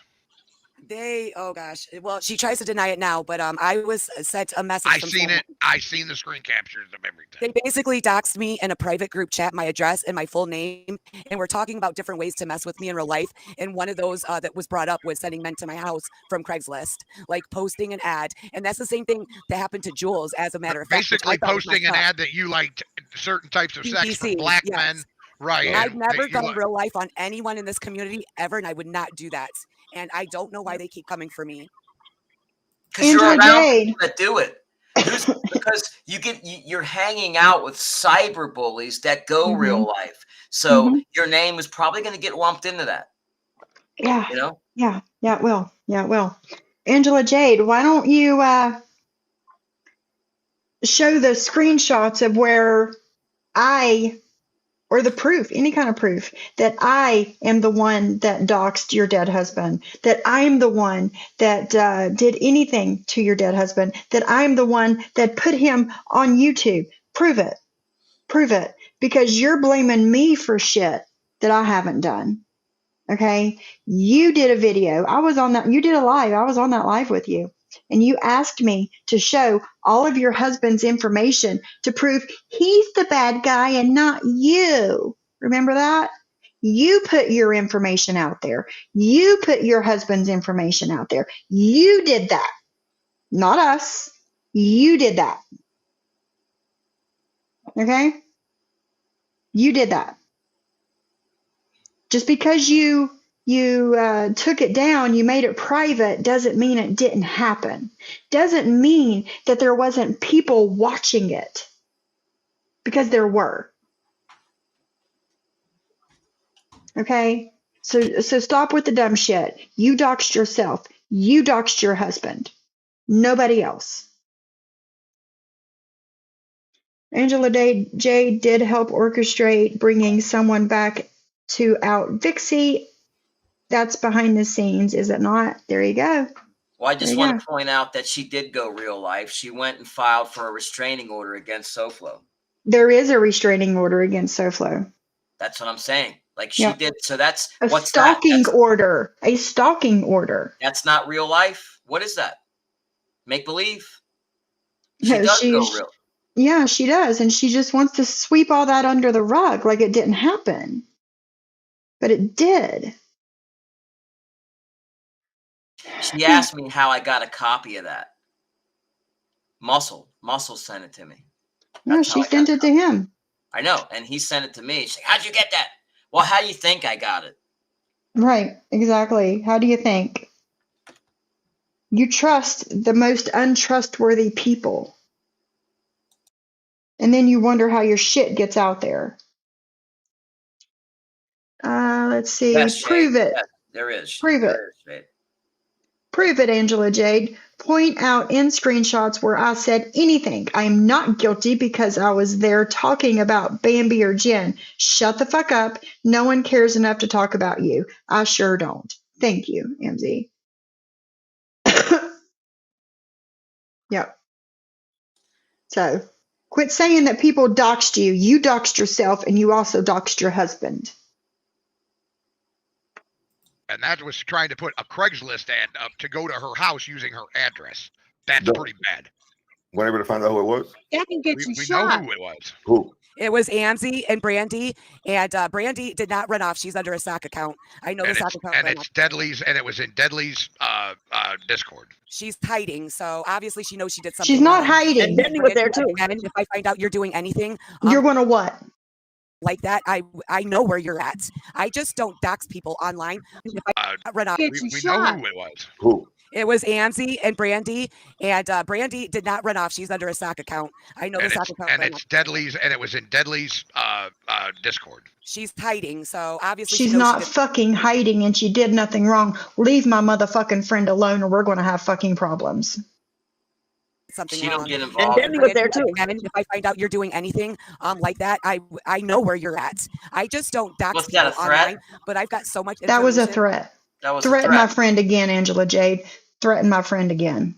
Oh gosh. Well, she tries to deny it now, but I was sent a message. I seen it. I seen the screen captures of everything. They basically doxed me in a private group chat, my address and my full name, and we're talking about different ways to mess with me in real life. And one of those that was brought up was sending men to my house from Craigslist, like posting an ad, and that's the same thing that happened to Jules. As a matter of fact, basically posting an ad that you liked certain types of sex from black men. Right. I've never done real life on anyone in this community ever, and I would not do that. And I don't know why they keep coming for me. Because you're around people that do it. Because you're hanging out with cyber bullies that go real life. So your name is probably going to get lumped into that. Yeah. You know? Yeah. Yeah, it will. Yeah, it will. Angela Jade, why don't you show the screenshots of where or the proof, any kind of proof, that I am the one that doxed your dead husband, that I'm the one that did anything to your dead husband, that I'm the one that put him on YouTube. Prove it. Prove it. Because you're blaming me for shit that I haven't done. Okay? You did a video. I was on that. You did a live. I was on that live with you. And you asked me to show all of your husband's information to prove he's the bad guy and not you. Remember that? You put your information out there. You put your husband's information out there. You did that. Not us. You did that. Okay? You did that. Just because you took it down, you made it private, doesn't mean it didn't happen. Doesn't mean that there wasn't people watching it. Because there were. Okay? So stop with the dumb shit. You doxed yourself. You doxed your husband. Nobody else. Angela Jade did help orchestrate bringing someone back to out Vixie. That's behind the scenes, is it not? There you go. Well, I just want to point out that she did go real life. She went and filed for a restraining order against SoFlo. There is a restraining order against SoFlo. That's what I'm saying. Like she did. So that's a stalking order. A stalking order. That's not real life. What is that? Make believe. She does go real. Yeah, she does. And she just wants to sweep all that under the rug like it didn't happen. But it did. She asked me how I got a copy of that. Muscle sent it to me. No, she sent it to him. I know, and he sent it to me. She's like, how'd you get that? Well, how do you think I got it? Right, exactly. How do you think? You trust the most untrustworthy people. And then you wonder how your shit gets out there. Let's see. Yes, prove it. Yes, there is. Prove it. Prove it, Angela Jade. Point out in screenshots where I said anything. I am not guilty because I was there talking about Bambi or Jen. Shut the fuck up. No one cares enough to talk about you. I sure don't. Thank you, MZ. Yep. So, quit saying that people doxed you. You doxed yourself and you also doxed your husband. And that was trying to put a Craigslist ad up to go to her house using her address. That's pretty bad. Weren't able to find out who it was? That can get you we shot. know who it was. Who? It was Amzie and Brandy, and Brandy did not run off. She's under a sock account. I know the sock account. And it's Deadly's, and it was in Deadly's Discord. She's hiding, so obviously she knows she did something. She's not wrong. hiding. And Deadly was there too. And if I find out you're doing anything, you're gonna what? Like that, I know where you're at. I just don't dox people online. If I run off, we know who it was. Who? It was Amzie and Brandy, and Brandy did not run off. She's under a sock account. I know the sock account. And it's Deadly's, and it was in Deadly's Discord. She's hiding, so obviously she's not fucking hiding, and she did nothing wrong. Leave my motherfucking friend alone, or we're going to have fucking problems. something She don't wrong. get And involved. Danny was there Granted, too. again, if I find out you're doing anything like that, I know where you're at. I just don't dox What's that, people a threat? online, but I've got so much That was a information threat. That was a Threaten my threat. friend again, Angela Jade. Threaten my friend again.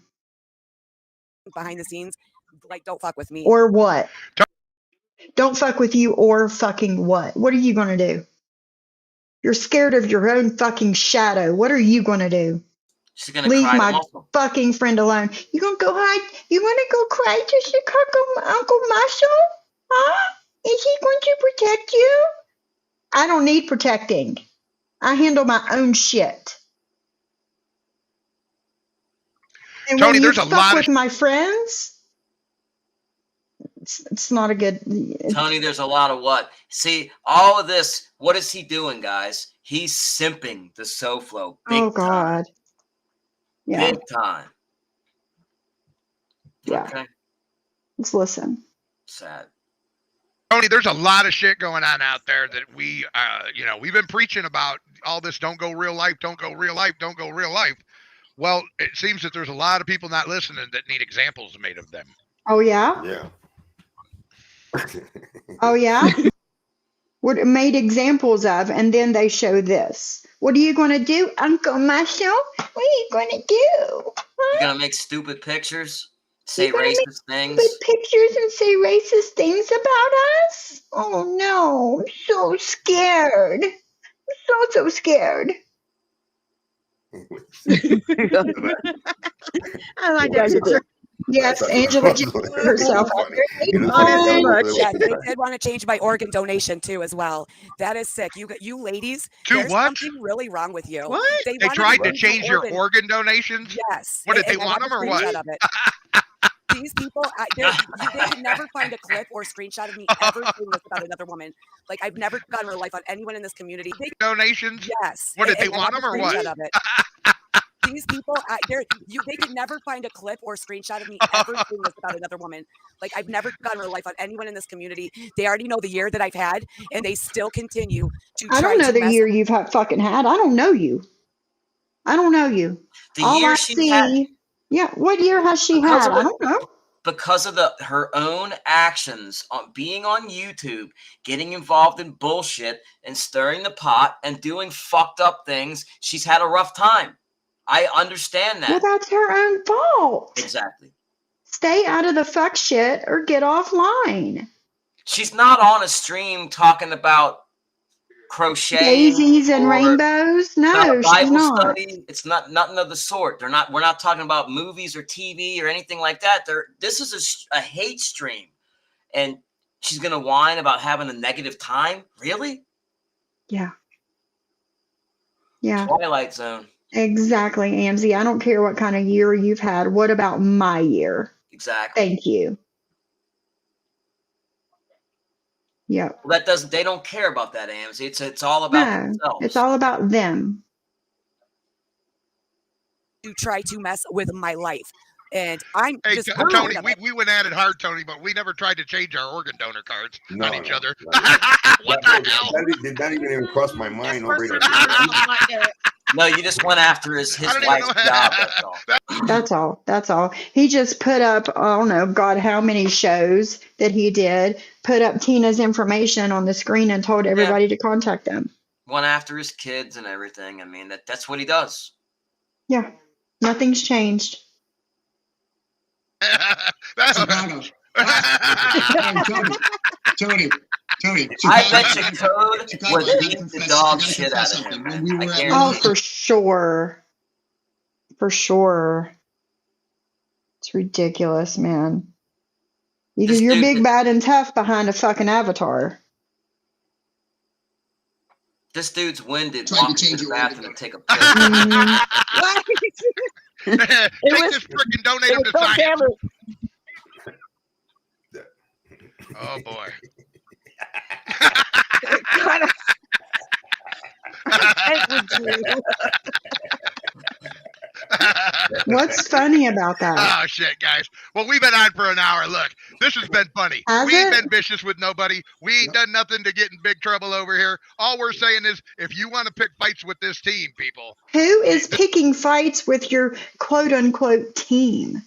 behind the scenes. Like, don't fuck with me. Or what? Don't fuck with you or fucking what? What are you going to do? You're scared of your own fucking shadow. What are you going to do? She's gonna Leave cry to my Muslim. fucking friend alone. You gonna go hide? You wanna go cry to Chicago Uncle Marshall? Huh? Is he going to protect you? I don't need protecting. I handle my own shit. And Tony, when you there's a fuck lot of with my friends, it's not a good. Tony, there's a lot of what? See, all of this, what is he doing, guys? He's simping the SoFlo big Oh God. time. Yeah. Big time. Yeah. Okay. Let's listen. Sad. Tony, there's a lot of shit going on out there that we, we've been preaching about all this. Don't go real life. Don't go real life. Don't go real life. Well, it seems that there's a lot of people not listening that need examples made of them. Oh yeah. Yeah. Oh yeah. What made examples of, and then they show this. What are you going to do, Uncle Marshall? What are you going to do? You're gonna make stupid pictures, say racist things. Put pictures and say racist things about us? Oh no, I'm so scared. I'm so scared. I like You guys that are good. picture. Yes, That's Angela funny. just put herself out there. You know, Oh, that's so yeah, much. Yes, they did want to change my organ donation too, as well. That is sick. You ladies, To there's what? something really wrong with you. What? They wanted tried to change my change your organ. organ donations? Yes. What, did they and I want have them a or what? screenshot of it. These people, they could never find a clip or screenshot of me ever saying this about another woman. Like, I've never gotten real life on anyone in this community. Donations? Yes. What, did they and I want have them a or what? screenshot of it. These people, they could never find a clip or screenshot of me ever saying this about another woman. Like, I've never gotten real life on anyone in this community. They already know the year that I've had, and they still continue to I try don't know to the mess. year you've fucking had. I don't know you. I don't know you. The All year I she's see. had, Yeah, what year has she Because had? of I the- don't know. because of her own actions on being on YouTube, getting involved in bullshit and stirring the pot and doing fucked up things, she's had a rough time. I understand that. Well, that's her own fault. Exactly. Stay out of the fuck shit or get offline. She's not on a stream talking about crocheting Daisies and or rainbows? it's not a No, she's Bible not. study. It's not nothing of the sort. We're not talking about movies or TV or anything like that. This is a hate stream, and she's gonna whine about having a negative time. Really? Yeah. Yeah. Twilight Zone. Exactly, Amzie. I don't care what kind of year you've had. What about my year? Exactly. Thank you. Yep. Well, they don't care about that, Ams. It's all about No, themselves. it's all about them. To try to mess with my life. And I'm Hey, just Tony, we went at it hard, Tony, but we never tried to change our organ donor cards on each other. What the hell? Did that even cross my mind? No, you just went after his wife's job. That's all. That's all. He just put up, I don't know, God, how many shows that he did, put up Tina's information on the screen and told everybody to contact them. Went after his kids and everything. I mean, that's what he does. Yeah. Nothing's changed. Chicago. Tony. I bet you Code was beating the dog shit out of him. Oh, for sure. For sure. It's ridiculous, man. You're big, bad, and tough behind a fucking avatar. This dude's winded. Walking to the bathroom to take a piss. Take this frickin' donate him to science. Oh boy. What's funny about that? Oh shit, guys. Well, we've been on for an hour. Look, this has been funny. We ain't been vicious with nobody. We ain't done nothing to get in big trouble over here. All we're saying is, if you want to pick fights with this team, people. Who is picking fights with your quote unquote team?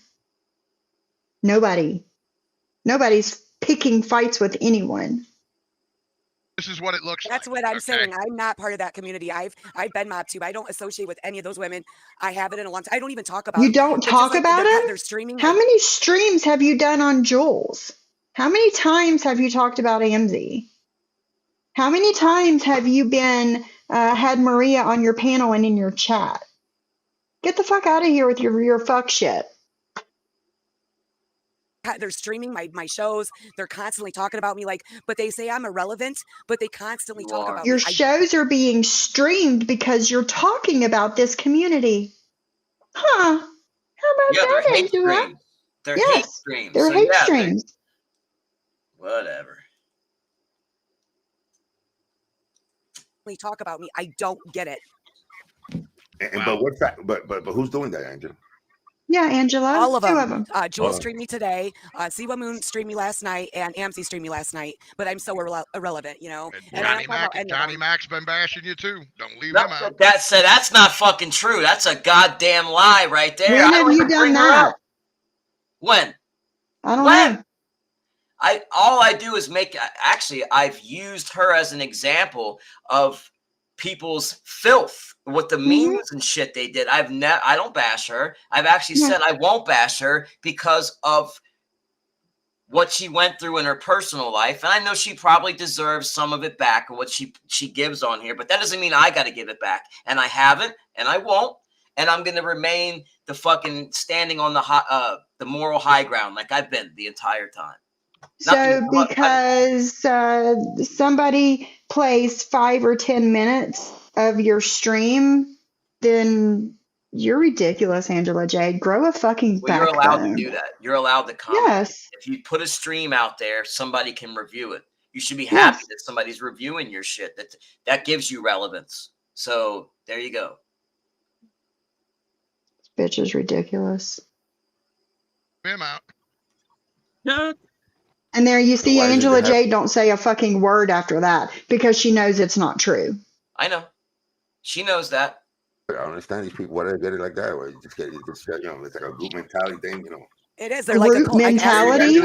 Nobody's picking fights with anyone. This is what it looks That's like. what I'm okay? saying. I'm not part of that community. I've been mob tube. I don't associate with any of those women. I haven't in a long time. I don't even talk about You them. don't They're talk just like, about them? they're streaming. How like, many streams have you done on Jules? How many times have you talked about AMZ? How many times have you been had Maria on your panel and in your chat? Get the fuck out of here with your fuck shit. they're streaming my shows. They're constantly talking about me, like, but they say I'm irrelevant, but they constantly talk about Your me. shows are being streamed because you're talking about this community. Huh. How about Yeah, they're that, hate Angela? streams. They're hate Yes, streams. they're So hate yeah, streams. whatever. They talk about me. I don't get it. And but what's that? But who's doing that, Angela? Yeah, Angela. All of Two them. of them. Jules streamed me today. Siwa Moon streamed me last night, and AMC streamed me last night. But I'm so irrelevant, you know. And Johnny Mac's been bashing you too. Don't leave him out. That's not fucking true. That's a goddamn lie right there. When have you done that? When? I don't know. All I do is I've used her as an example of people's filth with the memes and shit they did. I don't bash her. I've actually said I won't bash her because of what she went through in her personal life. And I know she probably deserves some of it back or what she gives on here, but that doesn't mean I got to give it back. And I haven't, and I won't. And I'm going to remain the fucking standing on the moral high ground like I've been the entire time. So because somebody plays 5 or 10 minutes of your stream, then you're ridiculous, Angela Jade. Grow a fucking backbone. You're allowed to do that. You're allowed to comment. Yes. If you put a stream out there, somebody can review it. You should be happy that somebody's reviewing your shit. That gives you relevance. So there you go. This bitch is ridiculous. Him out. No. And there you see Angela Jade don't say a fucking word after that because she knows it's not true. I know. She knows that. I don't understand these people. Why do they get it like that? Where you just get it's like a group mentality thing, you know. It is. They're like a cult mentality.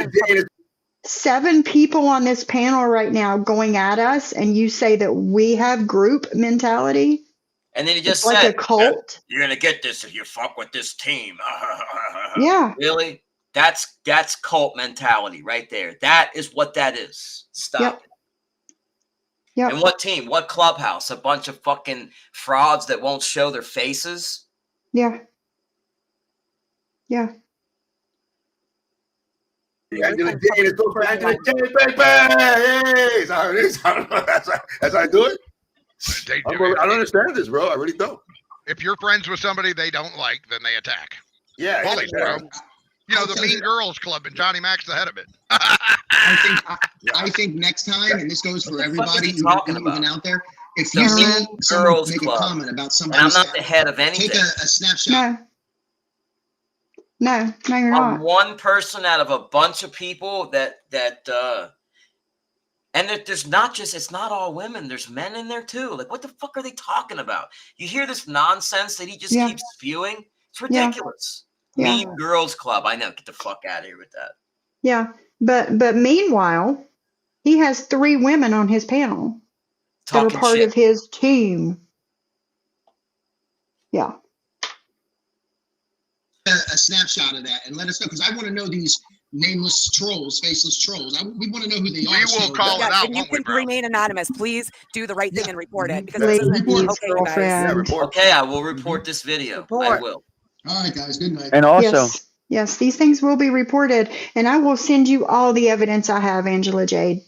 7 people on this panel right now going at us, and you say that we have group mentality. And then you just said, like a cult. You're gonna get this if you fuck with this team. Yeah. Really? That's cult mentality right there. That is what that is. Stop it. Yep. And what team? What clubhouse? A bunch of fucking frauds that won't show their faces? Yeah. Yeah. Angela Jade, it's go for Angela Jade, baby. Hey, that's how it is. That's how I do it. I don't understand this, bro. I really don't. If you're friends with somebody they don't like, then they attack. Yeah. Bullies, bro. You know, the Mean Girls Club, and Johnny Mac's the head of it. I think next time, and this goes for everybody even out there, if you see someone make a comment about somebody, I'm not the head of anything. Take a snapshot. No, you're not. I'm one person out of a bunch of people that and there's not just, it's not all women. There's men in there too. Like, what the fuck are they talking about? You hear this nonsense that he just keeps spewing? It's ridiculous. Yeah. Mean Girls Club. I know. Get the fuck out of here with that. Yeah. But meanwhile, he has 3 women on his panel that are part of his team. Yeah. A snapshot of that and let us know, because I want to know these nameless trolls, faceless trolls. We want to know who they are. We will call it out. If you can remain anonymous, please do the right thing and report it, because this isn't okay, you guys. Okay, I will report this video. I will. All right, guys. Good night. And also, yes, these things will be reported, and I will send you all the evidence I have, Angela Jade,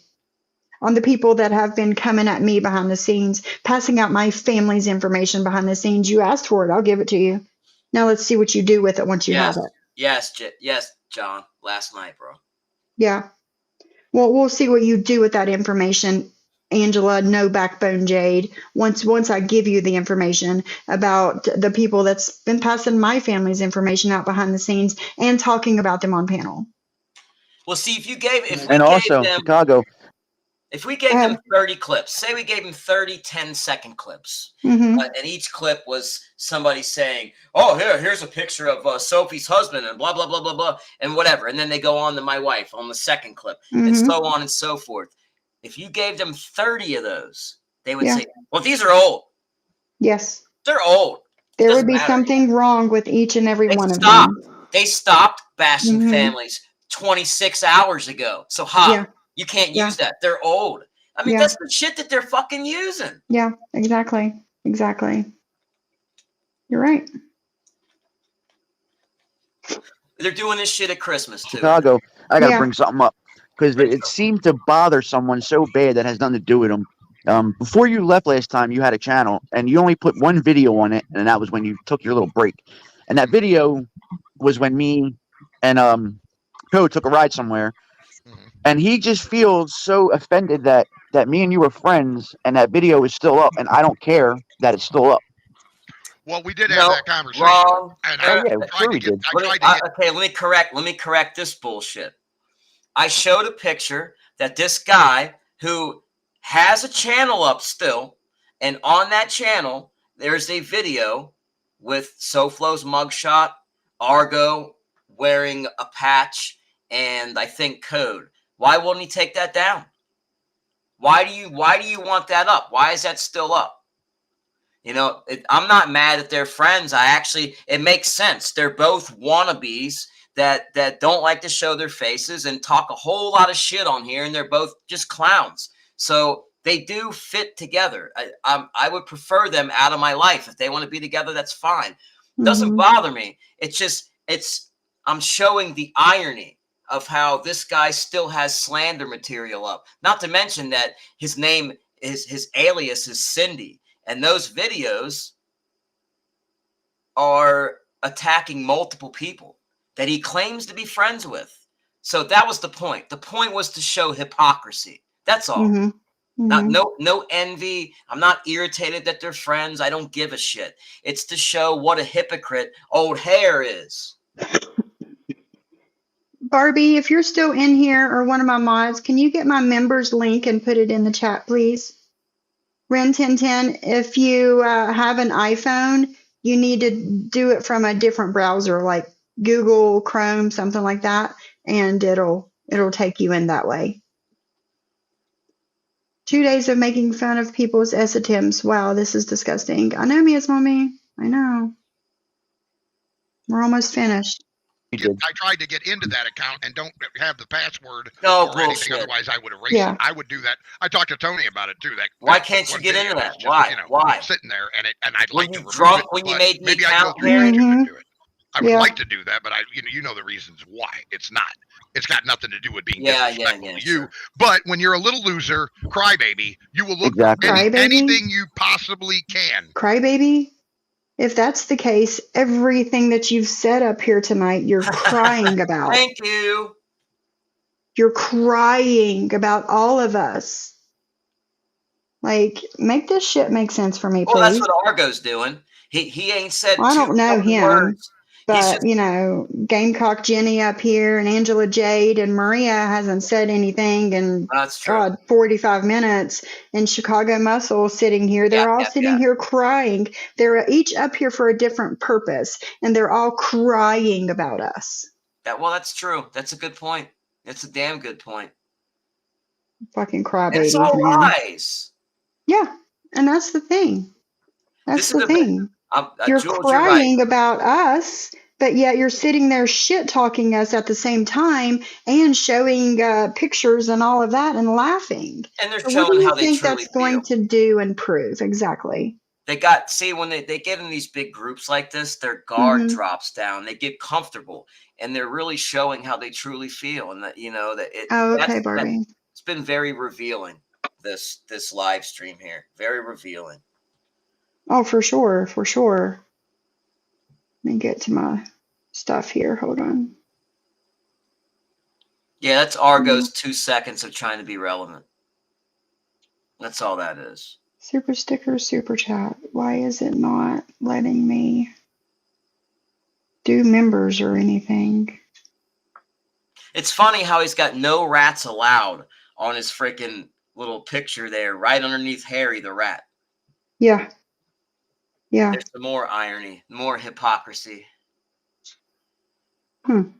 on the people that have been coming at me behind the scenes, passing out my family's information behind the scenes. You asked for it. I'll give it to you. Now let's see what you do with it once you have it. Yes, John. Last night, bro. Yeah. Well, we'll see what you do with that information, Angela, no backbone Jade. Once I give you the information about the people that's been passing my family's information out behind the scenes and talking about them on panel. Well, see, if you gave them, Chicago. If we gave them 30 clips, say we gave them 30 10-second clips, Mm-hmm. and each clip was somebody saying, oh, here's a picture of Sophie's husband and blah, blah, blah, blah, blah, and whatever. And then they go on to my wife on the second clip, and so on and so forth. If you gave them 30 of those, they would say, well, these are old. Yes. They're old. There would be something wrong with each and every one of them. They stopped bashing families 26 hours ago. So you can't use that. They're old. I mean, that's the shit that they're fucking using. Yeah, exactly. Exactly. You're right. They're doing this shit at Christmas too. Chicago, I gotta bring something up because it seemed to bother someone so bad that has nothing to do with them. Before you left last time, you had a channel and you only put one video on it, and that was when you took your little break. And that video was when me and P.O took a ride somewhere, and he just feels so offended that me and you were friends, and that video is still up, and I don't care that it's still up. Well, we did have that conversation. Wrong. And Okay, let me correct this bullshit. I showed a picture that this guy who has a channel up still, and on that channel there's a video with SoFlo's mugshot, Argo wearing a patch, and I think code. Why wouldn't he take that down? Why do you want that up? Why is that still up? You know, I'm not mad at their friends. It makes sense. They're both wannabes that don't like to show their faces and talk a whole lot of shit on here, and they're both just clowns. So they do fit together. I would prefer them out of my life. If they want to be together, that's fine. Doesn't bother me. I'm showing the irony of how this guy still has slander material up. Not to mention that his name his alias is Cindy, and those videos are attacking multiple people that he claims to be friends with. So that was the point. The point was to show hypocrisy. That's all. No envy. I'm not irritated that they're friends. I don't give a shit. It's to show what a hypocrite old hair is. Barbie, if you're still in here, or one of my mods, can you get my members link and put it in the chat, please? Ren1010, if you have an iPhone, you need to do it from a different browser, like Google, Chrome, something like that, and it'll take you in that way. 2 days of making fun of people's attempts. Wow, this is disgusting. I know, Mia's mommy. I know. We're almost finished. I tried to get into that account and don't have the password or anything. Otherwise, I would erase it. I would do that. I talked to Tony about it too. Why can't you get into that? Why? Why? Sitting there and I'd like to remove drunk it, when you made the maybe account? I go through YouTube and do it. I would like to do that, but you know the reasons why. It's not. It's got nothing to do with being disrespectful to you. But when you're a little loser, crybaby, you will look for anything you possibly can. Crybaby? If that's the case, everything that you've said up here tonight, you're crying about. Thank you. You're crying about all of us. Like, make this shit make sense for me, please. Well, that's what Argo's doing. He ain't said. I don't know him, words. but you know, Gamecock Jenny up here and Angela Jade and Maria hasn't said anything in 45 minutes. And Chicago Muscle sitting here, they're all sitting here crying. They're each up here for a different purpose, and they're all crying about us. Well, that's true. That's a good point. It's a damn good point. Fucking crybabies, It's all man. lies. Yeah, and that's the thing. That's the thing. You're Jules, crying about us, but yet you're sitting there shit talking us at the same time and showing pictures and all of that and laughing. And they're So showing what do you how they think truly that's going to do and prove? Exactly. When they get in these big groups like this, their guard drops down. They get comfortable, and they're really showing how they truly feel. And that okay, Barbie. It's been very revealing. This live stream here, very revealing. Oh, for sure, for sure. Let me get to my stuff here. Hold on. Yeah, that's Argo's 2 seconds of trying to be relevant. That's all that is. Super sticker, super chat. Why is it not letting me do members or anything? It's funny how he's got no rats allowed on his freaking little picture there right underneath Harry the rat. Yeah. Yeah. There's some more irony, more hypocrisy. Can't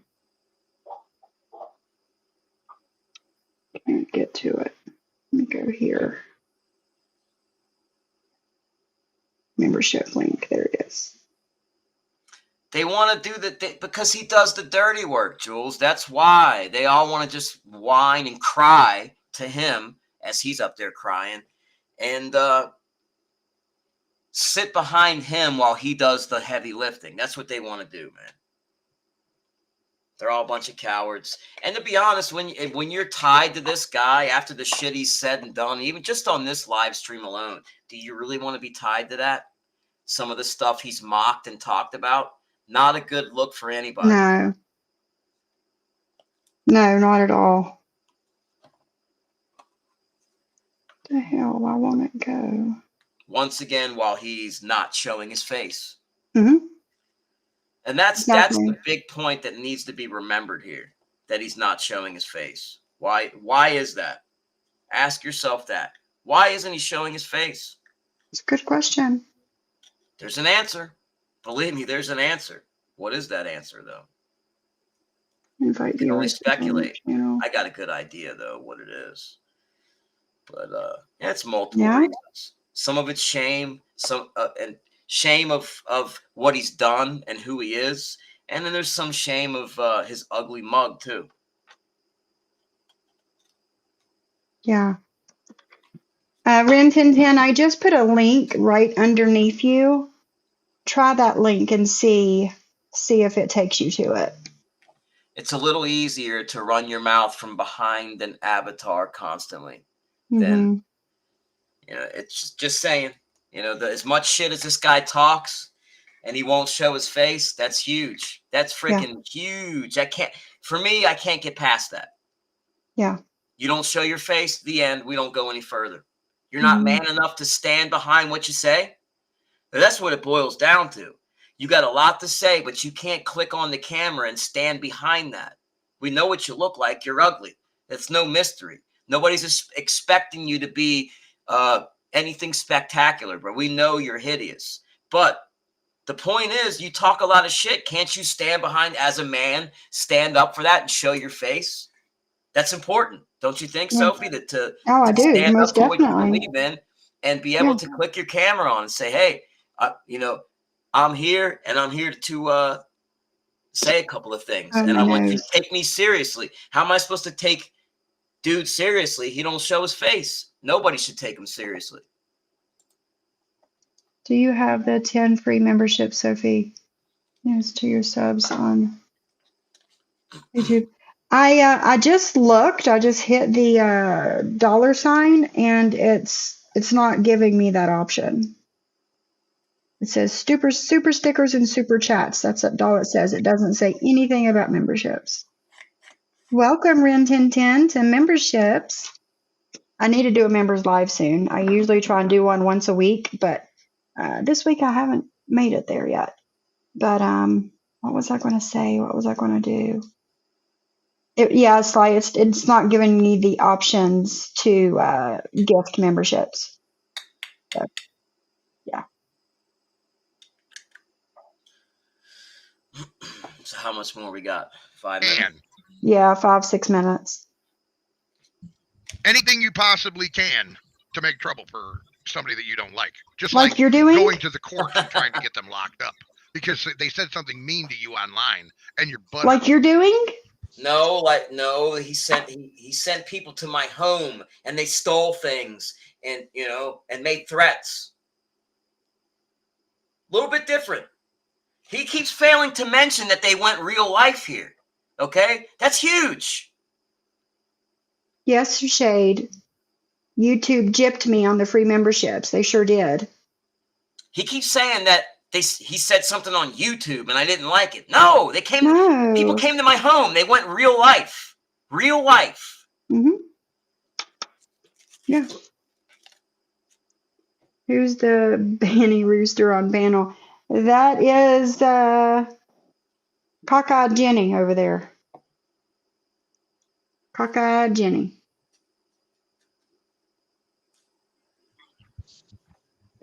get to it. Let me go here. Membership link. There it is. They want to do that because he does the dirty work, Jules. That's why they all want to just whine and cry to him as he's up there crying, and sit behind him while he does the heavy lifting. That's what they want to do, man. They're all a bunch of cowards. And to be honest, when you're tied to this guy after the shit he's said and done, even just on this live stream alone, do you really want to be tied to that? Some of the stuff he's mocked and talked about, not a good look for anybody. No. No, not at all. The hell, why won't it go? Once again, while he's not showing his face. Mm-hmm. And that's Exactly. the big point that needs to be remembered here, that he's not showing his face. Why is that? Ask yourself that. Why isn't he showing his face? It's a good question. There's an answer. Believe me, there's an answer. What is that answer, though? Invite You can only viewers to join the speculate. channel. I got a good idea, though, what it is. But yeah, it's multiple Yeah. reasons. Some of it's shame, and shame of what he's done and who he is, and then there's some shame of his ugly mug too. Yeah. Ren 1010, I just put a link right underneath you. Try that link and see if it takes you to it. It's a little easier to run your mouth from behind an avatar constantly than, it's just saying, as much shit as this guy talks and he won't show his face, that's huge. That's freaking huge. I can't get past that. Yeah. You don't show your face, the end. We don't go any further. You're not man enough to stand behind what you say. That's what it boils down to. You got a lot to say, but you can't click on the camera and stand behind that. We know what you look like. You're ugly. It's no mystery. Nobody's expecting you to be anything spectacular, but we know you're hideous. But the point is, you talk a lot of shit. Can't you stand behind, as a man, stand up for that and show your face? That's important. Don't you think, Sophie, to I do. stand Most up to what you definitely. believe in and be able to click your camera on and say, hey, I'm here and I'm here to say a couple of things. And I want you to take me seriously. How am I supposed to take dude seriously? He don't show his face. Nobody should take him seriously. Do you have the 10 free memberships, Sophie? Yes, to your subs on YouTube. I just looked. I just hit the $, and it's not giving me that option. It says super stickers and super chats. That's what all it says. It doesn't say anything about memberships. Welcome, Ren1010, to memberships. I need to do a members live soon. I usually try and do one once a week, but this week I haven't made it there yet. But what was I going to say? What was I going to do? It's like it's not giving me the options to gift memberships. So, yeah. So how much more we got? 5 minutes? Yeah, 5-6 minutes. Anything you possibly can to make trouble for somebody that you don't like. Just like you're doing? Going to the courts and trying to get them locked up because they said something mean to you online and your butt. Like you're doing? No, he sent people to my home and they stole things and and made threats. A little bit different. He keeps failing to mention that they went real life here. Okay? That's huge. Yes, Shade. YouTube gypped me on the free memberships. They sure did. He keeps saying that he said something on YouTube and I didn't like it. No, people came to my home. They went real life. Real life. Mm-hmm. Yeah. Who's the Banny Rooster on panel? That is Cockeyed Jenny over there. Cockeyed Jenny.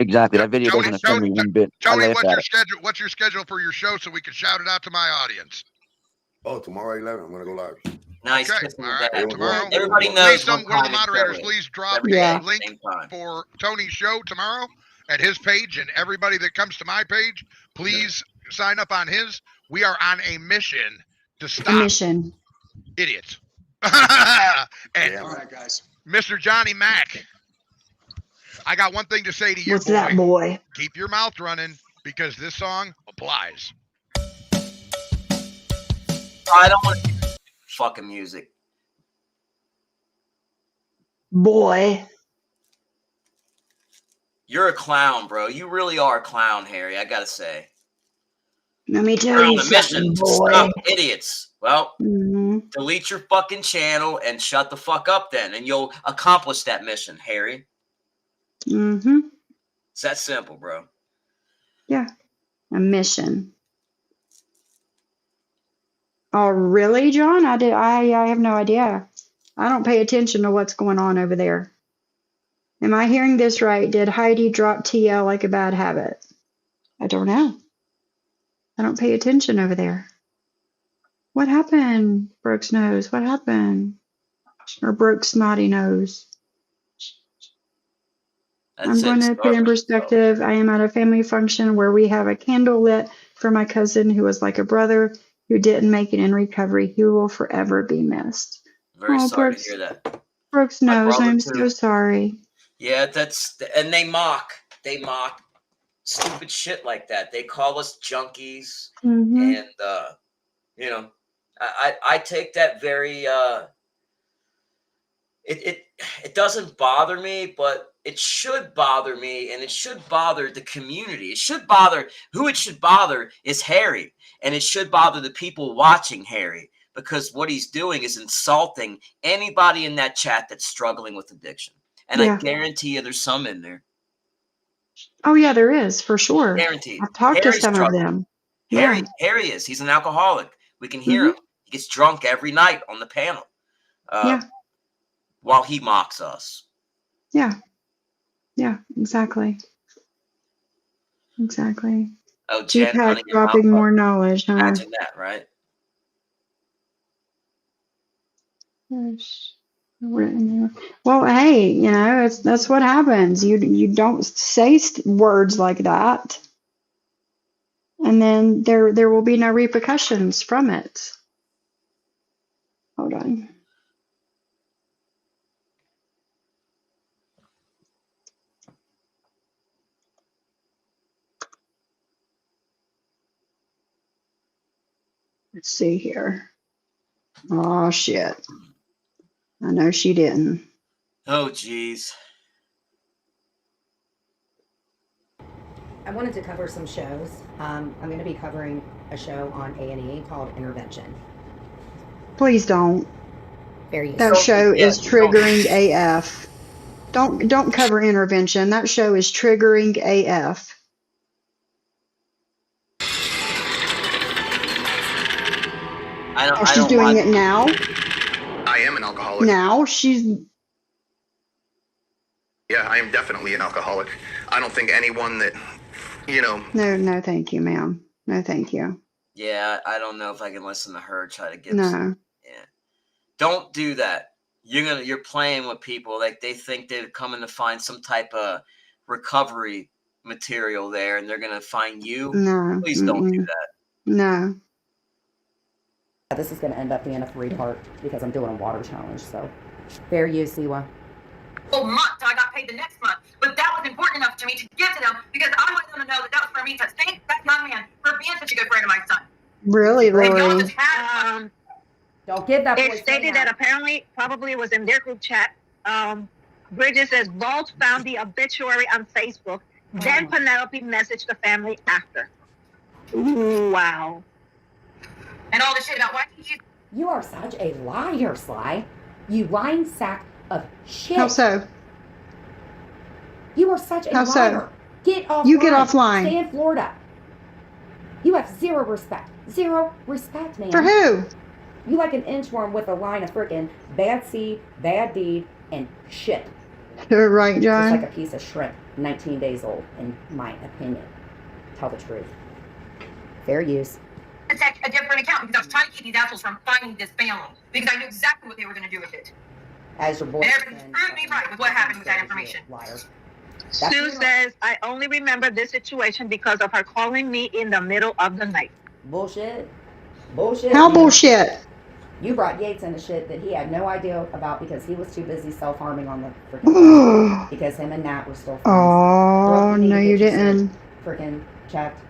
Exactly. That video Tony, doesn't offend me one bit. I Tony, laugh what's at your it. schedule? What's your schedule for your show so we can shout it out to my audience? Oh, tomorrow at 11, I'm gonna go live. Nice. Okay, all right. Tomorrow, Everybody please, knows what one of the time moderators, it is. please drop Every day a at the link same time. for Tony's show tomorrow at his page, and everybody that comes to my page, please sign up on his. We are on a mission to stop idiots. And All right, guys. Mr. Johnny Mac, I got one thing to say to you, What's that, boy? Keep your mouth running because this song applies. I don't want to fucking music. Boy. You're a clown, bro. You really are a clown, Harry. I gotta say. Let me tell You're you on a something, mission to boy. stop idiots. Well, Mm-hmm. delete your fucking channel and shut the fuck up then, and you'll accomplish that mission, Harry. Mm-hmm. It's that simple, bro. Yeah. A mission. Oh, really, John? I have no idea. I don't pay attention to what's going on over there. Am I hearing this right? Did Heidi drop TL like a bad habit? I don't know. I don't pay attention over there. What happened, Brooke's nose? What happened? Or Brooke's snotty nose? I'm going to put in perspective. I am at a family function where we have a candle lit for my cousin who was like a brother who didn't make it in recovery. He will forever be missed. Very sorry Brooks, to hear that. Brooks knows. I'm so sorry. Yeah, and they mock stupid shit like that. They call us junkies, and you know, I take that very. It doesn't bother me, but it should bother me, and it should bother the community. It should bother it should bother is Harry, and it should bother the people watching Harry, because what he's doing is insulting anybody in that chat that's struggling with addiction. And I guarantee you there's some in there. Oh, yeah, there is, for sure. Guaranteed. I've talked to some of them. Harry is. He's an alcoholic. We can hear him. He gets drunk every night on the panel. While he mocks us. Yeah. Yeah, exactly. Exactly. Oh, Jen, Deepak dropping more knowledge, huh? Imagine that, right? Well, hey, you know, that's what happens. You don't say words like that, and then there will be no repercussions from it. Hold on. Let's see here. Oh, shit. I know she didn't. Oh, geez. I wanted to cover some shows. I'm going to be covering a show on A&E called Intervention. Please don't. Very that show is triggering AF. Don't cover Intervention. That show is triggering AF. She's doing it now. I am an alcoholic. Now she's. Yeah, I am definitely an alcoholic. I don't think anyone that, you know. No, thank you, ma'am. No, thank you. Yeah, I don't know if I can listen to her try to get. No. Yeah. Don't do that. You're playing with people like they think they're coming to find some type of recovery material there, and they're gonna find you. No. Please don't do that. No. This is going to end up being a 3-part because I'm doing a water challenge. So, fair use, Siwa. Whole month till I got paid the next month, but that was important enough to me to give to them because I wanted them to know that that was for me to thank that young man for being such a good friend of my son. Really, Lori? Don't give that. It stated that apparently, probably it was in their group chat. Bridget says Vault found the obituary on Facebook. Then Penelope messaged the family after. Ooh, wow. And all this shit about why did you? You are such a liar, Sly. You lying sack of shit. How so? You are such a How liar. so? Get offline. You get offline. Stay in Florida. You have zero respect. Zero respect, man. For who? You like an inchworm with a line of frickin' bad seed, bad deed, and shit. You're right, John. Just like a piece of shrimp. 19 days old, in my opinion. Tell the truth. Fair use. Attack a different account because I was trying to keep these assholes from finding this family because I knew exactly what they were going to do with it. As your boy. And everything proved me right with what happened with that information. Liar. Sue says, I only remember this situation because of her calling me in the middle of the night. Bullshit. Bullshit. How bullshit? You brought Yates into shit that he had no idea about because he was too busy self-harming on the freaking phone. Because him and Nat were still friends. Oh, no, you didn't. Freaking checked.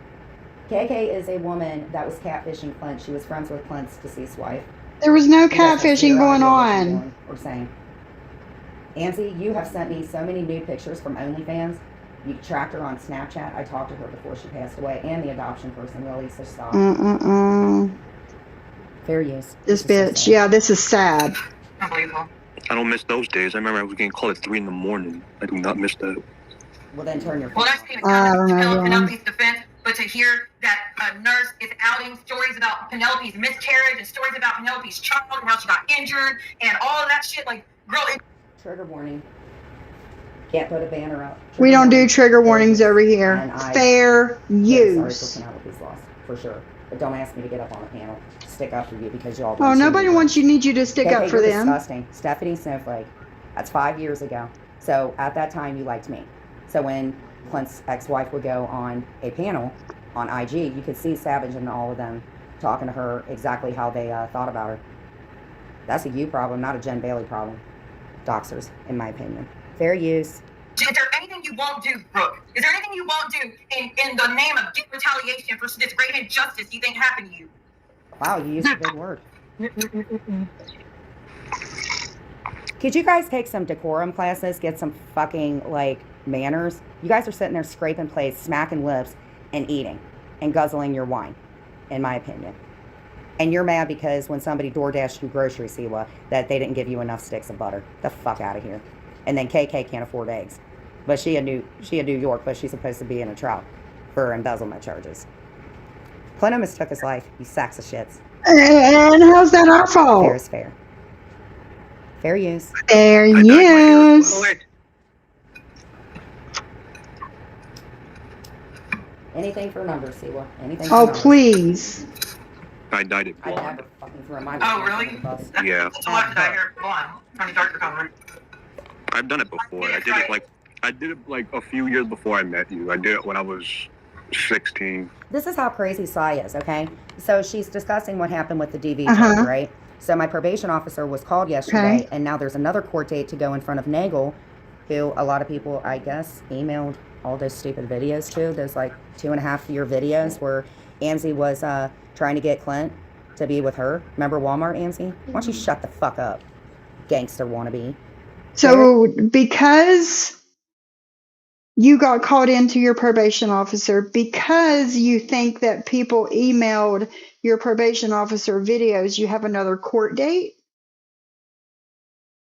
KK is a woman that was catfishing Clint. She was friends with Clint's deceased wife. There was no catfishing going on. Or saying. Anzi, you have sent me so many nude pictures from OnlyFans. You tracked her on Snapchat. I talked to her before she passed away, and the adoption person, Lily, so stop. Fair use. This bitch. Yeah, this is sad. Unbelievable. I don't miss those days. I remember I was getting called at 3 a.m. I do not miss that. Well, then turn your phone. Well, that's even Penelope's defense, but to hear that a nurse is outing stories about Penelope's miscarriage and stories about Penelope's child and how she got injured and all of that shit, like, girl. Trigger warning. Can't put a banner up. We don't do trigger warnings over here. Fair use. Sorry for Penelope's loss, for sure. But don't ask me to get up on a panel. Stick up for you because y'all. Oh, nobody need you to stick up for them. Disgusting. Stephanie Snowflake. That's 5 years ago. So at that time, you liked me. So when Clint's ex-wife would go on a panel on IG, you could see Savage and all of them talking to her exactly how they thought about her. That's a you problem, not a Jen Bailey problem. Doxers, in my opinion. Fair use. Is there anything you won't do, Brooke? Is there anything you won't do in the name of get retaliation for this great injustice you think happened to you? Wow, you used a big word. Could you guys take some decorum classes, get some fucking, like, manners? You guys are sitting there scraping plates, smacking lips, and eating, and guzzling your wine, in my opinion. And you're mad because when somebody DoorDashed you groceries, Siwa, that they didn't give you enough sticks of butter. The fuck out of here. And then KK can't afford eggs. But she in New York, but she's supposed to be in a trial for embezzlement charges. Plenum mistook his life, you sacks of shits. And how's that our fault? Fair is fair. Fair use. Fair use. Anything for numbers, Siwa. Anything for numbers. Please. I died at I blonde. never fucking threw my Oh, really? Yeah. So what did I hear? Blonde. From the darker color. I've done it before. I did it like a few years before I met you. I did it when I was 16. This is how crazy Sai is, okay? So she's discussing what happened with the DV charge, right? So my probation officer was called yesterday, and now there's another court date to go in front of Nagel, who a lot of people, I guess, emailed all those stupid videos to. Those like 2.5-year videos where Amzi was trying to get Clint to be with her. Remember Walmart, Amzi? Why don't you shut the fuck up, gangster wannabe? So because you got called into your probation officer, because you think that people emailed your probation officer videos, you have another court date?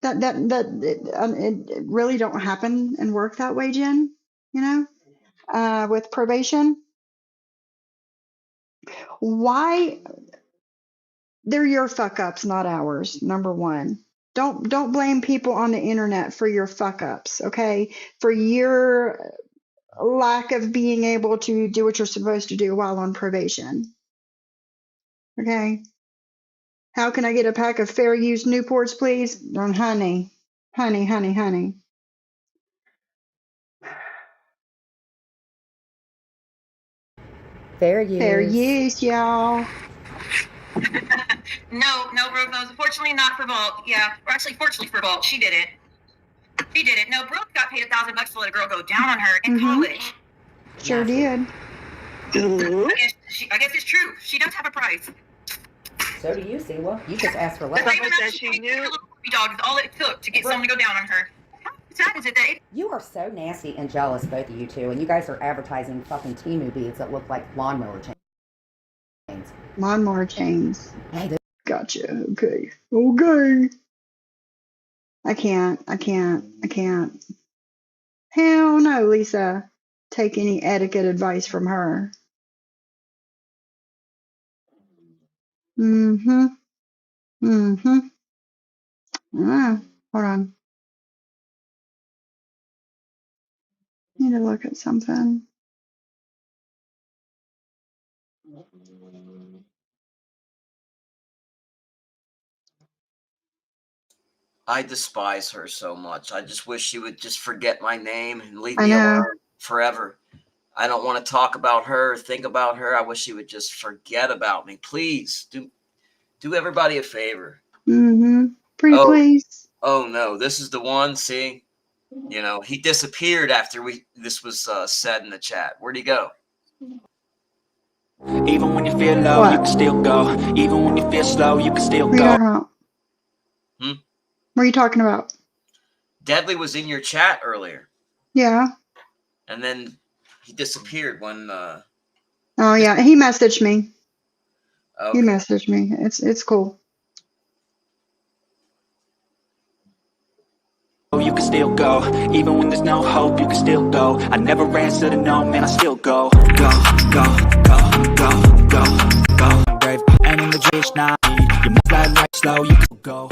It really don't happen and work that way, Jen, you know, with probation. Why? They're your fuck ups, not ours. Number one. Don't blame people on the internet for your fuck ups, okay? For your lack of being able to do what you're supposed to do while on probation. Okay? How can I get a pack of fair use Newports, please? Honey. Honey. Fair use. Fair use, y'all. No, Brooke, no, fortunately not for Vault. Yeah, or actually, fortunately for Vault, she did it. No, Brooke got paid $1,000 to let a girl go down on her in college. Sure did. I guess it's true. She does have a price. So do you, Siwa. You just asked for less. She knew dog is all it took to get someone to go down on her. How sad is it that you are so nasty and jealous, both of you two, and you guys are advertising fucking Temu beads that look like lawnmower chains. Lawnmower chains. Hey, gotcha. Okay. I can't. Hell no, Lisa. Take any etiquette advice from her. Hold on. Need to look at something. I despise her so much. I just wish she would just forget my name and leave I me know. alone forever. I don't want to talk about her, think about her. I wish she would just forget about me. Please do everybody a favor. Pretty please. Oh no, this is the one. See, he disappeared after this was said in the chat. Where'd he go? Even when you feel low, you can still go. Even when you feel slow, you can still What are you go. talking about? What are you talking about? Deadly was in your chat earlier. Yeah. And then he disappeared when. Oh yeah, he messaged me. Okay. He messaged me. It's cool. You can still go. Even when there's no hope, you can still go. I never answer to no, man, I still go. Go, go, go, go, go, go. Brave and in the ditch now. You must ride right slow, you can go.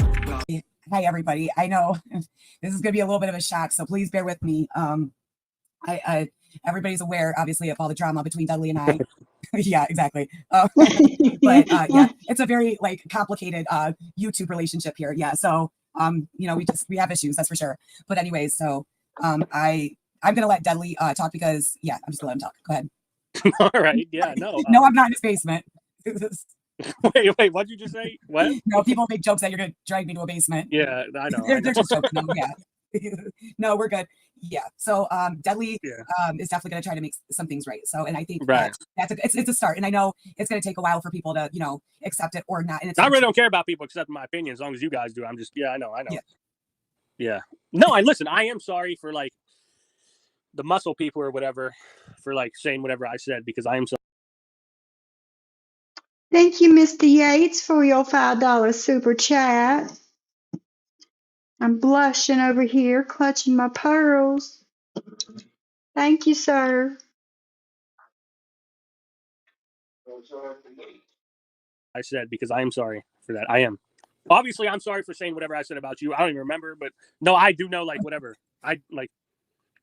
Hi everybody. I know this is gonna be a little bit of a shock, so please bear with me. I everybody's aware, obviously, of all the drama between Dudley and I. Yeah, exactly. But yeah, it's a very complicated YouTube relationship here. Yeah, so we have issues, that's for sure. But anyways, so I'm gonna let Dudley talk because I'm just gonna let him talk. Go ahead. All right. Yeah. No. No, I'm not in his basement. Wait. What'd you just say? What? No, people make jokes that you're gonna drag me to a basement. Yeah, I know. They're just joking. No, yeah. No, we're good. Yeah. So Dudley is definitely going to try to make some things right. So, and I think that's it's a start. And I know it's going to take a while for people to accept it or not. And I really don't care about people accepting my opinion as long as you guys do. I'm just I know. Yeah. No, I am sorry for the muscle people or whatever for saying whatever I said because I am so. Thank you, Mr. Yates, for your $5 super chat. I'm blushing over here, clutching my pearls. Thank you, sir. I said because I am sorry for that. I am. Obviously, I'm sorry for saying whatever I said about you. I don't even remember, but no, I do know whatever. Whatever.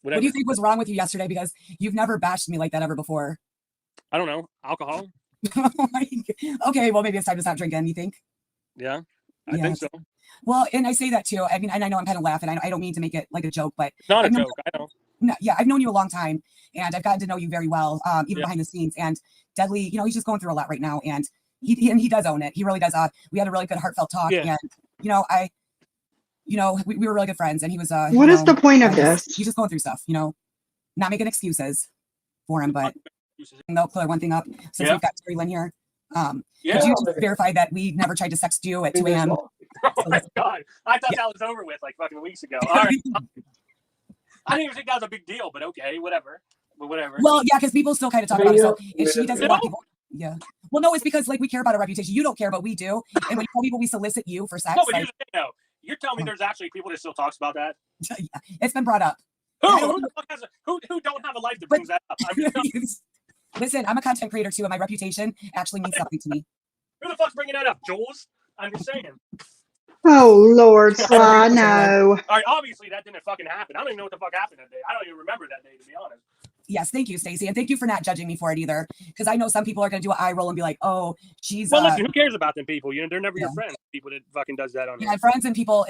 What do you think was wrong with you yesterday? Because you've never bashed me like that ever before. I don't know. Alcohol? Okay, well, maybe it's time to stop drinking, you think? Yeah, I think so. Well, and I say that too. I mean, and I know I'm kind of laughing. I don't mean to make it like a joke, but it's not a joke. I know. No, yeah, I've known you a long time, and I've gotten to know you very well, even behind the scenes. And Deadly, he's just going through a lot right now, and he does own it. He really does. We had a really good heartfelt talk, and we were really good friends. And he was. What is the point of this? He's just going through stuff, not making excuses for him, but they'll clear one thing up since we've got Terry Lynn here. Could you just verify that we never tried to sext you at 2 a.m.? Oh my God. I thought that was over with fucking weeks ago. All right. I didn't even think that was a big deal, but okay, whatever. But whatever. Well, yeah, because people still kind of talk about it. So if she doesn't want people. Yeah. Well, no, it's because we care about our reputation. You don't care, but we do. And when you tell people we solicit you for sex. No, but here's the thing, though. You're telling me there's actually people that still talks about that? Yeah, it's been brought up. Who don't have a life that brings that up? Listen, I'm a content creator too, and my reputation actually means something to me. Who the fuck's bringing that up, Jules? I'm just saying. Oh, Lord, Sly, no. All right, obviously that didn't fucking happen. I don't even know what the fuck happened that day. I don't even remember that day, to be honest. Yes, thank you, Stacey, and thank you for not judging me for it either. Because I know some people are going to do an eye roll and be like, "Oh, she's." Well, listen, who cares about them people? They're never your friends. People that fucking does that on. Yeah, friends and people.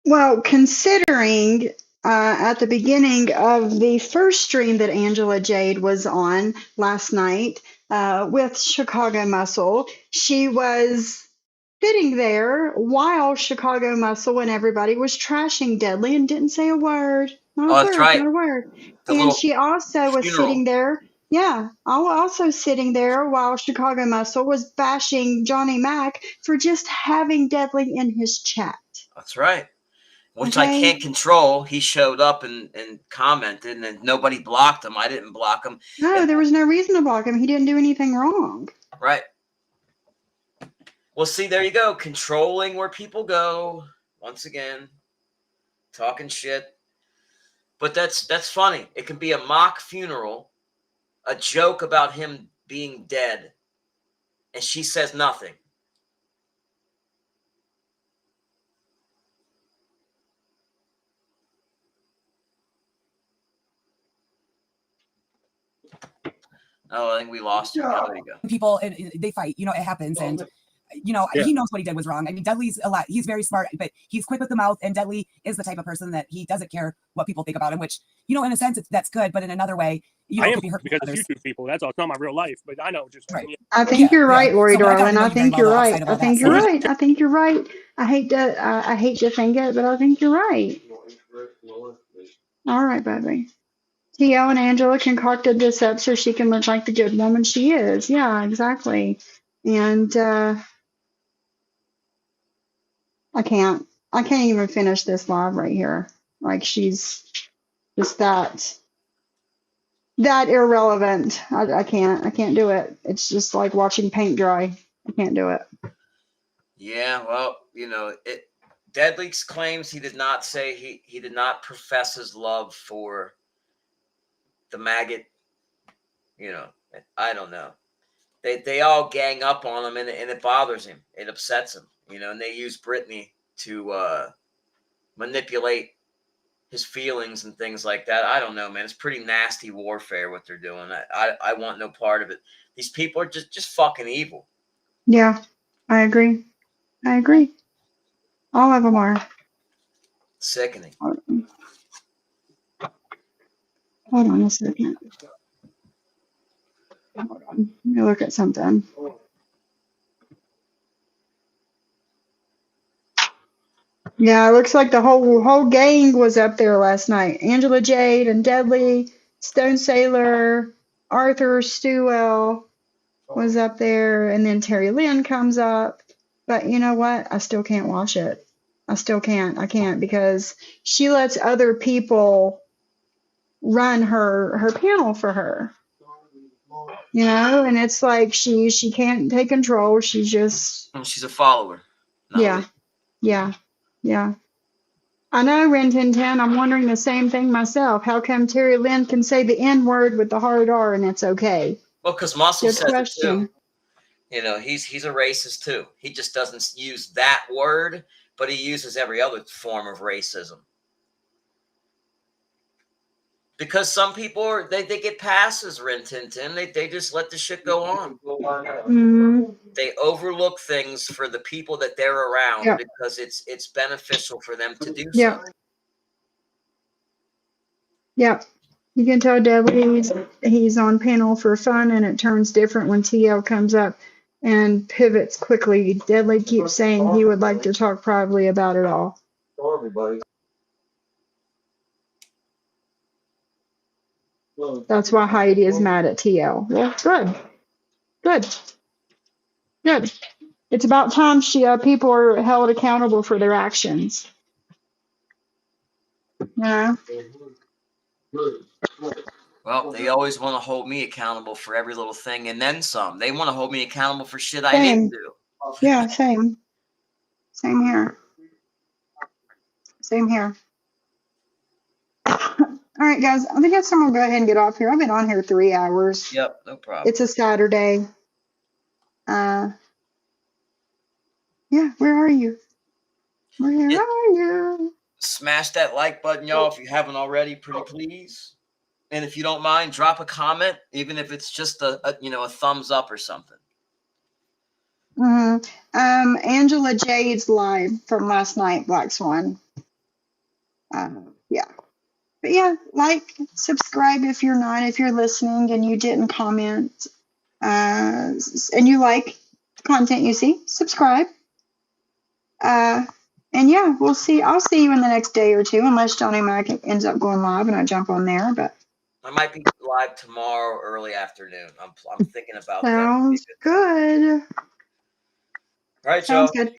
Well, considering at the beginning of the first stream that Angela Jade was on last night with Chicago Muscle, she was sitting there while Chicago Muscle and everybody was trashing Deadly and didn't say a word. Not a word. And she also was sitting there. Yeah, also sitting there while Chicago Muscle was bashing Johnny Mac for just having Deadly in his chat. That's right. Which I can't control. He showed up and commented, and then nobody blocked him. I didn't block him. No, there was no reason to block him. He didn't do anything wrong. Right. Well, see, there you go. Controlling where people go. Once again, talking shit. But that's funny. It can be a mock funeral, a joke about him being dead, and she says nothing. Oh, I think we lost you. Oh, there you go. People, they fight. You know, it happens, and you know, he knows what he did was wrong. I mean, Deadly's a lot. He's very smart, but he's quick with the mouth. And Deadly is the type of person that he doesn't care what people think about him. Which, you know, in a sense, that's good. But in another way, you know, it could be hurtful because others. it's YouTube people. That's all. It's not my real life, but I know just right. I think you're right, Lori darling. I think you're right. I think you're right. I think you're right. I hate to think it, but I think you're right. All right, baby. T.O. and Angela concocted this up so she can look like the good woman she is. Yeah, exactly. And I can't even finish this live right here. Like, she's just that irrelevant. I can't do it. It's just like watching paint dry. I can't do it. Yeah, well, you know, Deadly claims he did not say he did not profess his love for the maggot. You know, I don't know. They all gang up on him, and it bothers him. It upsets him. You know, and they use Brittany to manipulate his feelings and things like that. I don't know, man. It's pretty nasty warfare what they're doing. I want no part of it. These people are just fucking evil. Yeah, I agree. All of them are. Sickening. Hold on a second. Hold on. Let me look at something. Yeah, it looks like the whole gang was up there last night. Angela Jade and Deadly, Stone Sailor, Arthur Stewell was up there, and then Terry Lynn comes up. But you know what? I still can't watch it. I still can't. I can't, because she lets other people run her panel for her. You know, and it's like she can't take control. She's a follower. Yeah. I know, Ren 1010. I'm wondering the same thing myself. How come Terry Lynn can say the N word with the hard R and it's okay? Well, because Muscle Good says question. it too. You know, he's a racist too. He just doesn't use that word, but he uses every other form of racism. Because some people they get passes, Ren Tintin. They just let the shit go on. Mm-hmm. They overlook things for the people that they're around Yep. because it's beneficial for them to do Yep. so. Yep. You can tell Deadly he's on panel for fun, and it turns different when TL comes up and pivots quickly. Deadly keeps saying he would like to talk privately about it all. That's why Heidi is mad at TL. Well, good. It's about time people are held accountable for their actions. Yeah. Well, they always want to hold me accountable for every little thing and then some. They want to hold me accountable for shit I didn't do. Yeah, same. Same here. All right, guys. I think I'm gonna go ahead and get off here. I've been on here 3 hours. Yep, no problem. It's a Saturday. Yeah, where are you? Where are you? Smash that like button, y'all, if you haven't already, pretty please. And if you don't mind, drop a comment, even if it's just a thumbs up or something. Mm-hmm. Angela Jade's live from last night, Black Swan. Yeah. But yeah, like, subscribe if you're listening and you didn't comment, and you like content you see, subscribe. And yeah, I'll see you in the next day or two, unless Johnny Mac ends up going live and I jump on there, but. I might be live tomorrow, early afternoon. I'm thinking about that. Sounds good. All right, Sounds y'all. good.